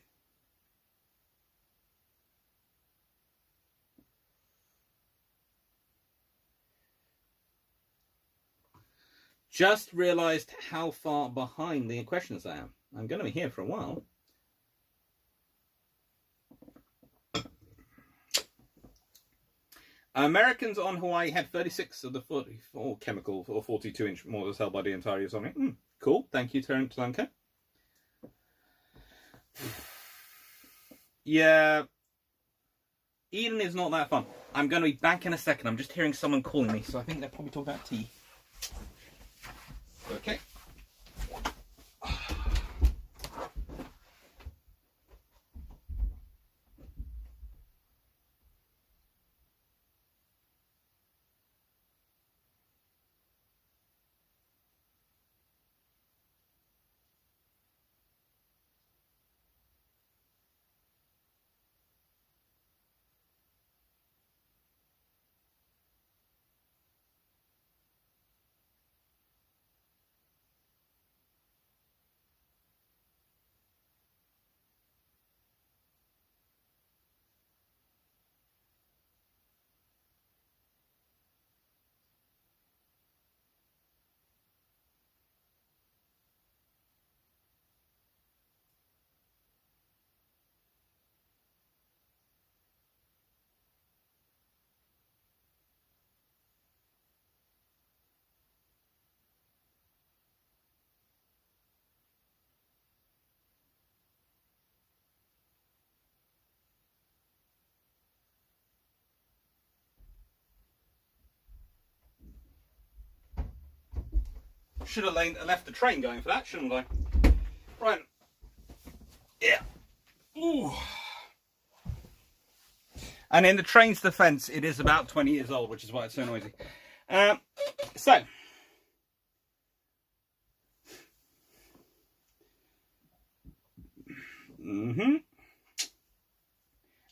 Just realised how far behind the questions I am. I'm going to be here for a while. Americans on Hawaii had 36 of the 44 chemical or 42-inch mortars held by the entire US Army. Cool. Thank you, Terence Blanco. Yeah, Eden is not that fun. I'm going to be back in a second. I'm just hearing someone calling me, so I think they're probably talking about tea. Okay. should have left the train going for that, shouldn't I? Right. Yeah. Ooh. And in the train's defence, it is about 20 years old, which is why it's so noisy. So.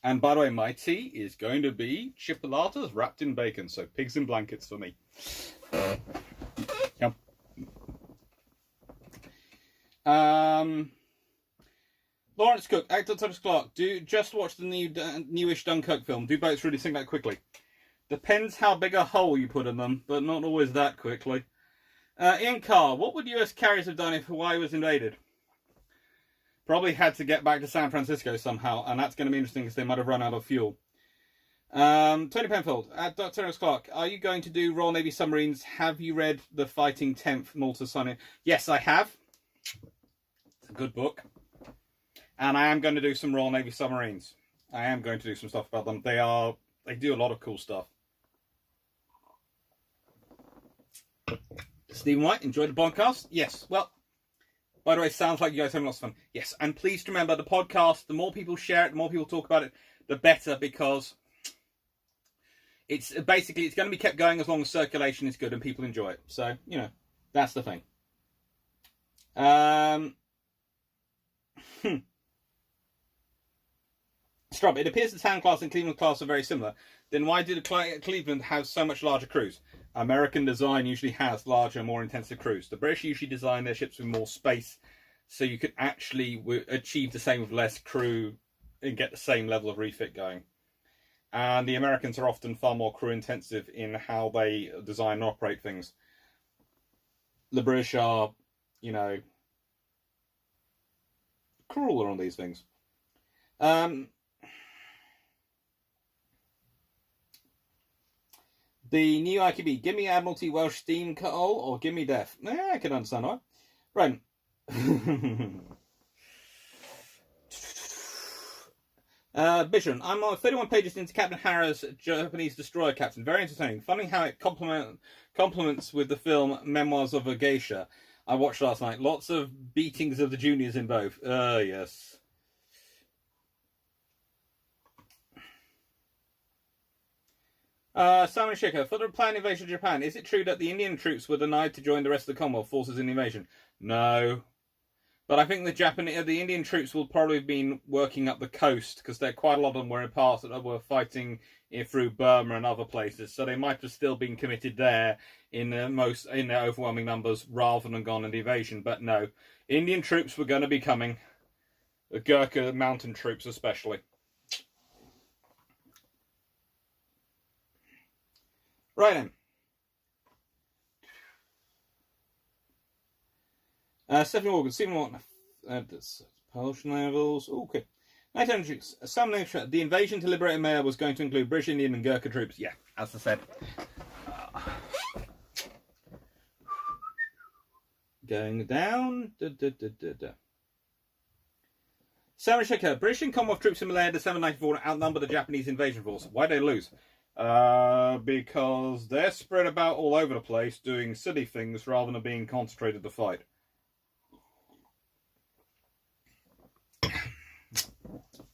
And by the way, my tea is going to be chipolatas wrapped in bacon, so pigs in blankets for me. Yep. Lawrence Cook, actor Thomas Clark. Just watch the newish Dunkirk film. Do boats really sink that quickly? Depends how big a hole you put in them, but not always that quickly. Ian Carr, what would US carriers have done if Hawaii was invaded? Probably had to get back to San Francisco somehow, and that's going to be interesting because they might have run out of fuel. Tony Penfold, Dr. Thomas Clark, are you going to do Royal Navy submarines? Have you read The Fighting 10th Malta Sonnet? Yes, I have. It's a good book. And I am going to do some Royal Navy submarines. I am going to do some stuff about them. They do a lot of cool stuff. Stephen White, enjoyed the podcast? Yes. Well, by the way, sounds like you guys having lots of fun. Yes, and please remember the podcast, the more people share it, the more people talk about it, the better, because it's basically, it's going to be kept going as long as circulation is good and people enjoy it. So, you know, that's the thing. Strub, it appears the Town class and Cleveland class are very similar. Then why did Cleveland have so much larger crews? American design usually has larger, more intensive crews. The British usually design their ships with more space, so you could actually achieve the same with less crew and get the same level of refit going. And the Americans are often far more crew intensive in how they design and operate things. The British are, you know, crueler on these things. The new IQB, give me Admiralty Welsh steam coal or give me death. I can understand that. Right. Bishon, I'm on 31 pages into Captain Harrow's Japanese destroyer captain. Very entertaining. Funny how it complements with the film Memoirs of a Geisha I watched last night. Lots of beatings of the juniors in both. Yes. Simon Shicker, for the planned invasion of Japan, is it true that the Indian troops were denied to join the rest of the Commonwealth forces in the invasion? No. But I think the Indian troops will probably have been working up the coast, because quite a lot of them were in parts that were fighting through Burma and other places, so they might have still been committed there in their overwhelming numbers rather than gone in the invasion. But no, Indian troops were going to be coming, the Gurkha mountain troops especially. Right then. Stephen Morgan, Stephen Morgan, propulsion levels. Okay. Night entries. Some names. The invasion to liberate Maya was going to include British, Indian, and Gurkha troops. Yeah, as I said. Going down. Sarah Shekhar, British and Commonwealth troops in Malaya, December 1994, outnumber the Japanese invasion force. Why did they lose? Because they're spread about all over the place doing silly things rather than being concentrated to fight.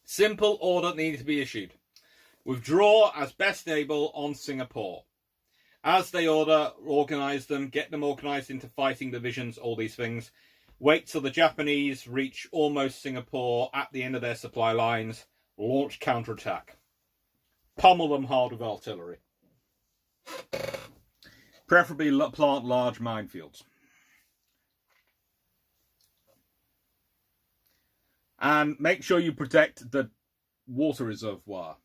Simple order needed to be issued. Withdraw as best able on Singapore. As they organise them, get them organised into fighting divisions, all these things. Wait till the Japanese reach almost Singapore at the end of their supply lines. Launch counterattack. Pummel them hard with artillery. Preferably plant large minefields. And make sure you protect the water reservoir.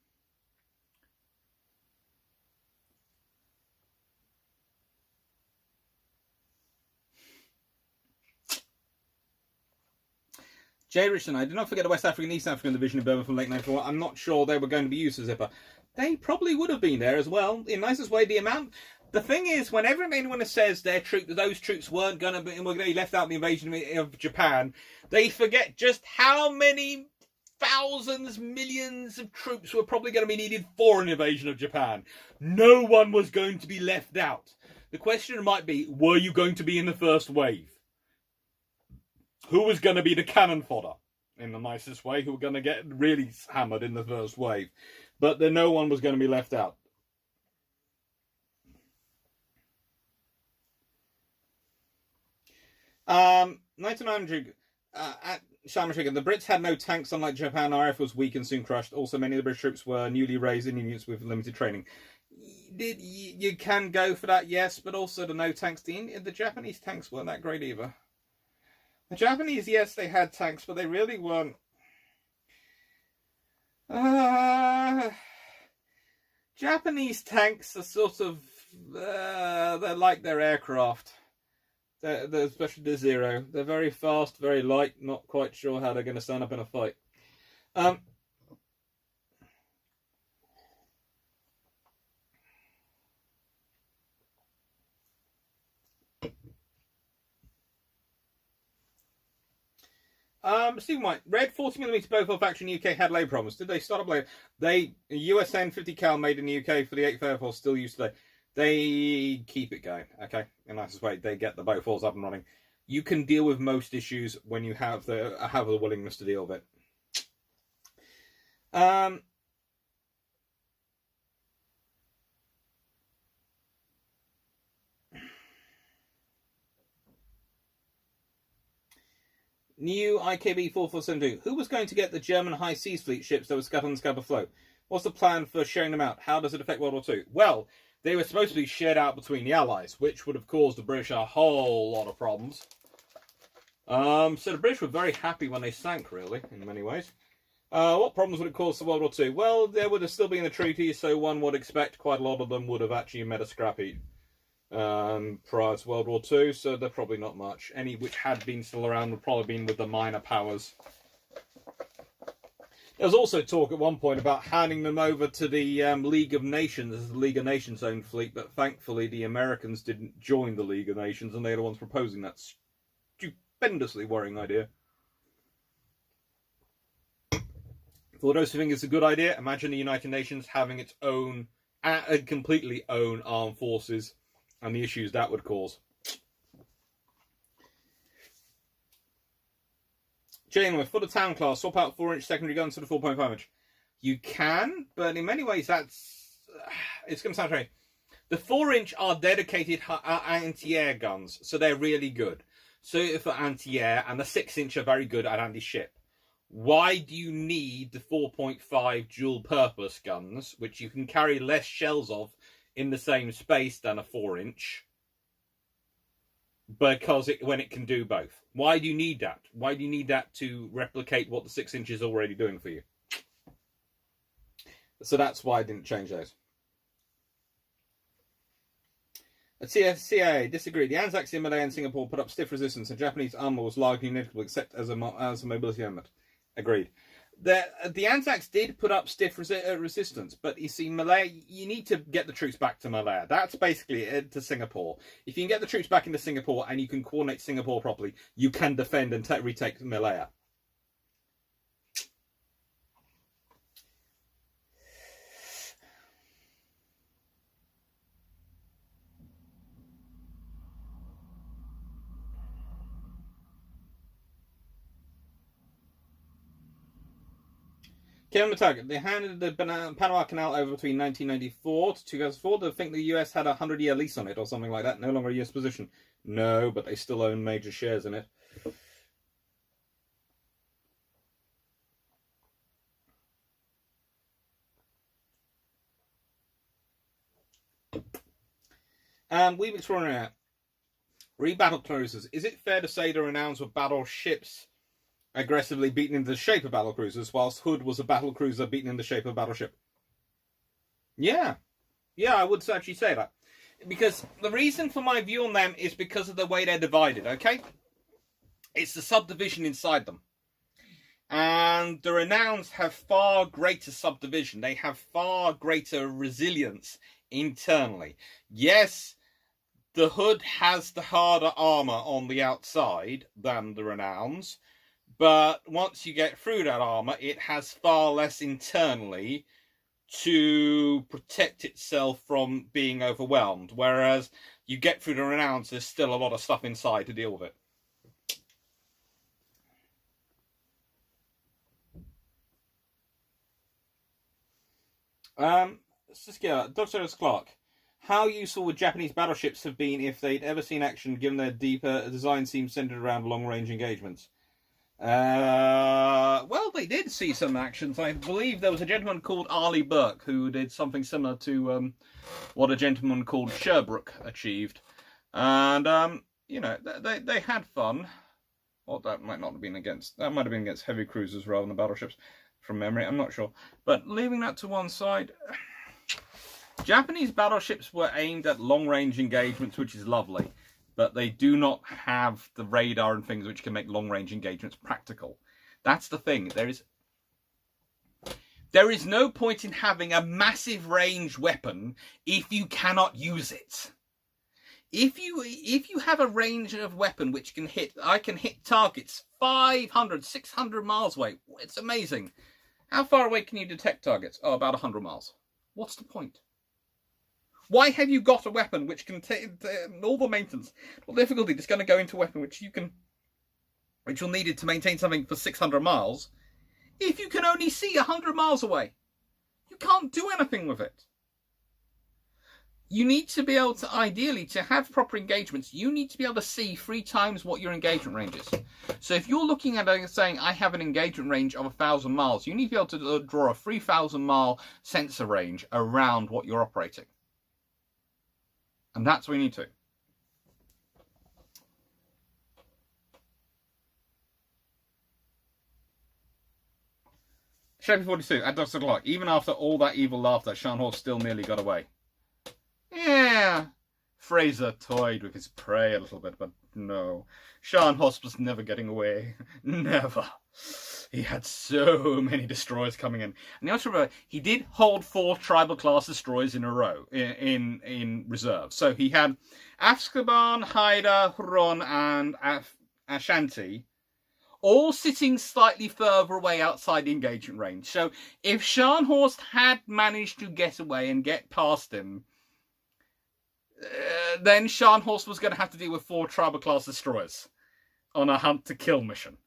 Jay Richardson, I did not forget the West African and East African division in Burma from late 94. I'm not sure they were going to be used as zipper. They probably would have been there as well. In the nicest way, the thing is, whenever anyone says those troops weren't going to be left out in the invasion of Japan, they forget just how many thousands, millions of troops were probably going to be needed for an invasion of Japan. No one was going to be left out. The question might be, were you going to be in the first wave? Who was going to be the cannon fodder, in the nicest way, who were going to get really hammered in the first wave? But then no one was going to be left out. At Shamashika, the Brits had no tanks, unlike Japan. RF was weak and soon crushed. Also, many of the British troops were newly raised Indian units with limited training. You can go for that, yes, but also the no tanks. The Japanese tanks weren't that great either. The Japanese, yes, they had tanks, but they really weren't. Japanese tanks are sort of, they're like their aircraft. They're especially the Zero. They're very fast, very light, not quite sure how they're going to stand up in a fight. Stephen White, Red 40mm Bofors factory in the UK had labour problems. Did they start up later? USN 50 cal made in the UK for the 8th Air Force still used today. They keep it going, okay? In the nicest way, they get the Bofors up and running. You can deal with most issues when you have the willingness to deal with it. New IKB 4472. Who was going to get the German High Seas Fleet ships that were scattered on the Scarborough Flow? What's the plan for sharing them out? How does it affect World War II? Well, they were supposed to be shared out between the Allies, which would have caused the British a whole lot of problems. So the British were very happy when they sank, really, in many ways. What problems would it cause for World War II? Well, there would have still been the treaty, so one would expect quite a lot of them would have actually met a scrap heap prior to World War II, so they're probably not much. Any which had been still around would probably been with the minor powers. There was also talk at one point about handing them over to the League of Nations as the League of Nations owned fleet, but thankfully the Americans didn't join the League of Nations, and they're the ones proposing that stupendously worrying idea. For those who think it's a good idea, imagine the United Nations having its own, completely own armed forces, and the issues that would cause. Janeway, for the town class, swap out 4-inch secondary guns for the 4.5-inch. You can, but in many ways it's going to sound strange. The 4-inch are dedicated anti-air guns, so they're really good. So for anti-air, and the 6-inch are very good at anti-ship. Why do you need the 4.5 dual-purpose guns, which you can carry less shells of in the same space than a 4-inch? Because when it can do both. Why do you need that? Why do you need that to replicate what the 6-inch is already doing for you? So that's why I didn't change those. At CIA, disagree. The Anzacs in Malaya and Singapore put up stiff resistance, and Japanese armour was largely negligible, except as a mobility element. Agreed. The Anzacs did put up stiff resistance, but you see, Malaya, you need to get the troops back to Malaya. That's basically it to Singapore. If you can get the troops back into Singapore and you can coordinate Singapore properly, you can defend and retake Malaya. Kevin Mataga, they handed the Panama Canal over between 1994 to 2004. They think the US had a 100-year lease on it or something like that. No longer a US position. No, but they still own major shares in it. We've explored re-battle cruisers. Is it fair to say the renowned were battleships aggressively beaten into the shape of battle cruisers, whilst Hood was a battle cruiser beaten in the shape of a battleship? Yeah, I would actually say that. Because the reason for my view on them is because of the way they're divided, okay? It's the subdivision inside them. And the Renowns have far greater subdivision. They have far greater resilience internally. Yes, the Hood has the harder armour on the outside than the Renowns, but once you get through that armour, it has far less internally to protect itself from being overwhelmed. Whereas you get through the Renounce, there's still a lot of stuff inside to deal with it. Dr. Clark, how useful would Japanese battleships have been if they'd ever seen action, given their deeper design seems centered around long-range engagements? Well, they did see some actions. I believe there was a gentleman called Arleigh Burke who did something similar to what a gentleman called Sherbrooke achieved. And, you know, they had fun. Well, that might not have been against... That might have been against heavy cruisers rather than battleships, from memory. I'm not sure. But leaving that to one side... Japanese battleships were aimed at long-range engagements, which is lovely, but they do not have the radar and things which can make long-range engagements practical. That's the thing. There is no point in having a massive range weapon if you cannot use it. If you have a range of weapon which can hit, I can hit targets 500, 600 miles away. It's amazing. How far away can you detect targets? Oh, about 100 miles. What's the point? Why have you got a weapon which can take all the maintenance, all the difficulty just going to go into a weapon which you'll need it to maintain something for 600 miles, if you can only see 100 miles away? You can't do anything with it. You need to be able to, ideally, to have proper engagements, you need to be able to see 3 times what your engagement range is. So if you're looking at saying, I have an engagement range of 1,000 miles, you need to be able to draw a 3,000 mile sensor range around what you're operating. And that's what we need to. Chevy 42, at Dr. Clark, even after all that evil laughter, Scharnhorst still nearly got away. Yeah, Fraser toyed with his prey a little bit, but no. Scharnhorst was never getting away. Never. He had so many destroyers coming in. And you have to remember, he did hold 4 tribal class destroyers in a row, in reserve. So he had Azkaban, Haida, Huron, and Ashanti, all sitting slightly further away outside the engagement range. So if Scharnhorst had managed to get away and get past him, then Scharnhorst was going to have to deal with 4 tribal class destroyers on a hunt to kill mission.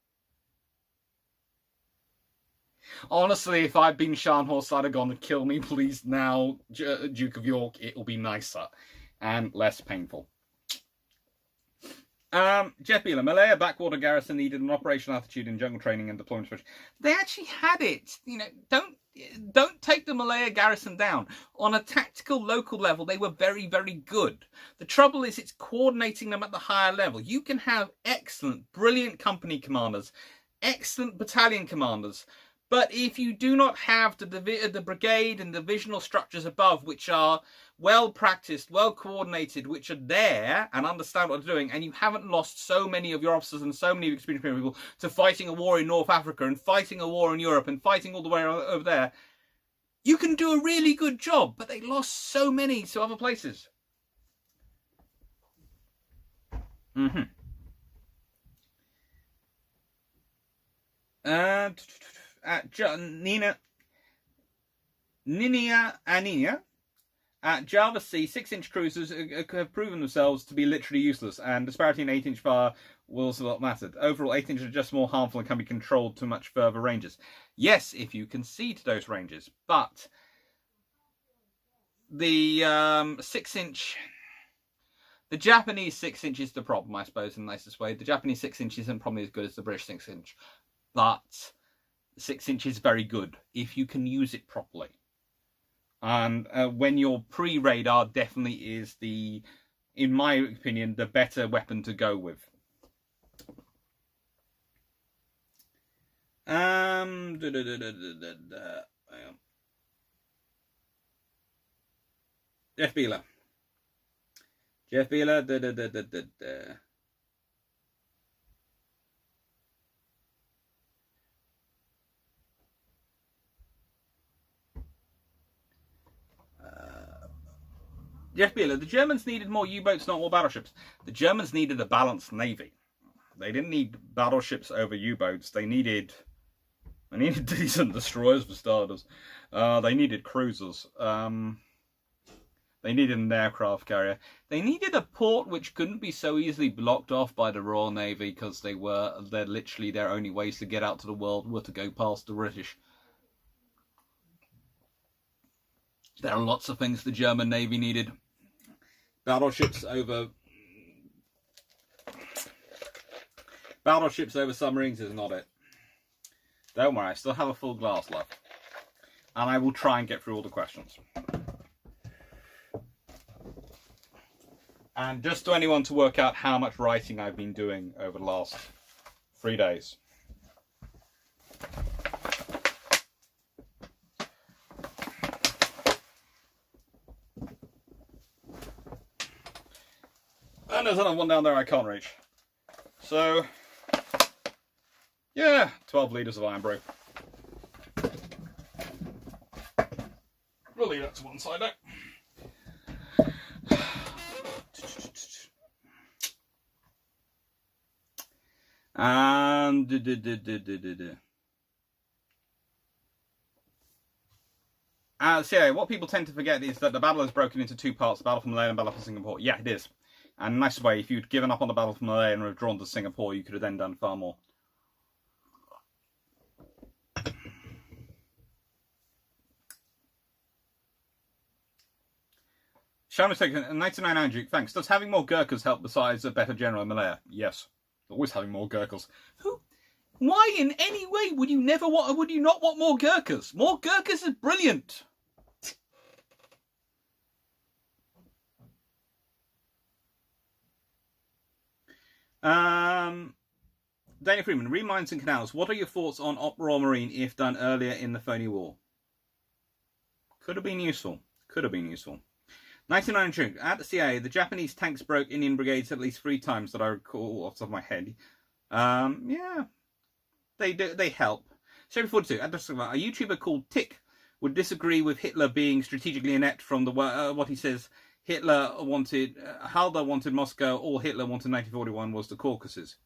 Honestly, if I'd been Scharnhorst, I'd have gone to kill me, please now, Duke of York. It'll be nicer and less painful. Jeff Beeler, Malaya Backwater Garrison needed an operational attitude in jungle training and deployment special. They actually had it. You know, don't take the Malaya Garrison down. On a tactical local level, they were very, very good. The trouble is it's coordinating them at the higher level. You can have excellent, brilliant company commanders, excellent battalion commanders, but if you do not have the brigade and divisional structures above, which are well practiced, well coordinated, which are there and understand what they're doing, and you haven't lost so many of your officers and so many experienced people to fighting a war in North Africa and fighting a war in Europe and fighting all the way over there, you can do a really good job, but they lost so many to other places. Nina Anina at Java Sea, 6-inch cruisers have proven themselves to be literally useless, and disparity in 8-inch fire will not matter. Overall, 8-inch are just more harmful and can be controlled to much further ranges. Yes, if you can see to those ranges, but the 6-inch... The Japanese 6-inch is the problem, I suppose, in the nicest way. The Japanese 6-inch isn't probably as good as the British 6-inch, but 6-inch is very good if you can use it properly. And when you're pre-radar, definitely is in my opinion, the better weapon to go with. Jeff Beeler. Jeff Beeler, the Germans needed more U-boats, not more battleships. The Germans needed a balanced navy. They didn't need battleships over U-boats. They needed They needed decent destroyers for starters. They needed cruisers. They needed an aircraft carrier. They needed a port which couldn't be so easily blocked off by the Royal Navy because they're literally their only ways to get out to the world were to go past the British. There are lots of things the German Navy needed. Battleships over submarines is not it. Don't worry, I still have a full glass left. And I will try and get through all the questions. And just to anyone to work out how much writing I've been doing over the last 3 days. And there's another one down there I can't reach. So, yeah, 12 litres of iron brew. We'll leave that to one side now. And so yeah, what people tend to forget is that the battle is broken into 2 parts: the battle for Malaya and battle for Singapore. Yeah, it is. And a nice way, if you'd given up on the battle for Malaya and withdrawn to Singapore, you could have then done far more. Shaman taken 99 Duke, thanks. Does having more Gurkhas help besides a better general in Malaya? Yes. Always having more Gurkhas. Why in any way would you not want more Gurkhas? More Gurkhas is brilliant. Daniel Freeman, remines and canals. What are your thoughts on Royal Marine if done earlier in the phony war? Could have been useful. 99 June. At the CIA, the Japanese tanks broke Indian brigades at least 3 times that I recall off the top of my head. Yeah. They help. Sherry 42, a YouTuber called Tick would disagree with Hitler being strategically inept from the what he says Halder wanted Moscow, all Hitler wanted in 1941 was the Caucasus.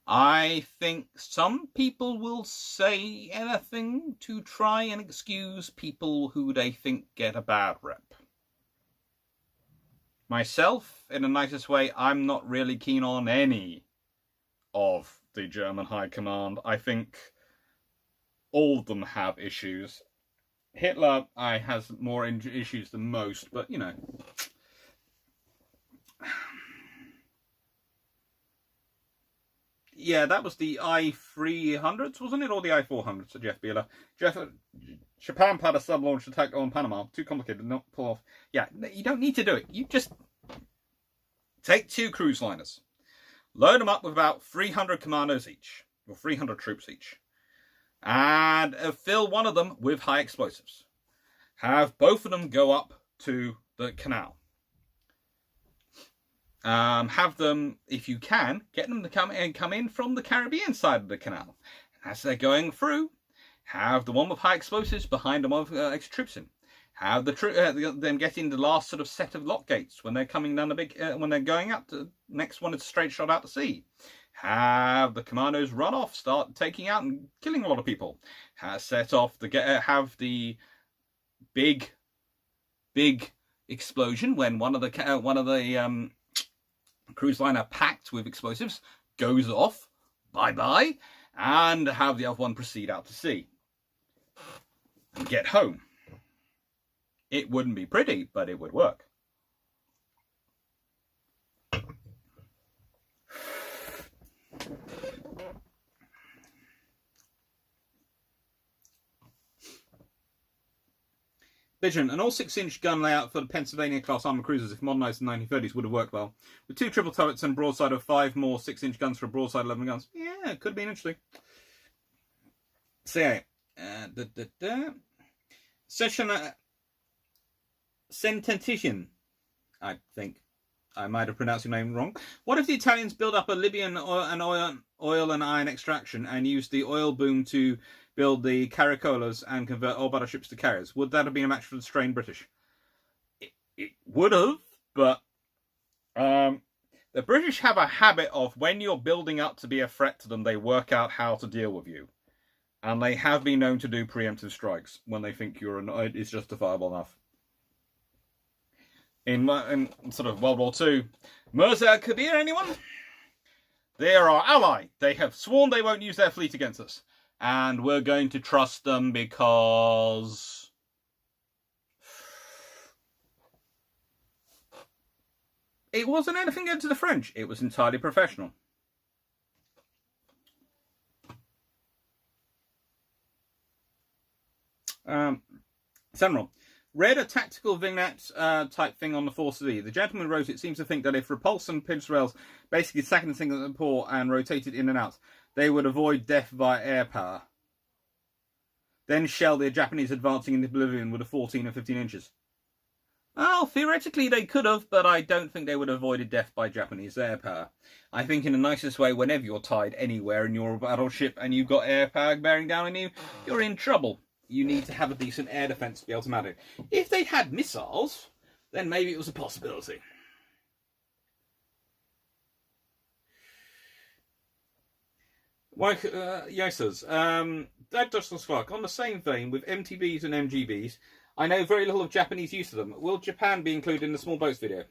I think some people will say anything to try and excuse people who they think get a bad rep. Myself, in the nicest way, I'm not really keen on any of the German High Command. I think all of them have issues. Hitler has more issues than most, but you know. Yeah, that was the I-300s, wasn't it? Or the I-400s, so Jeff Beeler. Japan had a sub-launch attack on Panama. Too complicated, not pull off. Yeah, you don't need to do it. You just take 2 cruise liners. Load them up with about 300 commandos each. Or 300 troops each. And fill one of them with high explosives. Have both of them go up to the canal. Have them, if you can, get them to come in from the Caribbean side of the canal. And as they're going through, have the one with high explosives behind them with extra troops in. Have them getting the last sort of set of lock gates when they're coming down when they're going up. The next one is a straight shot out to sea. Have the commandos run off, start taking out and killing a lot of people. Have the big explosion when one of the cruise liner packed with explosives goes off, bye-bye, and have the other one proceed out to sea and get home. It wouldn't be pretty, but it would work. Vision, an all 6-inch gun layout for the Pennsylvania-class armoured cruisers, if modernised in the 1930s, would have worked well. With 2 triple turrets and a broadside of 5 more 6-inch guns for a broadside 11 guns. Yeah, it could have been interesting. So, yeah. Sententition, I think. I might have pronounced your name wrong. What if the Italians build up a Libyan oil and iron extraction and use the oil boom to build the caracolas and convert oil battleships to carriers? Would that have been a match for the strained British? It would have, but The British have a habit of, when you're building up to be a threat to them, they work out how to deal with you. And they have been known to do preemptive strikes when they think it's justifiable enough. In sort of World War II, Mirza Kabir, anyone? They are our ally. They have sworn they won't use their fleet against us. And we're going to trust them because... it wasn't anything against the French. It was entirely professional. Seminole. Read a tactical vignette type thing on the Force E. The gentleman wrote, it seems to think that if Repulse and Pinch Rails basically second and single the port and rotated in and out, they would avoid death via air power. Then shell the Japanese advancing into oblivion with a 14 or 15 inches. Well, theoretically they could have, but I don't think they would have avoided death by Japanese air power. I think in the nicest way, whenever you're tied anywhere in your battleship and you've got air power bearing down on you, you're in trouble. You need to have a decent air defence to be able to mount it. If they had missiles, then maybe it was a possibility. Yosas, Dad Dustin Clark, on the same vein with MTBs and MGBs, I know very little of Japanese use of them. Will Japan be included in the small boats video?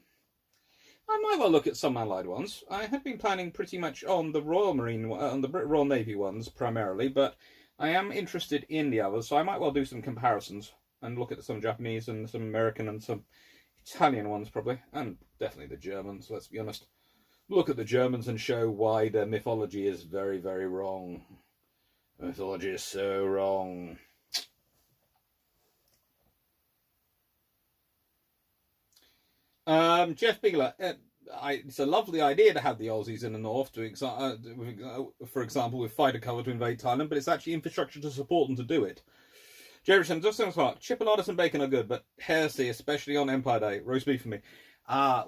I might well look at some allied ones. I had been planning pretty much on the Royal Navy ones primarily, but I am interested in the others, so I might well do some comparisons and look at some Japanese and some American and some Italian ones probably, and definitely the Germans, let's be honest. Look at the Germans and show why their mythology is very, very wrong. Mythology is so wrong. Jeff Bigler, it's a lovely idea to have the Aussies in the north, for example, with fighter cover to invade Thailand, but it's actually infrastructure to support them to do it. Jerison, just sounds like chipoladas and bacon are good, but heresy, especially on Empire Day, roast beef for me.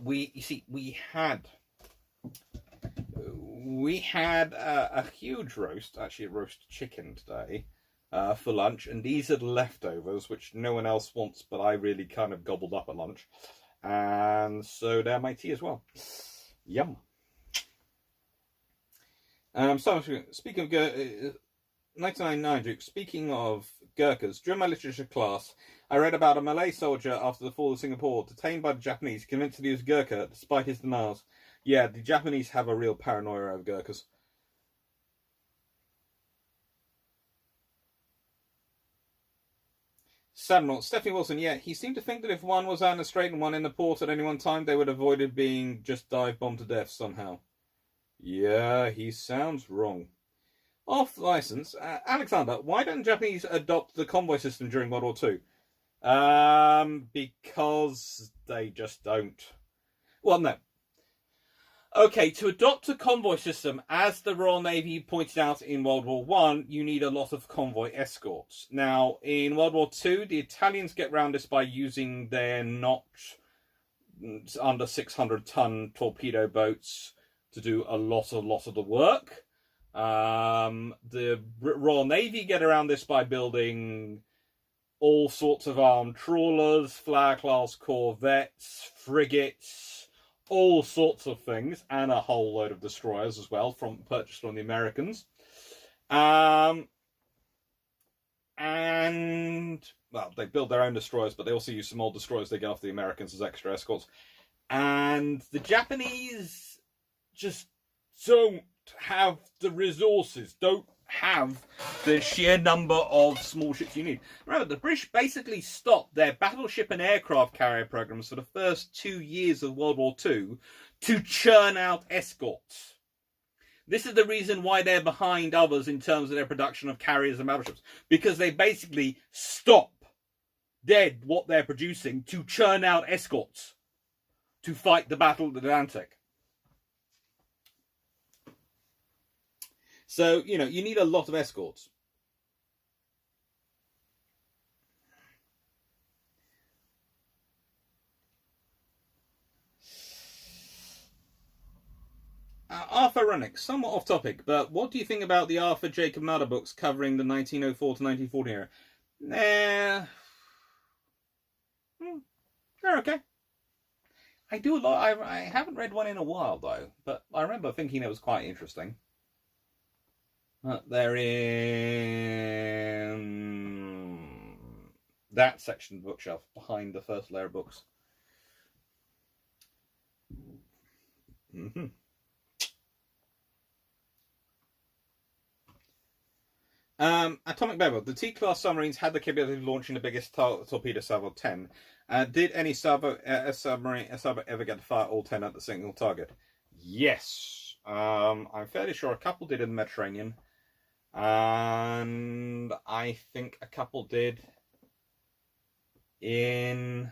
We had a huge roast, actually a roast chicken today, for lunch, and these are the leftovers, which no one else wants, but I really kind of gobbled up at lunch. And so they're my tea as well. Yum. So speaking of 1999, Duke, speaking of Gurkhas, during my literature class, I read about a Malay soldier after the fall of Singapore, detained by the Japanese, convinced that he was Gurkha, despite his denials. Yeah, the Japanese have a real paranoia over Gurkhas. Sadnot, Stephanie Wilson, yeah, he seemed to think that if one was out in the strait and one in the port at any one time, they would have avoided being just dive bombed to death somehow. Yeah, he sounds wrong. Off license, Alexander, why don't the Japanese adopt the convoy system during World War II? Because they just don't. Well, no. Okay, to adopt a convoy system, as the Royal Navy pointed out in World War I, you need a lot of convoy escorts. Now, in World War II, the Italians get around this by using their not under 600-ton torpedo boats to do a lot of the work. The Royal Navy get around this by building all sorts of armed trawlers, Flower-class corvettes, frigates, all sorts of things, and a whole load of destroyers as well, purchased from the Americans. And, well, they build their own destroyers, but they also use some old destroyers they get off the Americans as extra escorts. And the Japanese just don't have the resources, don't have the sheer number of small ships you need. Remember, the British basically stopped their battleship and aircraft carrier programs for the first 2 years of World War II to churn out escorts. This is the reason why they're behind others in terms of their production of carriers and battleships, because they basically stop dead what they're producing to churn out escorts to fight the Battle of the Atlantic. So, you know, you need a lot of escorts. Arthur Rennick, somewhat off topic, but what do you think about the Arthur Jacob Miller books covering the 1904 to 1940 era? They're okay. I do a lot. I haven't read one in a while though, but I remember thinking it was quite interesting. They're in that section of the bookshelf behind the first layer of books. Atomic Bevel. The T-class submarines had the capability of launching the biggest torpedo salvo 10. Did any submarine ever get to fire all 10 at the single target? Yes. I'm fairly sure a couple did in the Mediterranean. And I think a couple did in...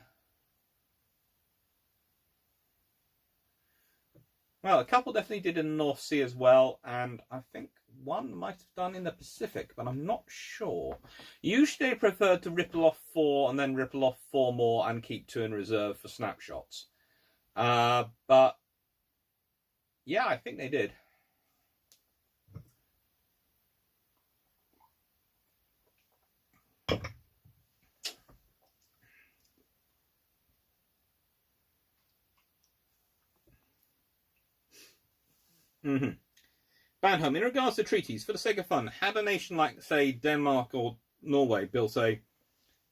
Well, a couple definitely did in the North Sea as well, and I think one might have done in the Pacific, but I'm not sure. Usually they prefer to ripple off 4 and then ripple off 4 more and keep 2 in reserve for snapshots. But yeah, I think they did. Banholm, in regards to treaties, for the sake of fun, had a nation like, say, Denmark or Norway built a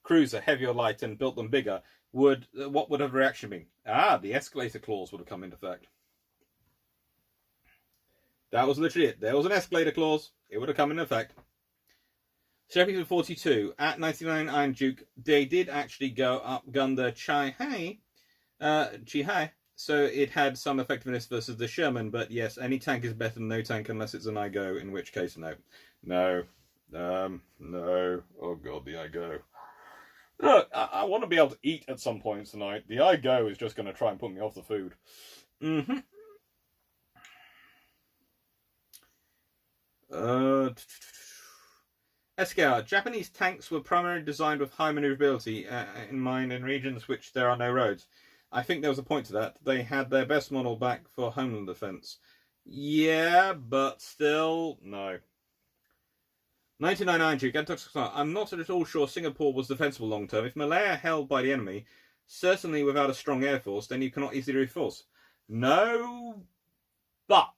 cruiser, heavy or light, and built them bigger, what would have the reaction been? The escalator clause would have come into effect. That was literally it. There was an escalator clause. It would have come into effect. Sheffield 42, at 99 Iron Duke, they did actually go up gun the Chi-Hai, so it had some effectiveness versus the Sherman, but yes, any tank is better than no tank unless it's an IGO, in which case, no. No. No. Oh god, the IGO. Look, I want to be able to eat at some point tonight. The IGO is just going to try and put me off the food. SKR, Japanese tanks were primarily designed with high maneuverability in mind in regions which there are no roads. I think there was a point to that. They had their best model back for homeland defense. Yeah, but still, no. 1999, I'm not at all sure Singapore was defensible long term. If Malaya held by the enemy, certainly without a strong air force, then you cannot easily reinforce. No, but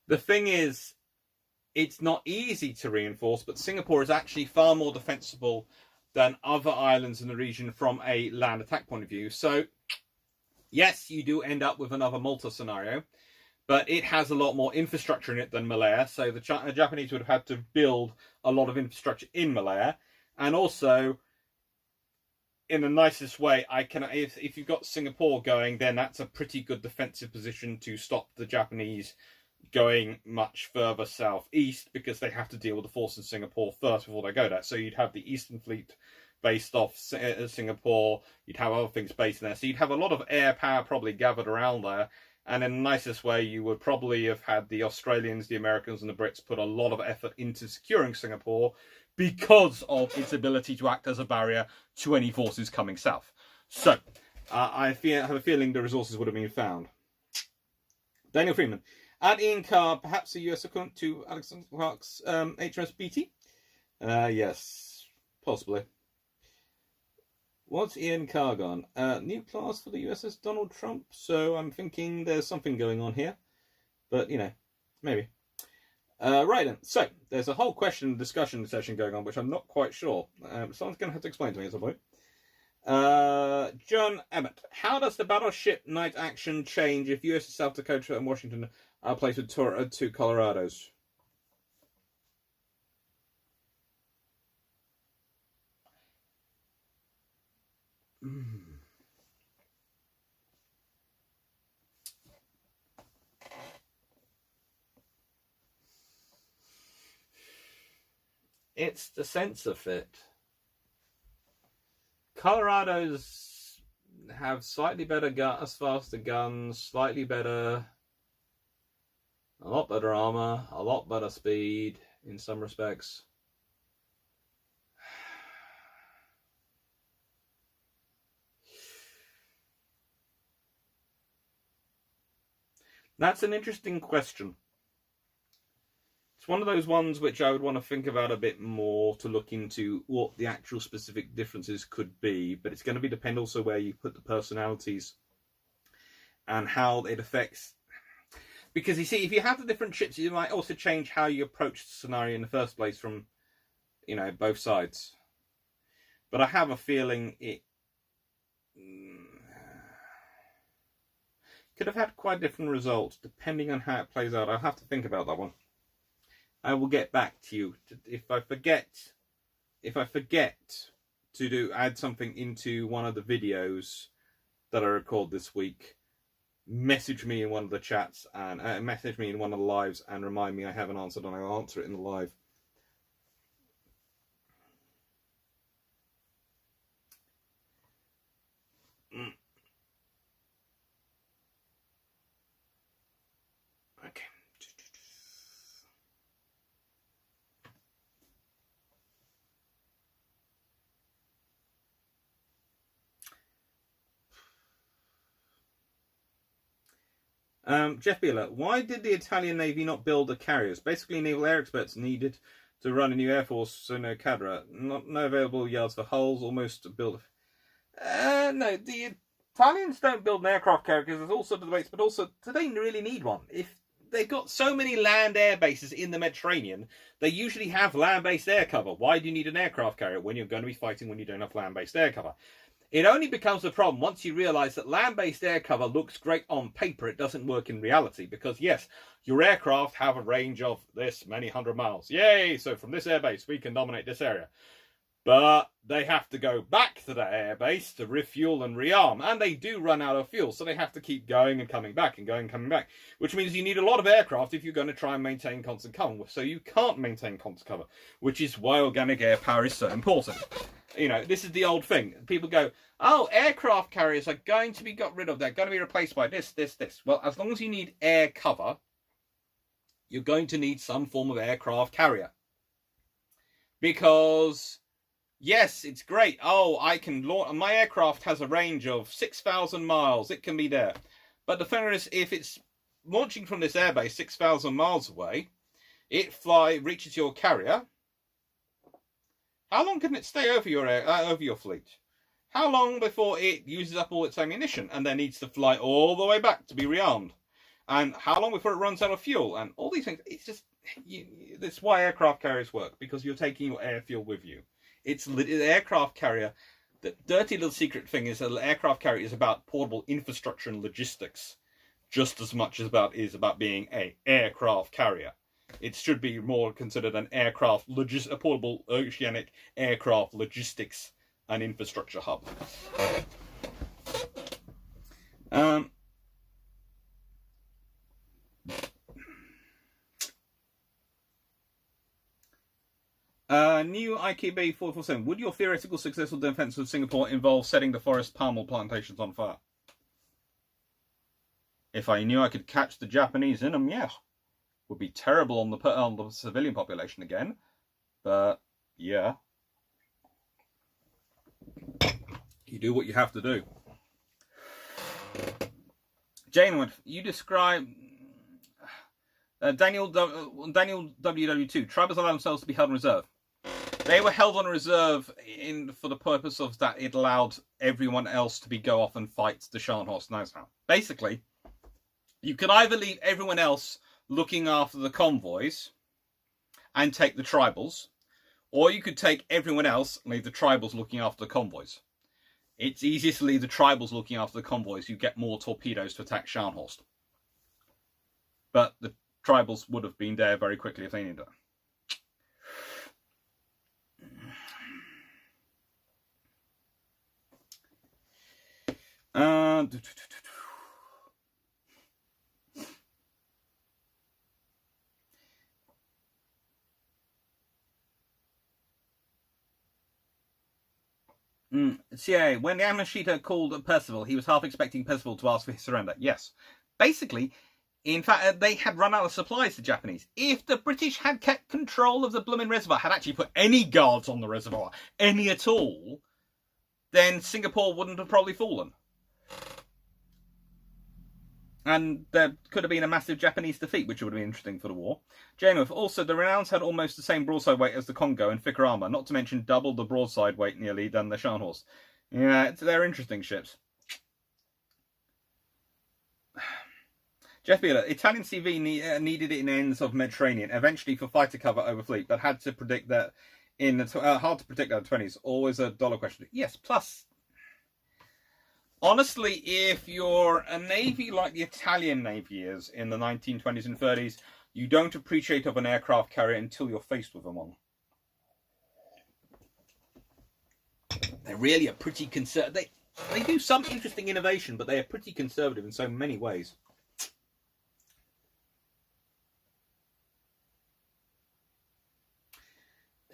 the thing is, it's not easy to reinforce, but Singapore is actually far more defensible than other islands in the region from a land attack point of view. So, yes, you do end up with another Malta scenario, but it has a lot more infrastructure in it than Malaya, so the Japanese would have had to build a lot of infrastructure in Malaya, and also, in the nicest way, if you've got Singapore going, then that's a pretty good defensive position to stop the Japanese going much further southeast, because they have to deal with the force in Singapore first before they go there. So you'd have the Eastern Fleet based off Singapore, you'd have other things based there, so you'd have a lot of air power probably gathered around there, and in the nicest way you would probably have had the Australians, the Americans and the Brits put a lot of effort into securing Singapore because of its ability to act as a barrier to any forces coming south. So I have a feeling the resources would have been found. Daniel Freeman, at Ian Carr, perhaps a US equivalent to Alexander Clark's HMS BT? Yes, possibly. What's Ian Carr gone? New class for the USS Donald Trump, so I'm thinking there's something going on here. But, you know, maybe. Right then, so there's a whole question and discussion session going on, which I'm not quite sure. Someone's going to have to explain to me at some point. John Emmett, how does the battleship night action change if USS South Dakota and Washington are placed with two Colorados? It's the sensor fit. Colorados have slightly better faster guns, slightly better, a lot better armor, a lot better speed in some respects. That's an interesting question. It's one of those ones which I would want to think about a bit more to look into what the actual specific differences could be, but it's going to be depend also where you put the personalities and how it affects. Because you see, if you have the different ships, you might also change how you approach the scenario in the first place from, you know, both sides. But I have a feeling it could have had quite different results depending on how it plays out. I'll have to think about that one. I will get back to you if I forget to add something into one of the videos that I record this week. Message me in one of the chats and message me in one of the lives and remind me I haven't answered, and I'll answer it in the live. Okay. Jeff Beeler, why did the Italian Navy not build the carriers? Basically, naval air experts needed to run a new air force, so no cadre. No available yards for hulls, almost built. No, the Italians don't build an aircraft carrier because there's all sorts of debates, but also, do they really need one? If they've got so many land air bases in the Mediterranean, they usually have land-based air cover. Why do you need an aircraft carrier when you're going to be fighting when you don't have land-based air cover? It only becomes a problem once you realise that land-based air cover looks great on paper. It doesn't work in reality because, yes, your aircraft have a range of this many hundred miles. Yay! So from this airbase, we can dominate this area. But they have to go back to the airbase to refuel and rearm. And they do run out of fuel, so they have to keep going and coming back and going and coming back. Which means you need a lot of aircraft if you're going to try and maintain constant cover. So you can't maintain constant cover, which is why organic air power is so important. You know, this is the old thing. People go, oh, aircraft carriers are going to be got rid of. They're going to be replaced by this. Well, as long as you need air cover, you're going to need some form of aircraft carrier. Because, yes, it's great. Oh, I can launch. My aircraft has a range of 6,000 miles. It can be there. But the thing is, if it's launching from this airbase 6,000 miles away, it reaches your carrier. How long can it stay over your fleet? How long before it uses up all its ammunition and then needs to fly all the way back to be rearmed? And how long before it runs out of fuel? And all these things. It's just, that's why aircraft carriers work, because you're taking your air fuel with you. It's the aircraft carrier. The dirty little secret thing is that the aircraft carrier is about portable infrastructure and logistics, just as much as about being an aircraft carrier. It should be more considered an aircraft a portable oceanic aircraft logistics and infrastructure hub. New IKB 447. Would your theoretical successful defense of Singapore involve setting the forest palm oil plantations on fire? If I knew I could catch the Japanese in them, yes. Would be terrible on the civilian population again, but yeah, you do what you have to do. Jane, you describe Daniel WW2. Tribals allow themselves to be held in reserve. They were held on reserve for the purpose of that it allowed everyone else to go off and fight the Scharnhorst Nassau. Basically, you can either leave everyone else looking after the convoys and take the tribals, or you could take everyone else and leave the tribals looking after the convoys. It's easiest to leave the tribals looking after the convoys. You get more torpedoes to attack Scharnhorst. But the tribals would have been there very quickly if they needed it. CIA, when Yamashita called Percival, he was half expecting Percival to ask for his surrender. Yes. Basically, in fact, they had run out of supplies, the Japanese. If the British had kept control of the blooming reservoir, had actually put any guards on the reservoir, any at all, then Singapore wouldn't have probably fallen. And there could have been a massive Japanese defeat, which would have been interesting for the war. Jamuth, also, the Renowns had almost the same broadside weight as the Congo and thicker armour, not to mention double the broadside weight nearly than the Scharnhorst. Yeah, they're interesting ships. Jeff Beeler, Italian CV needed it in ends of Mediterranean, eventually for fighter cover over fleet, but had to predict that in the hard to predict that in the 20s. Always a dollar question. Yes, plus, honestly, if you're a navy like the Italian navy is in the 1920s and 30s, you don't appreciate of an aircraft carrier until you're faced with one. They're really a pretty conservative. They do some interesting innovation, but they are pretty conservative in so many ways.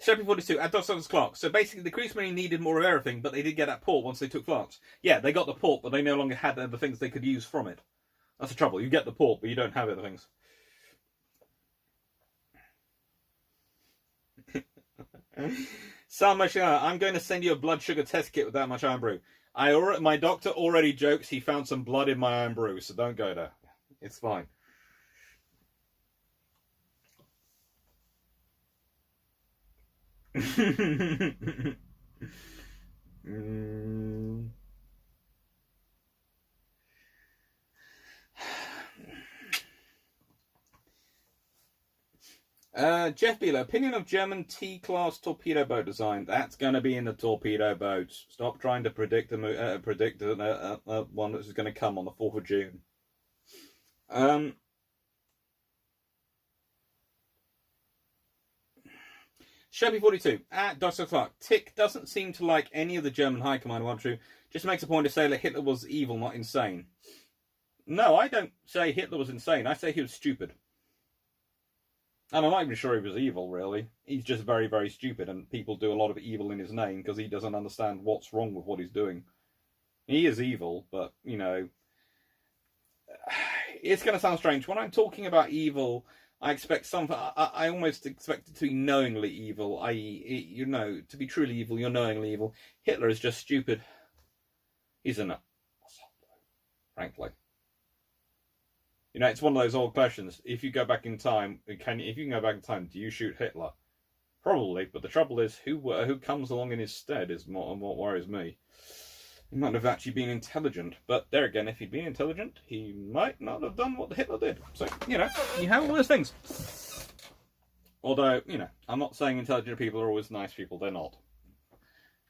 Sheppey 42 at Docklands Clark. So basically, the Kriegsmarine needed more of everything, but they did get that port once they took Clark's. Yeah, they got the port, but they no longer had the things they could use from it. That's the trouble. You get the port, but you don't have other things. Sam Machina, I'm going to send you a blood sugar test kit with that much iron brew. My doctor already jokes he found some blood in my iron brew, so don't go there. It's fine. Jeff Beeler, opinion of German T-class torpedo boat design. That's going to be in the torpedo boats. Stop trying to predict one that's going to come on the 4th of June. Shelby 42 at Dr. Clark. Tick doesn't seem to like any of the German high command. One true. Just makes a point to say that Hitler was evil, not insane. No, I don't say Hitler was insane. I say he was stupid. And I'm not even sure he was evil, really. He's just very, very stupid, and people do a lot of evil in his name because he doesn't understand what's wrong with what he's doing. He is evil, but, you know, it's going to sound strange. When I'm talking about evil, I expect I almost expect it to be knowingly evil, i.e., you know, to be truly evil, you're knowingly evil. Hitler is just stupid. He's an asshole, frankly. You know, it's one of those old questions. If you go back in time, if you can go back in time, do you shoot Hitler? Probably, but the trouble is, who comes along in his stead is what worries me. He might have actually been intelligent, but there again, if he'd been intelligent, he might not have done what Hitler did. So, you know, you have all those things. Although, you know, I'm not saying intelligent people are always nice people. They're not.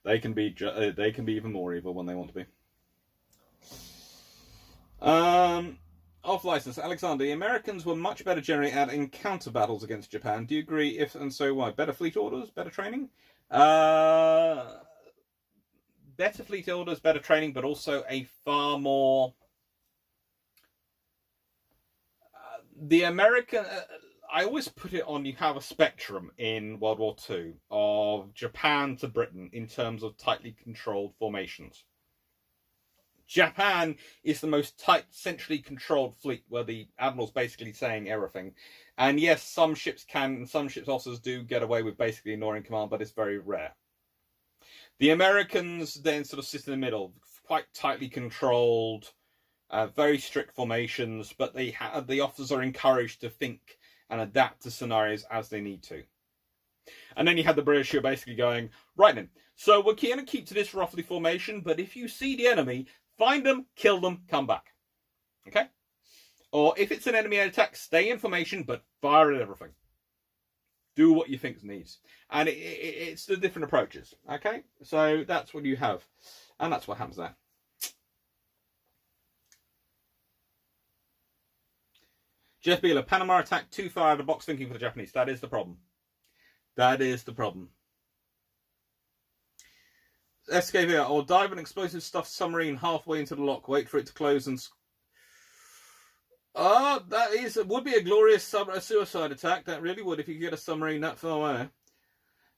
They can be even more evil when they want to be. Off license, Alexander. The Americans were much better generally at encounter battles against Japan. Do you agree? If and so, why? Better fleet orders, better training. Better fleet orders, better training, but also a far more. The American. I always put it on. You have a spectrum in World War II of Japan to Britain in terms of tightly controlled formations. Japan is the most tight, centrally controlled fleet where the admiral's basically saying everything. And yes, some ships can, and some ships officers do get away with basically ignoring command, but it's very rare. The Americans then sort of sit in the middle, quite tightly controlled, very strict formations, but the officers are encouraged to think and adapt to scenarios as they need to. And then you have the British who are basically going, right then, so we're going to keep to this roughly formation, but if you see the enemy, find them, kill them, come back. Okay? Or if it's an enemy attack, stay in formation, but fire at everything. Do what you think needs. And it's the different approaches. Okay? So that's what you have. And that's what happens there. Jeff Beeler, Panama attack too far out of the box thinking for the Japanese. That is the problem. That is the problem. SKV, or dive an explosive stuffed submarine halfway into the lock, wait for it to close and... would be a glorious suicide attack. That really would if you could get a submarine that far away.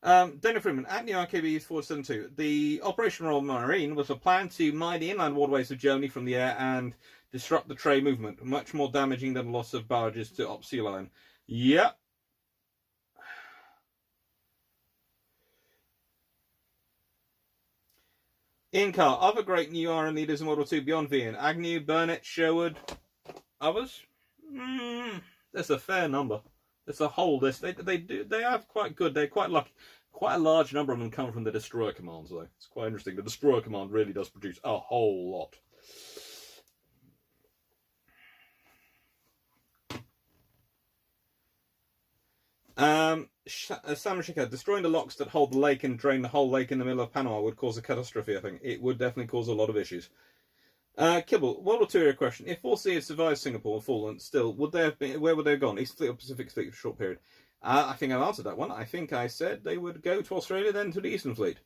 Daniel Freeman, at the RKB 472, the Operation Royal Marine was a plan to mine the inland waterways of Germany from the air and disrupt the trade movement, much more damaging than the loss of barges to Op Sea Line. Yep. Ian Carr, other great new iron leaders in World War II beyond Vian, Agnew, Burnett, Sherwood. Others? That's a fair number. It's a whole list. They have quite good. They're quite lucky. Quite a large number of them come from the destroyer commands, though. It's quite interesting. The destroyer command really does produce a whole lot. Sam Shika, destroying the locks that hold the lake and drain the whole lake in the middle of Panama would cause a catastrophe, I think. It would definitely cause a lot of issues. Kibble, World War II era question. If 4C had survived Singapore and fallen, still, would they have been, where would they have gone? East Fleet or Pacific Fleet for a short period? I think I've answered that one. I think I said they would go to Australia, then to the Eastern Fleet.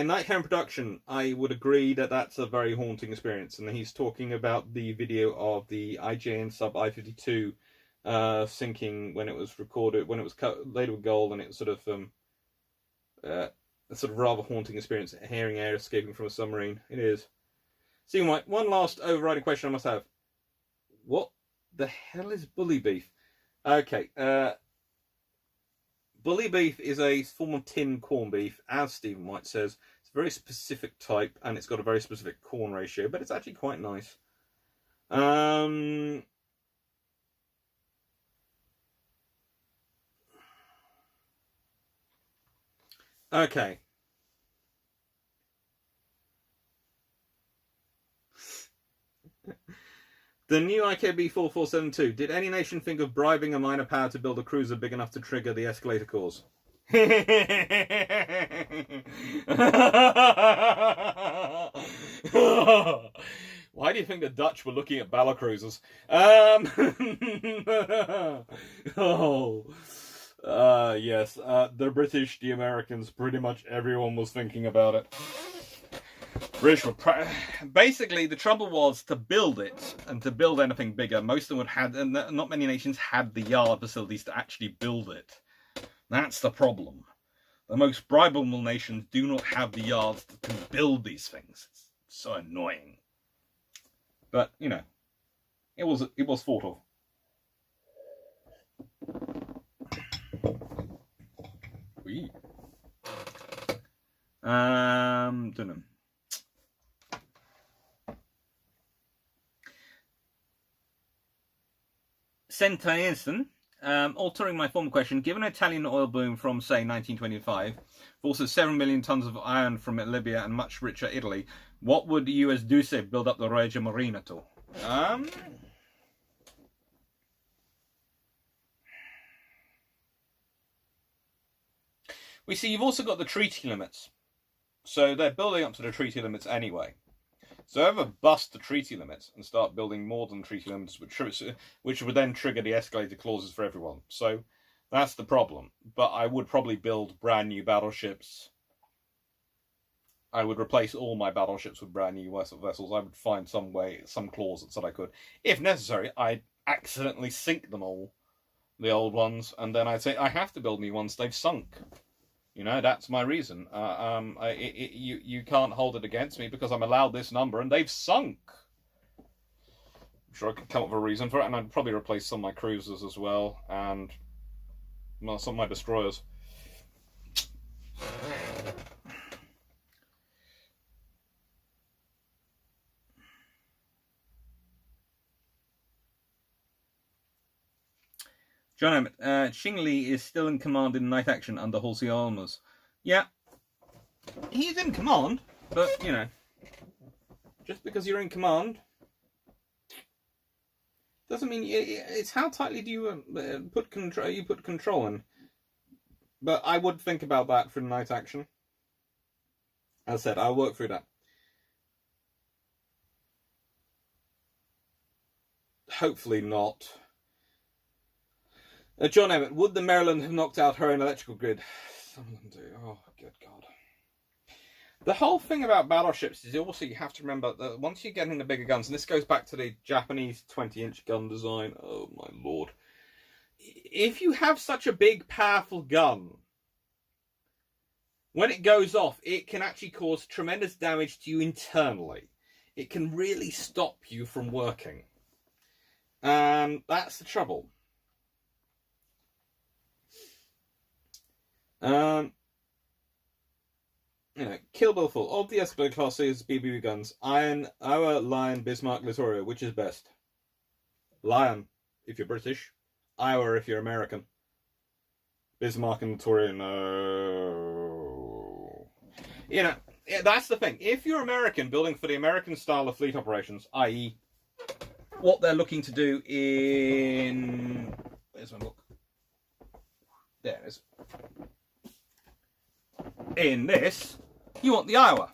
Night Heron Production, I would agree that that's a very haunting experience. And he's talking about the video of the IJN sub I-52 sinking when it was recorded, when it was later with gold, and it was sort of a sort of rather haunting experience, hearing air escaping from a submarine. It is. Seeing White, one last overriding question I must have. What the hell is bully beef? Okay, bully beef is a form of tin corned beef, as Stephen White says. It's a very specific type, and it's got a very specific corn ratio, but it's actually quite nice. Okay. The new IKB 4472. Did any nation think of bribing a minor power to build a cruiser big enough to trigger the escalator cause? Why do you think the Dutch were looking at battle cruisers? Yes. The British, the Americans, pretty much everyone was thinking about it. British were basically, the trouble was to build it, and to build anything bigger, most of them would have, and not many nations had the yard facilities to actually build it. That's the problem. The most bribable nations do not have the yards to build these things. It's so annoying. But, you know, it was thought of. Don't know. Sentainson, altering my former question, given an Italian oil boom from, say, 1925, forces 7 million tons of iron from Libya and much richer Italy, what would the US do say build up the Regia Marina to? We see you've also got the treaty limits. So they're building up to the treaty limits anyway. So ever bust the treaty limits and start building more than treaty limits, which would then trigger the escalator clauses for everyone. So that's the problem. But I would probably build brand new battleships. I would replace all my battleships with brand new vessels. I would find some way, some clause that said I could. If necessary, I'd accidentally sink them all, the old ones, and then I'd say I have to build new ones. They've sunk. You know, that's my reason. You can't hold it against me because I'm allowed this number and they've sunk. I'm sure I could come up with a reason for it, and I'd probably replace some of my cruisers as well, and well, some of my destroyers. John Emmett, Xingli is still in command in night action under Halsey Almers. Yeah, he's in command, but, you know, just because you're in command doesn't mean it's how tightly do you put control in. But I would think about that for night action. As I said, I'll work through that. Hopefully not. John Emmett, would the Maryland have knocked out her own electrical grid? Some of them do. Oh, good God. The whole thing about battleships is also you have to remember that once you're getting the bigger guns, and this goes back to the Japanese 20-inch gun design, oh my lord. If you have such a big, powerful gun, when it goes off, it can actually cause tremendous damage to you internally. It can really stop you from working. And that's the trouble. Kill Bill full. Of the Escalade class series BB guns, Iowa, Lion, Bismarck, Littorio, which is best? Lion, if you're British. Iowa, if you're American. Bismarck and Littorio, no. That's the thing. If you're American, building for the American style of fleet operations, i.e., what they're looking to do in... Where's my book? There it is. In this, you want the Iowa.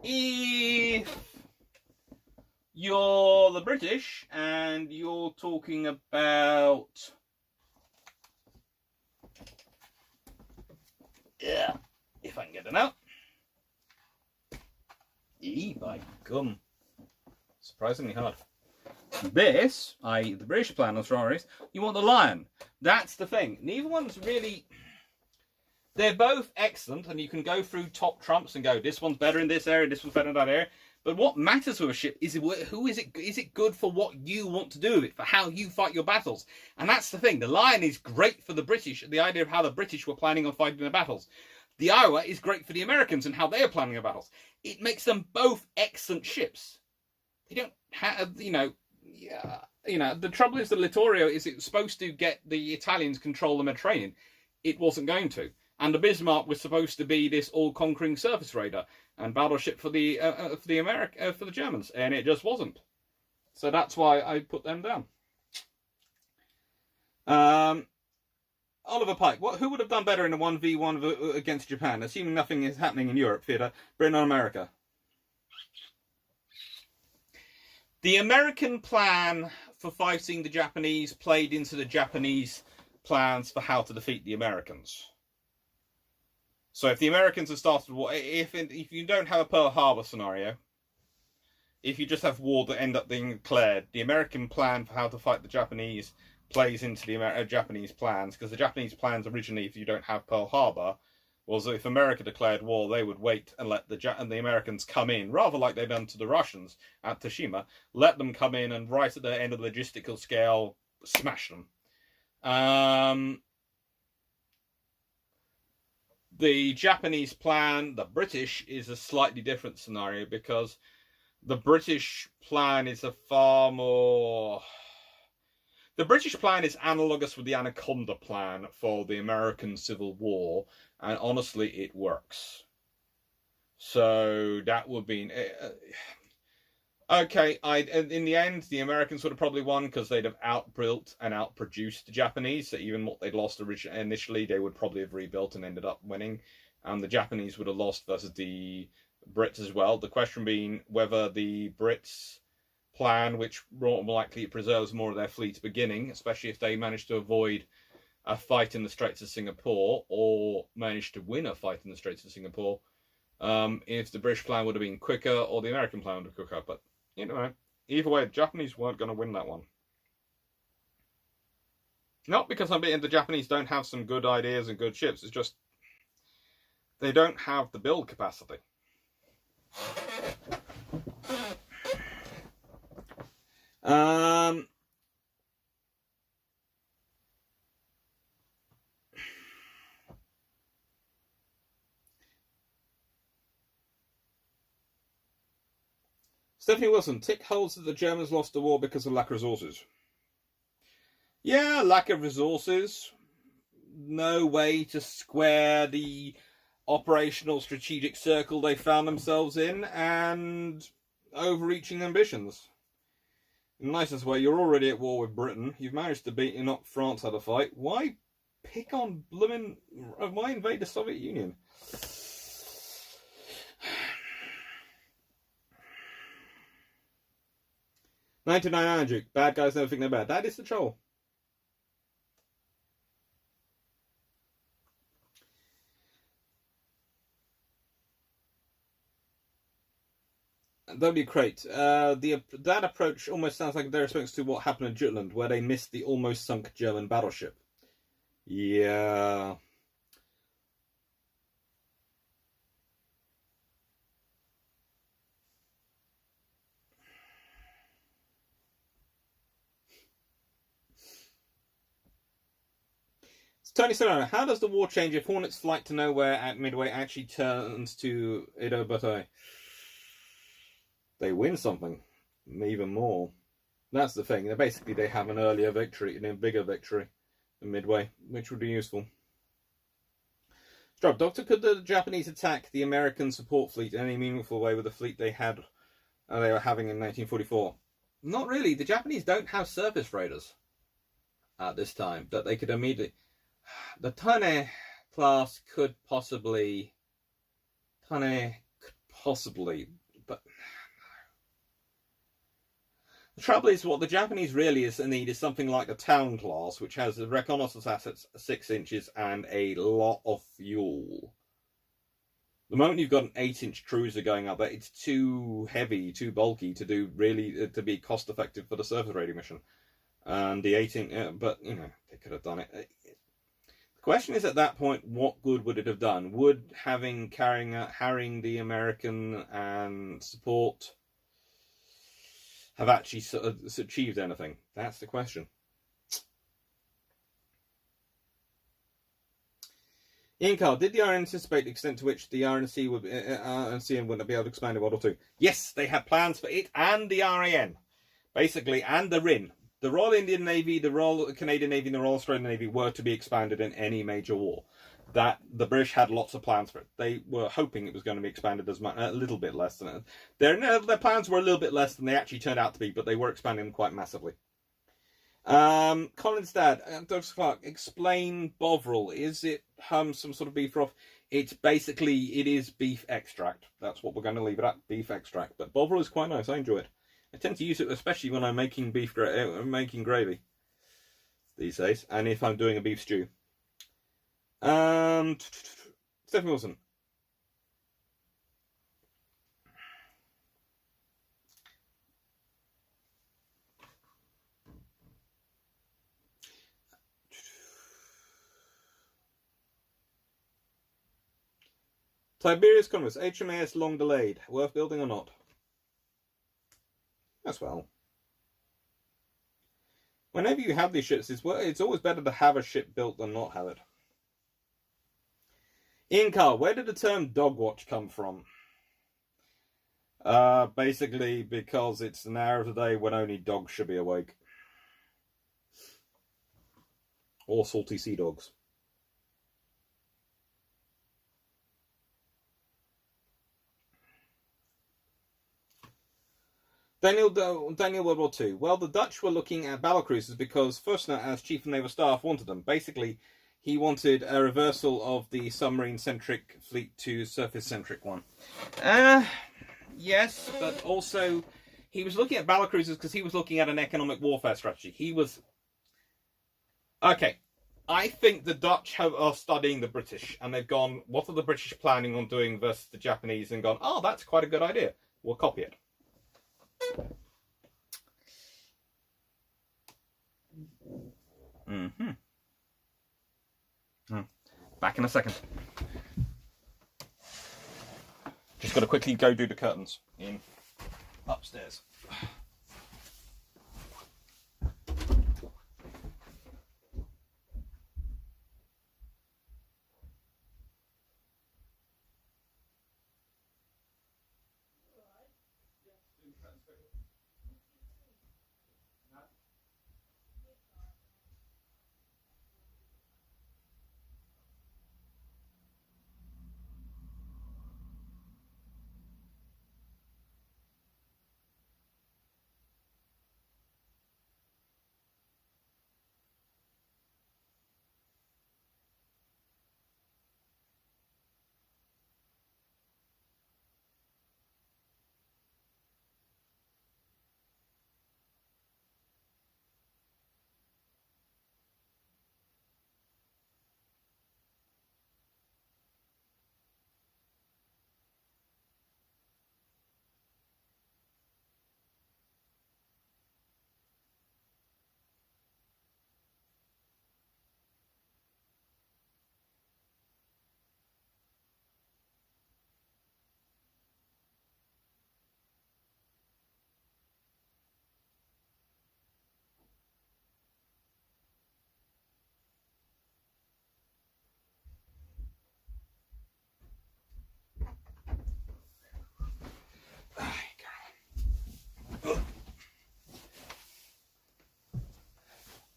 If you're the British and you're talking about... Yeah, if I can get it out. By gum. Surprisingly hard. This, i.e. the British plan on Ferraris, you want the Lion. That's the thing. Neither one's really... They're both excellent, and you can go through top trumps and go, this one's better in this area, this one's better in that area. But what matters with a ship is is it good for what you want to do with it, for how you fight your battles. And that's the thing. The Lion is great for the British, the idea of how the British were planning on fighting their battles. The Iowa is great for the Americans and how they are planning their battles. It makes them both excellent ships. They don't have, the trouble is the Littorio is it was supposed to get the Italians control the Mediterranean. It wasn't going to. And the Bismarck was supposed to be this all-conquering surface raider and battleship for the Germans, and it just wasn't. So that's why I put them down. Oliver Pike, who would have done better in a 1v1 against Japan, assuming nothing is happening in Europe, theatre, Britain or America? The American plan for fighting the Japanese played into the Japanese plans for how to defeat the Americans. So if the Americans have started war, if you don't have a Pearl Harbor scenario, if you just have war that end up being declared, the American plan for how to fight the Japanese plays into the Japanese plans, because the Japanese plans originally, if you don't have Pearl Harbor, was that if America declared war, they would wait and let the Americans come in, rather like they've done to the Russians at Toshima, let them come in and right at the end of the logistical scale, smash them. The Japanese plan, the British, is a slightly different scenario because the British plan is a far more... The British plan is analogous with the Anaconda plan for the American Civil War, and honestly, it works. So that would be... Okay, in the end, the Americans would have probably won because they'd have outbuilt and outproduced the Japanese. So even what they'd lost initially, they would probably have rebuilt and ended up winning. And the Japanese would have lost versus the Brits as well. The question being whether the Brits' plan, which more likely preserves more of their fleet beginning, especially if they manage to avoid a fight in the Straits of Singapore or manage to win a fight in the Straits of Singapore, if the British plan would have been quicker or the American plan would have been quicker. But either way, the Japanese weren't going to win that one. Not because the Japanese don't have some good ideas and good ships. It's just they don't have the build capacity. Stephanie Wilson, Tick holds that the Germans lost the war because of lack of resources. Yeah, lack of resources. No way to square the operational strategic circle they found themselves in, and overreaching ambitions. In the nicest way, you're already at war with Britain. You've managed to knock France out of fight. Why pick on why invade the Soviet Union? 1999 Duke. Bad guys never think they're bad. That is the troll. W. Crate. That approach almost sounds like their response to what happened in Jutland, where they missed the almost sunk German battleship. Yeah. Tony Solano, how does the war change if Hornet's flight to nowhere at Midway actually turns to Ido Butai? They win something, even more. That's the thing. Basically, they have an earlier victory and a bigger victory than Midway, which would be useful. Strub, Doctor, could the Japanese attack the American support fleet in any meaningful way with the fleet they were having in 1944? Not really. The Japanese don't have surface raiders at this time that they could immediately. The Tane class could possibly, but the trouble is, what the Japanese really need is something like the Town class, which has the reconnaissance assets 6 inches and a lot of fuel. The moment you've got an 8-inch cruiser going up there, it's too heavy, too bulky to be cost effective for the surface raiding mission. And the 8-inch, but you know, they could have done it. The question is, at that point, what good would it have done? Would harrying the American and support have actually achieved anything? That's the question. Ian Carl, did the RN anticipate the extent to which the RNC wouldn't be able to expand in World War II? Yes, they had plans for it and the RAN, basically, and the RIN. The Royal Indian Navy, the Royal Canadian Navy, and the Royal Australian Navy were to be expanded in any major war. That the British had lots of plans for it. They were hoping it was going to be expanded as much, a little bit less than it. Their plans were a little bit less than they actually turned out to be, but they were expanding them quite massively. Colin's dad, Dr. Clark, explain Bovril. Is it some sort of beef broth? It is beef extract. That's what we're going to leave it at, beef extract. But Bovril is quite nice. I enjoy it. I tend to use it especially when I'm making making gravy these days, and if I'm doing a beef stew. Stephen Wilson. Tiberius Converse, HMAS long delayed. Worth building or not? As well. Whenever you have these ships, it's always better to have a ship built than not have it. Ian Carl, where did the term dog watch come from? Basically because it's an hour of the day when only dogs should be awake. Or salty sea dogs. Daniel World War II. Well, the Dutch were looking at battle cruisers because Fürstner, as Chief of Naval Staff, wanted them. Basically, he wanted a reversal of the submarine-centric fleet to surface-centric one. Yes, but also he was looking at battle cruisers because he was looking at an economic warfare strategy. Okay, I think the Dutch are studying the British, and they've gone, what are the British planning on doing versus the Japanese, and gone, oh, that's quite a good idea. We'll copy it. Back in a second. Just got to quickly go do the curtains in upstairs.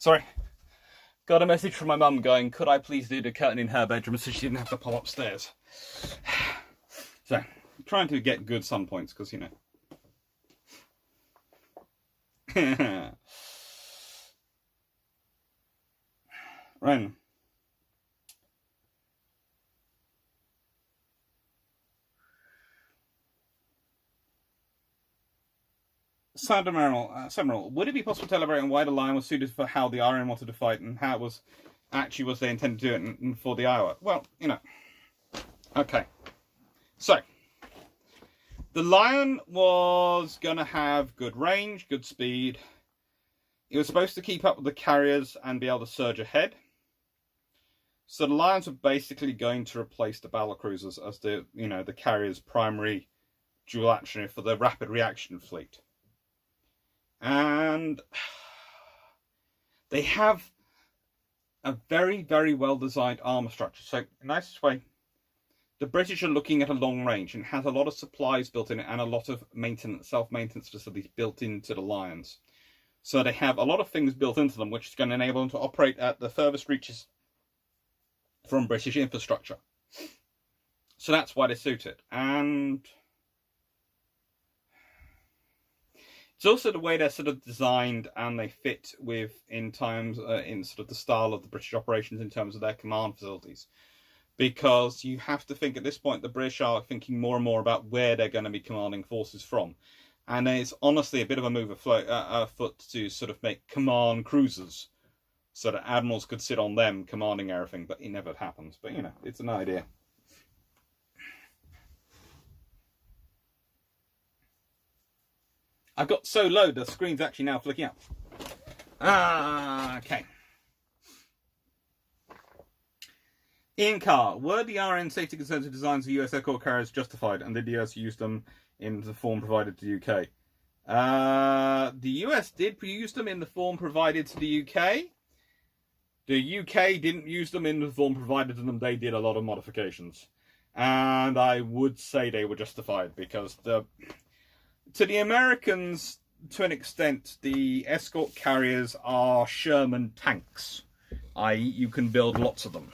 Sorry. Got a message from my mum going, could I please do the curtain in her bedroom so she didn't have to pop upstairs? So, trying to get good sun points, because, you know. Ren. Admiral, would it be possible to elaborate on why the Lion was suited for how the RN wanted to fight and how it was they intended to do it and for the Iowa? Well, you know. Okay. So, the Lion was going to have good range, good speed. It was supposed to keep up with the carriers and be able to surge ahead. So the Lions were basically going to replace the battle cruisers as the carrier's primary dual action for the rapid reaction fleet. And they have a very, very well designed armor structure. So, in the nicest way, the British are looking at a long range and has a lot of supplies built in it and a lot of self-maintenance facilities built into the Lions. So they have a lot of things built into them, which is going to enable them to operate at the furthest reaches from British infrastructure. So that's why they suit it. And it's also the way they're sort of designed and they fit in sort of the style of the British operations in terms of their command facilities. Because you have to think at this point, the British are thinking more and more about where they're going to be commanding forces from. And it's honestly a bit of a move afoot to sort of make command cruisers so that admirals could sit on them commanding everything. But it never happens. But, you know, it's an idea. I've got so low, the screen's actually now flicking up. Okay. Ian Carr, were the RN safety concerns and designs of US aircraft carriers justified, and did the US use them in the form provided to the UK? The US did use them in the form provided to the UK. The UK didn't use them in the form provided to them. They did a lot of modifications. And I would say they were justified, because to the Americans, to an extent, the escort carriers are Sherman tanks, i.e. you can build lots of them.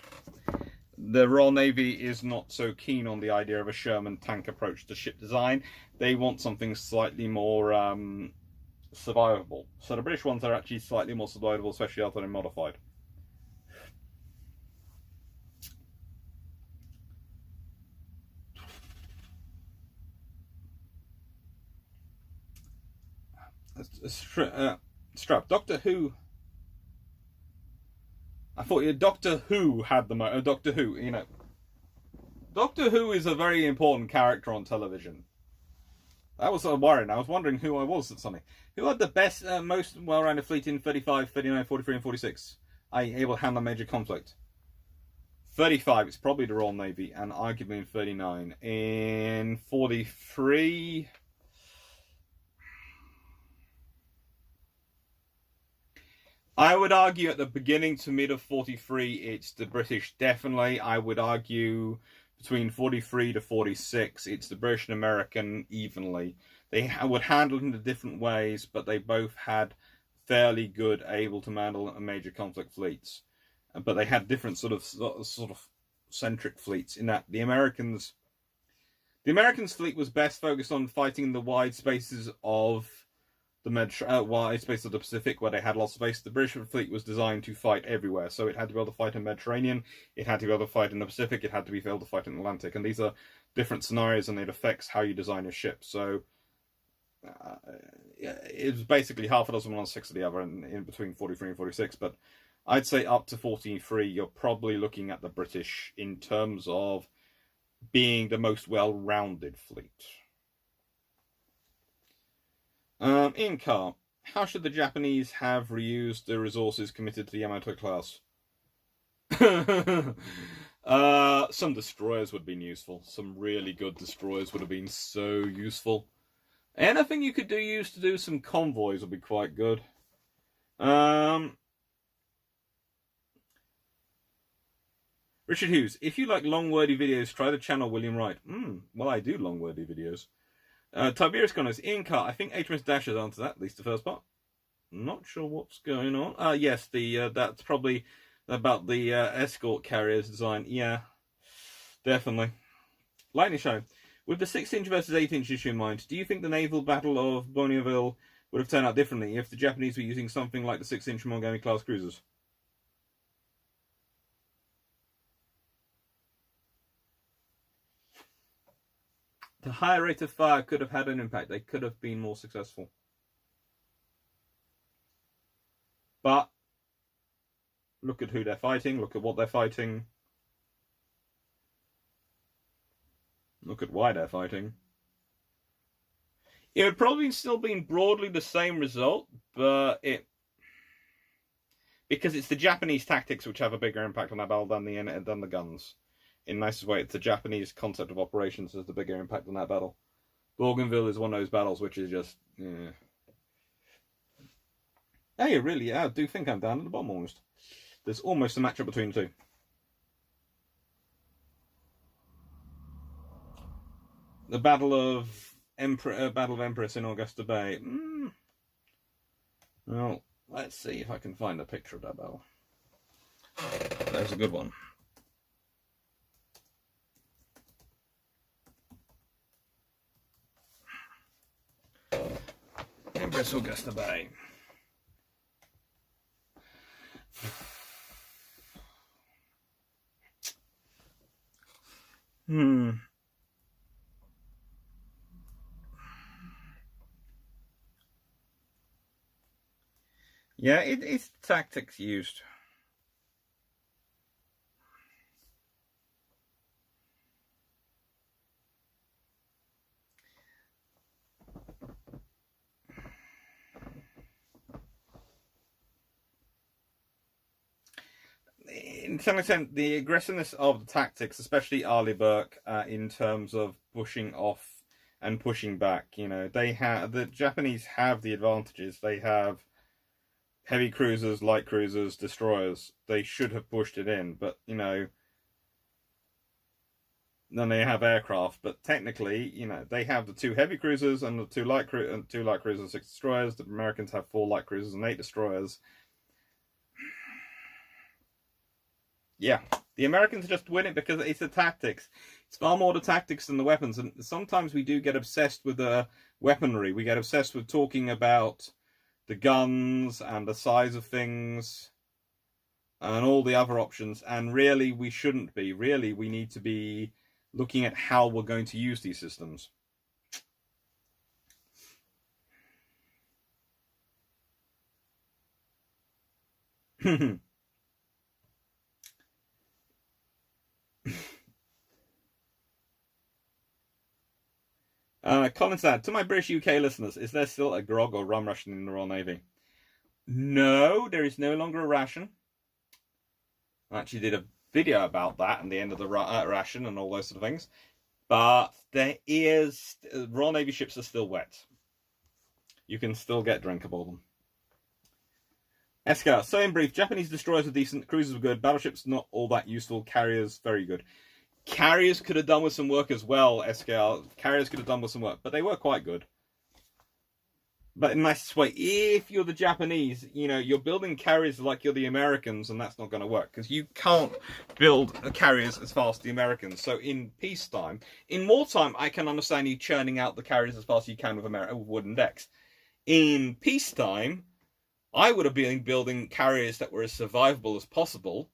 The Royal Navy is not so keen on the idea of a Sherman tank approach to ship design. They want something slightly more survivable. So the British ones are actually slightly more survivable, especially after they're modified. Strap. Doctor Who. I thought Doctor Who had the Doctor Who, you know. Doctor Who is a very important character on television. That was worrying. I was wondering who I was at something. Who had the best, most well-rounded fleet in 35, 39, 43, and 46? Able to handle major conflict. 35, it's probably the Royal Navy, and arguably in 39. In 43... I would argue at the beginning to mid of 43, it's the British, definitely. I would argue between 43 to 46, it's the British and American evenly. They would handle it in different ways, but they both had fairly good, able to handle major conflict fleets. But they had different sort of centric fleets in that the Americans' fleet was best focused on fighting in the wide spaces of the wide space of the Pacific, where they had lots of space. The British fleet was designed to fight everywhere, so it had to be able to fight in the Mediterranean, it had to be able to fight in the Pacific, it had to be able to fight in the Atlantic, and these are different scenarios, and it affects how you design a ship. So it's basically half a dozen one on 6 of the other, in between 43 and 46. But I'd say up to 43, you're probably looking at the British in terms of being the most well-rounded fleet. In Car, how should the Japanese have reused the resources committed to the Yamato class? Some destroyers would have been useful. Some really good destroyers would have been so useful. Anything you could use to do some convoys would be quite good. Richard Hughes, if you like long wordy videos, try the channel William Wright. Well, I do long wordy videos. Tiberius Connors, Ian Carr, I think HMS Dash has answered that, at least the first part. Not sure what's going on. Yes, that's probably about the escort carriers design. Yeah, definitely. Lightning show. With the 6-inch versus 8-inch issue in mind, do you think the naval battle of Bonneville would have turned out differently if the Japanese were using something like the 6-inch Mogami class cruisers? The higher rate of fire could have had an impact. They could have been more successful. But look at who they're fighting. Look at what they're fighting. Look at why they're fighting. It would probably still been broadly the same result, but because it's the Japanese tactics which have a bigger impact on that battle than the guns. In the nicest way, it's the Japanese concept of operations has the bigger impact on that battle. Bougainville is one of those battles which is just, yeah. Hey, really, I do think I'm down at the bottom almost. There's almost a matchup between the two. The Battle of Empress in Augusta Bay. Well, let's see if I can find a picture of that battle. There's a good one. Empress Augusta Bay. Yeah, it's tactics used. In some extent, the aggressiveness of the tactics, especially Arleigh Burke, in terms of pushing off and pushing back, the Japanese have the advantages. They have heavy cruisers, light cruisers, destroyers. They should have pushed it in, but then they have aircraft. But technically, they have the 2 heavy cruisers and the 2 light cruisers, 6 destroyers. The Americans have 4 light cruisers and 8 destroyers. Yeah, the Americans just win it because it's the tactics. It's far more the tactics than the weapons. And sometimes we do get obsessed with the weaponry. We get obsessed with talking about the guns and the size of things and all the other options. And really, we shouldn't be. Really, we need to be looking at how we're going to use these systems. Colin said, to my British UK listeners, is there still a grog or rum ration in the Royal Navy? No, there is no longer a ration. I actually did a video about that and the end of the ration and all those sort of things. But there is, Royal Navy ships are still wet. You can still get drink aboard them. Eska, so in brief, Japanese destroyers are decent, cruisers were good, battleships not all that useful, carriers very good. Carriers could have done with some work as well, Eska. Carriers could have done with some work, but they were quite good. But in the nicest way, if you're the Japanese, you're building carriers like you're the Americans, and that's not going to work, because you can't build carriers as fast as the Americans. So in peacetime, in wartime, I can understand you churning out the carriers as fast as you can with wooden decks. In peacetime, I would have been building carriers that were as survivable as possible.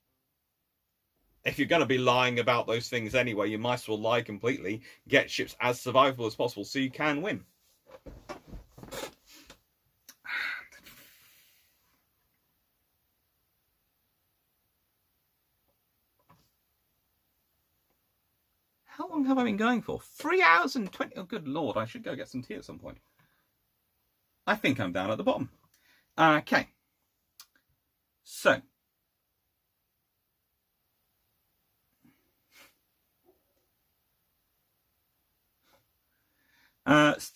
If you're going to be lying about those things anyway, you might as well lie completely. Get ships as survivable as possible so you can win. How long have I been going for? 3 hours and 20... Oh, good lord, I should go get some tea at some point. I think I'm down at the bottom. Okay. So. As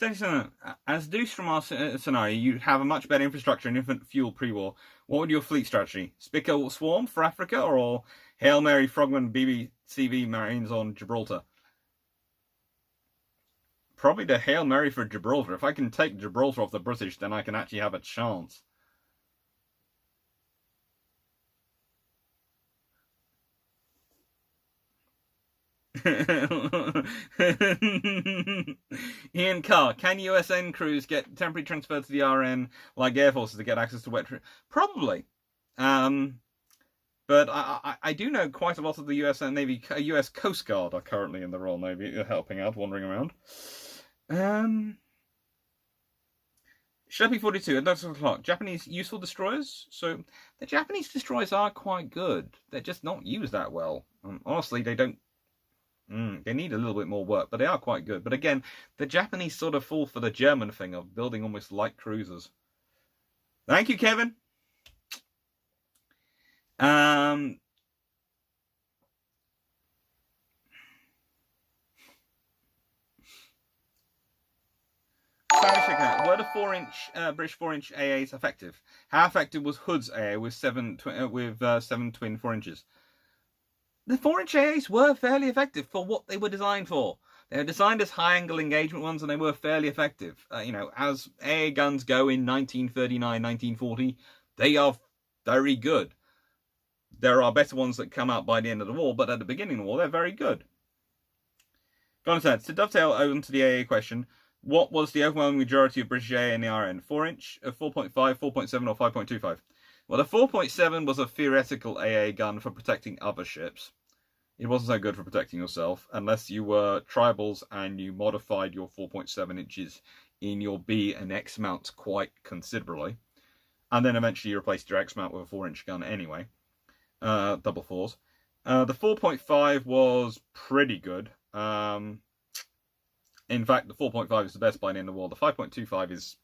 deduced from our scenario, you'd have a much better infrastructure and infant fuel pre-war. What would your fleet strategy? Spica Swarm for Africa or Hail Mary Frogman BBCV Marines on Gibraltar? Probably the Hail Mary for Gibraltar. If I can take Gibraltar off the British, then I can actually have a chance. Ian Carr, can USN crews get temporarily transferred to the RN like Air Forces to get access to wet? Probably. But I do know quite a lot of the US Navy, US Coast Guard are currently in the Royal Navy, helping out, wandering around. Sheppy 42, and that's o'clock. Japanese useful destroyers. So the Japanese destroyers are quite good. They're just not used that well. Honestly, they don't. They need a little bit more work, but they are quite good. But again, the Japanese sort of fall for the German thing of building almost light cruisers. Thank you, Kevin. Were the 4-inch British 4-inch AAs effective? How effective was Hood's AA with seven twin 4 inches? The 4-inch AAs were fairly effective for what they were designed for. They were designed as high-angle engagement ones, and they were fairly effective. As AA guns go in 1939, 1940, they are very good. There are better ones that come out by the end of the war, but at the beginning of the war, they're very good. Gone said, to dovetail onto the AA question, what was the overwhelming majority of British AA in the RN? 4-inch, 4.5, 4.7, or 5.25? Well, the 4.7 was a theoretical AA gun for protecting other ships. It wasn't so good for protecting yourself, unless you were tribals and you modified your 4.7 inches in your B and X mounts quite considerably. And then eventually you replaced your X mount with a 4-inch gun anyway. Double fours. The 4.5 was pretty good. In fact, the 4.5 is the best by the end of the war. The 5.25 is...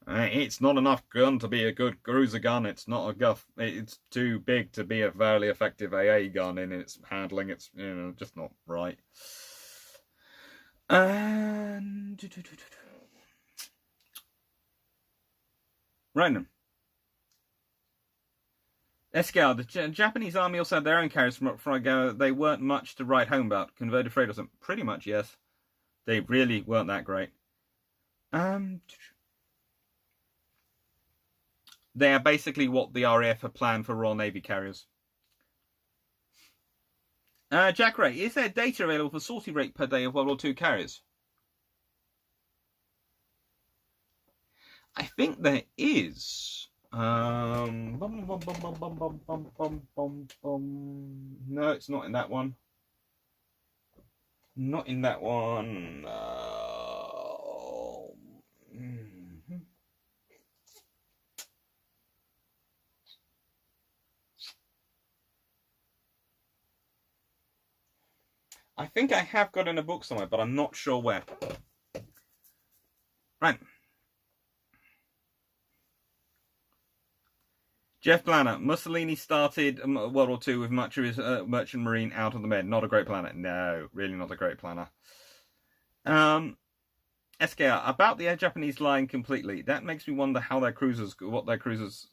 it's not enough gun to be a good cruiser gun. It's not a guff. It's too big to be a fairly effective AA gun in its handling. It's, just not right. And... Random. Escal, the Japanese army also had their own carriers from ago. They weren't much to write home about. Converted freight or something. Pretty much, yes. They really weren't that great. They are basically what the RAF had planned for Royal Navy carriers. Jack Ray, is there data available for sortie rate per day of World War II carriers? I think there is. No, it's not in that one. Not in that one. I think I have got in a book somewhere, but I'm not sure where. Right. Jeff Blanner, Mussolini started World War II with much of his merchant marine out of the Med. Not a great planner. No, really not a great planner. SKR, about the Japanese lying completely. That makes me wonder how what their cruisers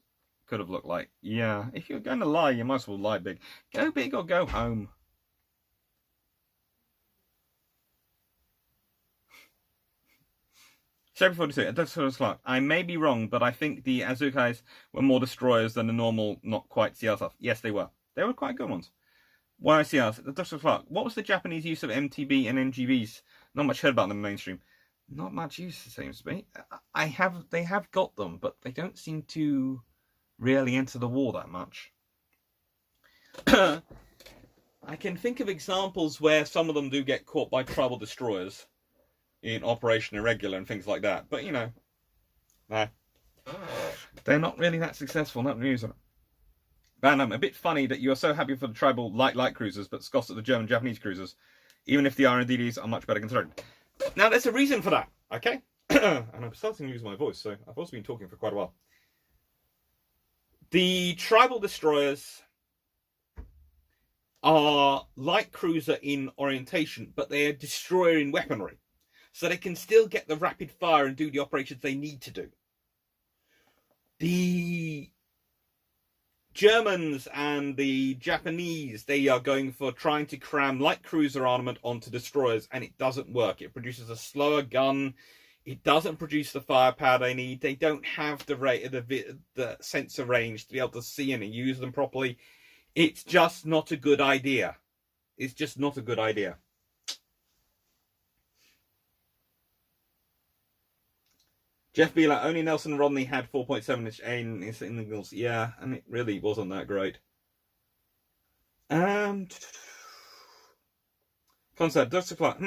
could have looked like. Yeah, if you're going to lie, you might as well lie big. Go big or go home. Sheppy 42, that's what it's like. I may be wrong, but I think the Azukais were more destroyers than the normal, not quite CR stuff. Yes, they were. They were quite good ones. Why CRs? Dr. Clark, what was the Japanese use of MTB and NGVs? Not much heard about them in the mainstream. Not much use, it seems to me. They have got them, but they don't seem to really enter the war that much. I can think of examples where some of them do get caught by tribal destroyers in Operation Irregular and things like that. But, nah. They're not really that successful, not news. And a bit funny that you're so happy for the tribal light cruisers, but scoffs at the German Japanese cruisers, even if the RNDDs are much better considered. Now, there's a reason for that, okay? And I'm starting to lose my voice, so I've also been talking for quite a while. The tribal destroyers are light cruiser in orientation, but they are destroyer in weaponry. So they can still get the rapid fire and do the operations they need to do. The Germans and the Japanese, they are going for trying to cram light cruiser armament onto destroyers, and it doesn't work. It produces a slower gun. It doesn't produce the firepower they need. They don't have the sensor range to be able to see and use them properly. It's just not a good idea. It's just not a good idea. Jeff Beeler, only Nelson Rodney had 4.7-inch in singles. Yeah, and it really wasn't that great. Concept, Dr. Clark,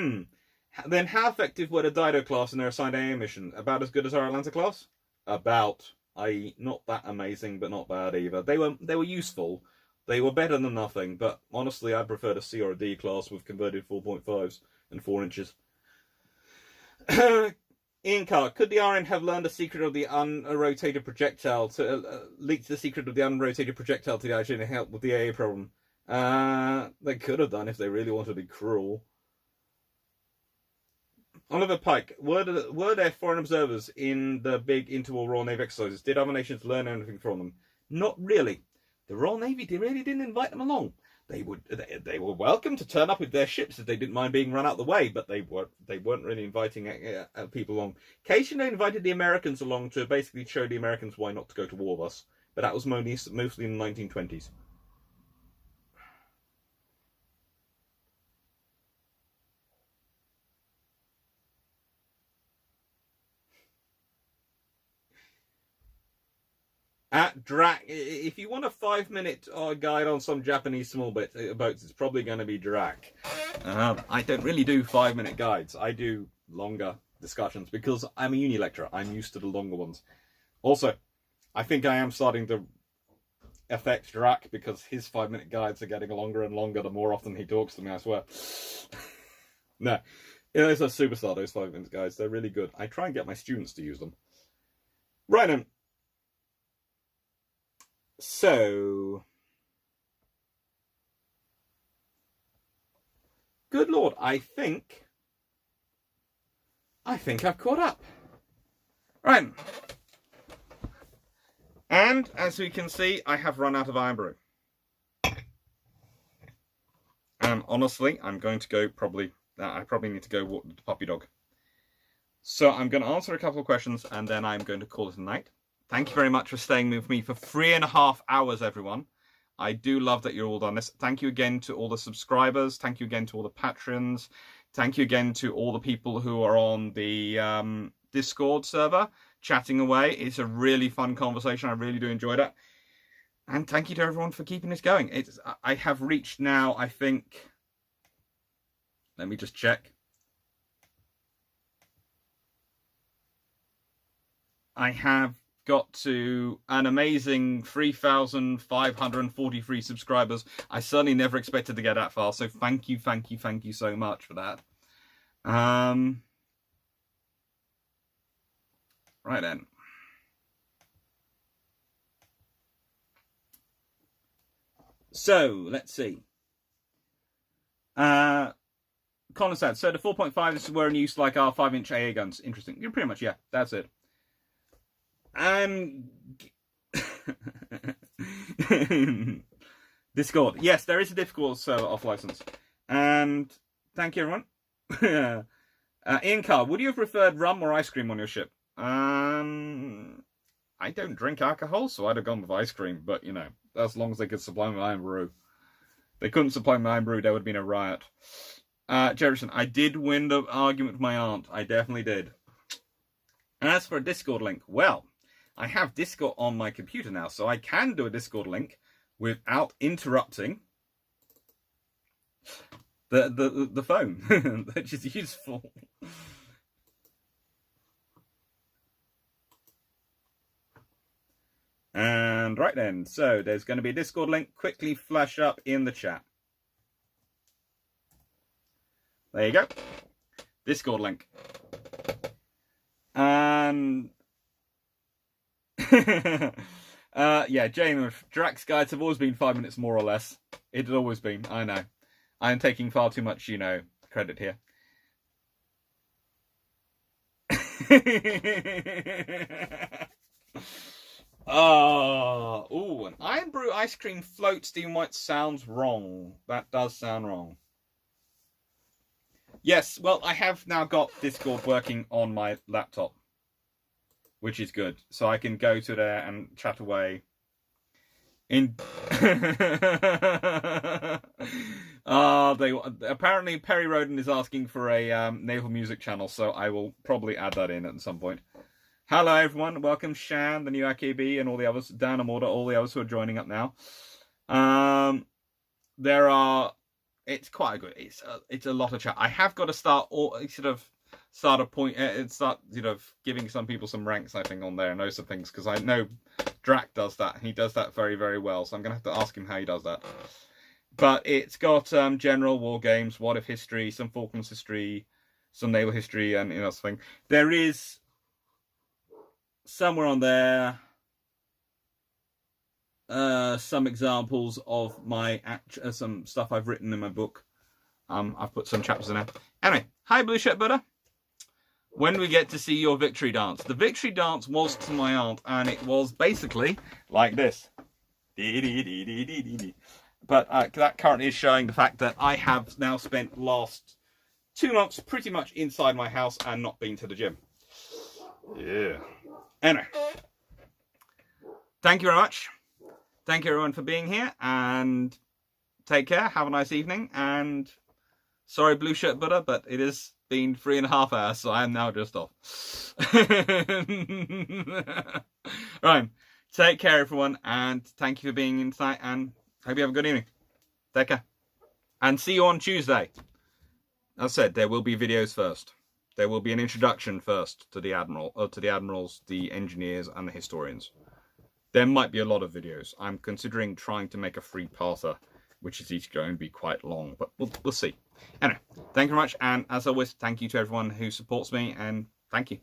Then how effective were the Dido class in their assigned AA mission? About as good as our Atlanta class? About. I.e., not that amazing, but not bad either. They were useful. They were better than nothing, but honestly, I preferred a C or a D class with converted 4.5s and 4 inches. Ian Carr, could the RN have learned the secret of the unrotated projectile to leak the secret of the unrotated projectile to the IJ to help with the AA problem? They could have done if they really wanted to be cruel. Oliver Pike, were there foreign observers in the big interwar Royal Navy exercises? Did other nations learn anything from them? Not really. The Royal Navy really didn't invite them along. They were welcome to turn up with their ships if they didn't mind being run out the way, but they weren't really inviting people along. Occasionally they invited the Americans along to basically show the Americans why not to go to war with us, but that was mostly in the 1920s. At Drac, if you want a 5-minute guide on some Japanese small boats, it's probably going to be Drac. I don't really do 5-minute guides. I do longer discussions because I'm a uni lecturer. I'm used to the longer ones. Also, I think I am starting to affect Drac because his 5-minute guides are getting longer and longer the more often he talks to me, I swear. No, it's a superstar, those 5-minute guides. They're really good. I try and get my students to use them. Right then. So, good Lord, I think I've caught up. Right. And, as we can see, I have run out of Iron Brew. And honestly, I'm going to go I probably need to go walk the puppy dog. So I'm going to answer a couple of questions and then I'm going to call it a night. Thank you very much for staying with me for 3.5 hours, everyone. I do love that you're all done this. Thank you again to all the subscribers. Thank you again to all the patrons. Thank you again to all the people who are on the Discord server chatting away. It's a really fun conversation. I really do enjoy that. And thank you to everyone for keeping this going. I have reached now, I think... Let me just check. I have got to an amazing 3,543 subscribers. I certainly never expected to get that far, so thank you so much for that. Right then. So, let's see. Colin said, so the 4.5 were in use like our 5-inch AA guns. Interesting. You're pretty much, yeah, that's it. Discord. Yes, there is a Discord server off license. And thank you, everyone. Ian Carr, would you have preferred rum or ice cream on your ship? I don't drink alcohol, so I'd have gone with ice cream. But, you know, as long as they could supply me with Iron Brew. If they couldn't supply me with Iron Brew, there would have been a riot. Jefferson, I did win the argument with my aunt. I definitely did. And as for a Discord link, well... I have Discord on my computer now, so I can do a Discord link without interrupting the phone, which is useful. And right then, so there's going to be a Discord link. Quickly flash up in the chat. There you go. Discord link. And... yeah, Jamie, Drax guides have always been 5 minutes more or less. It had always been, I know. I'm taking far too much, you know, credit here. An Iron Brew ice cream float Steam White sounds wrong. That does sound wrong. Yes, well, I have now got Discord working on my laptop, which is good. So I can go to there and chat away. They apparently Perry Roden is asking for a naval music channel, so I will probably add that in at some point. Hello everyone, welcome Shan, the new AKB, and all the others, Dan and Morda, all the others who are joining up now. It's quite a good. It's a lot of chat. I have got to start giving some people some ranks, I think, on there and those sort of things, because I know Drac does that. He does that very, very well. So I'm gonna have to ask him how he does that. But it's got general war games, what if history, some Falklands history, some naval history, and something. There is somewhere on there some examples of my some stuff I've written in my book. I've put some chapters in there. Anyway, hi Blue Ship Buddha. When do we get to see your victory dance? The victory dance was to my aunt, and it was basically like this. But that currently is showing the fact that I have now spent last 2 months pretty much inside my house and not been to the gym. Yeah. Anyway, thank you very much. Thank you everyone for being here, and take care. Have a nice evening. And sorry, Blue Shirt Butter, but it has been 3.5 hours, so I am now just off. Right. Take care, everyone, and thank you for being in tonight, and hope you have a good evening. Take care. And see you on Tuesday. As I said, there will be videos first. There will be an introduction first to the admirals, the engineers, and the historians. There might be a lot of videos. I'm considering trying to make a 3-parter, which is each going to be quite long, but we'll see. Anyway, thank you very much, and as always, thank you to everyone who supports me, and thank you.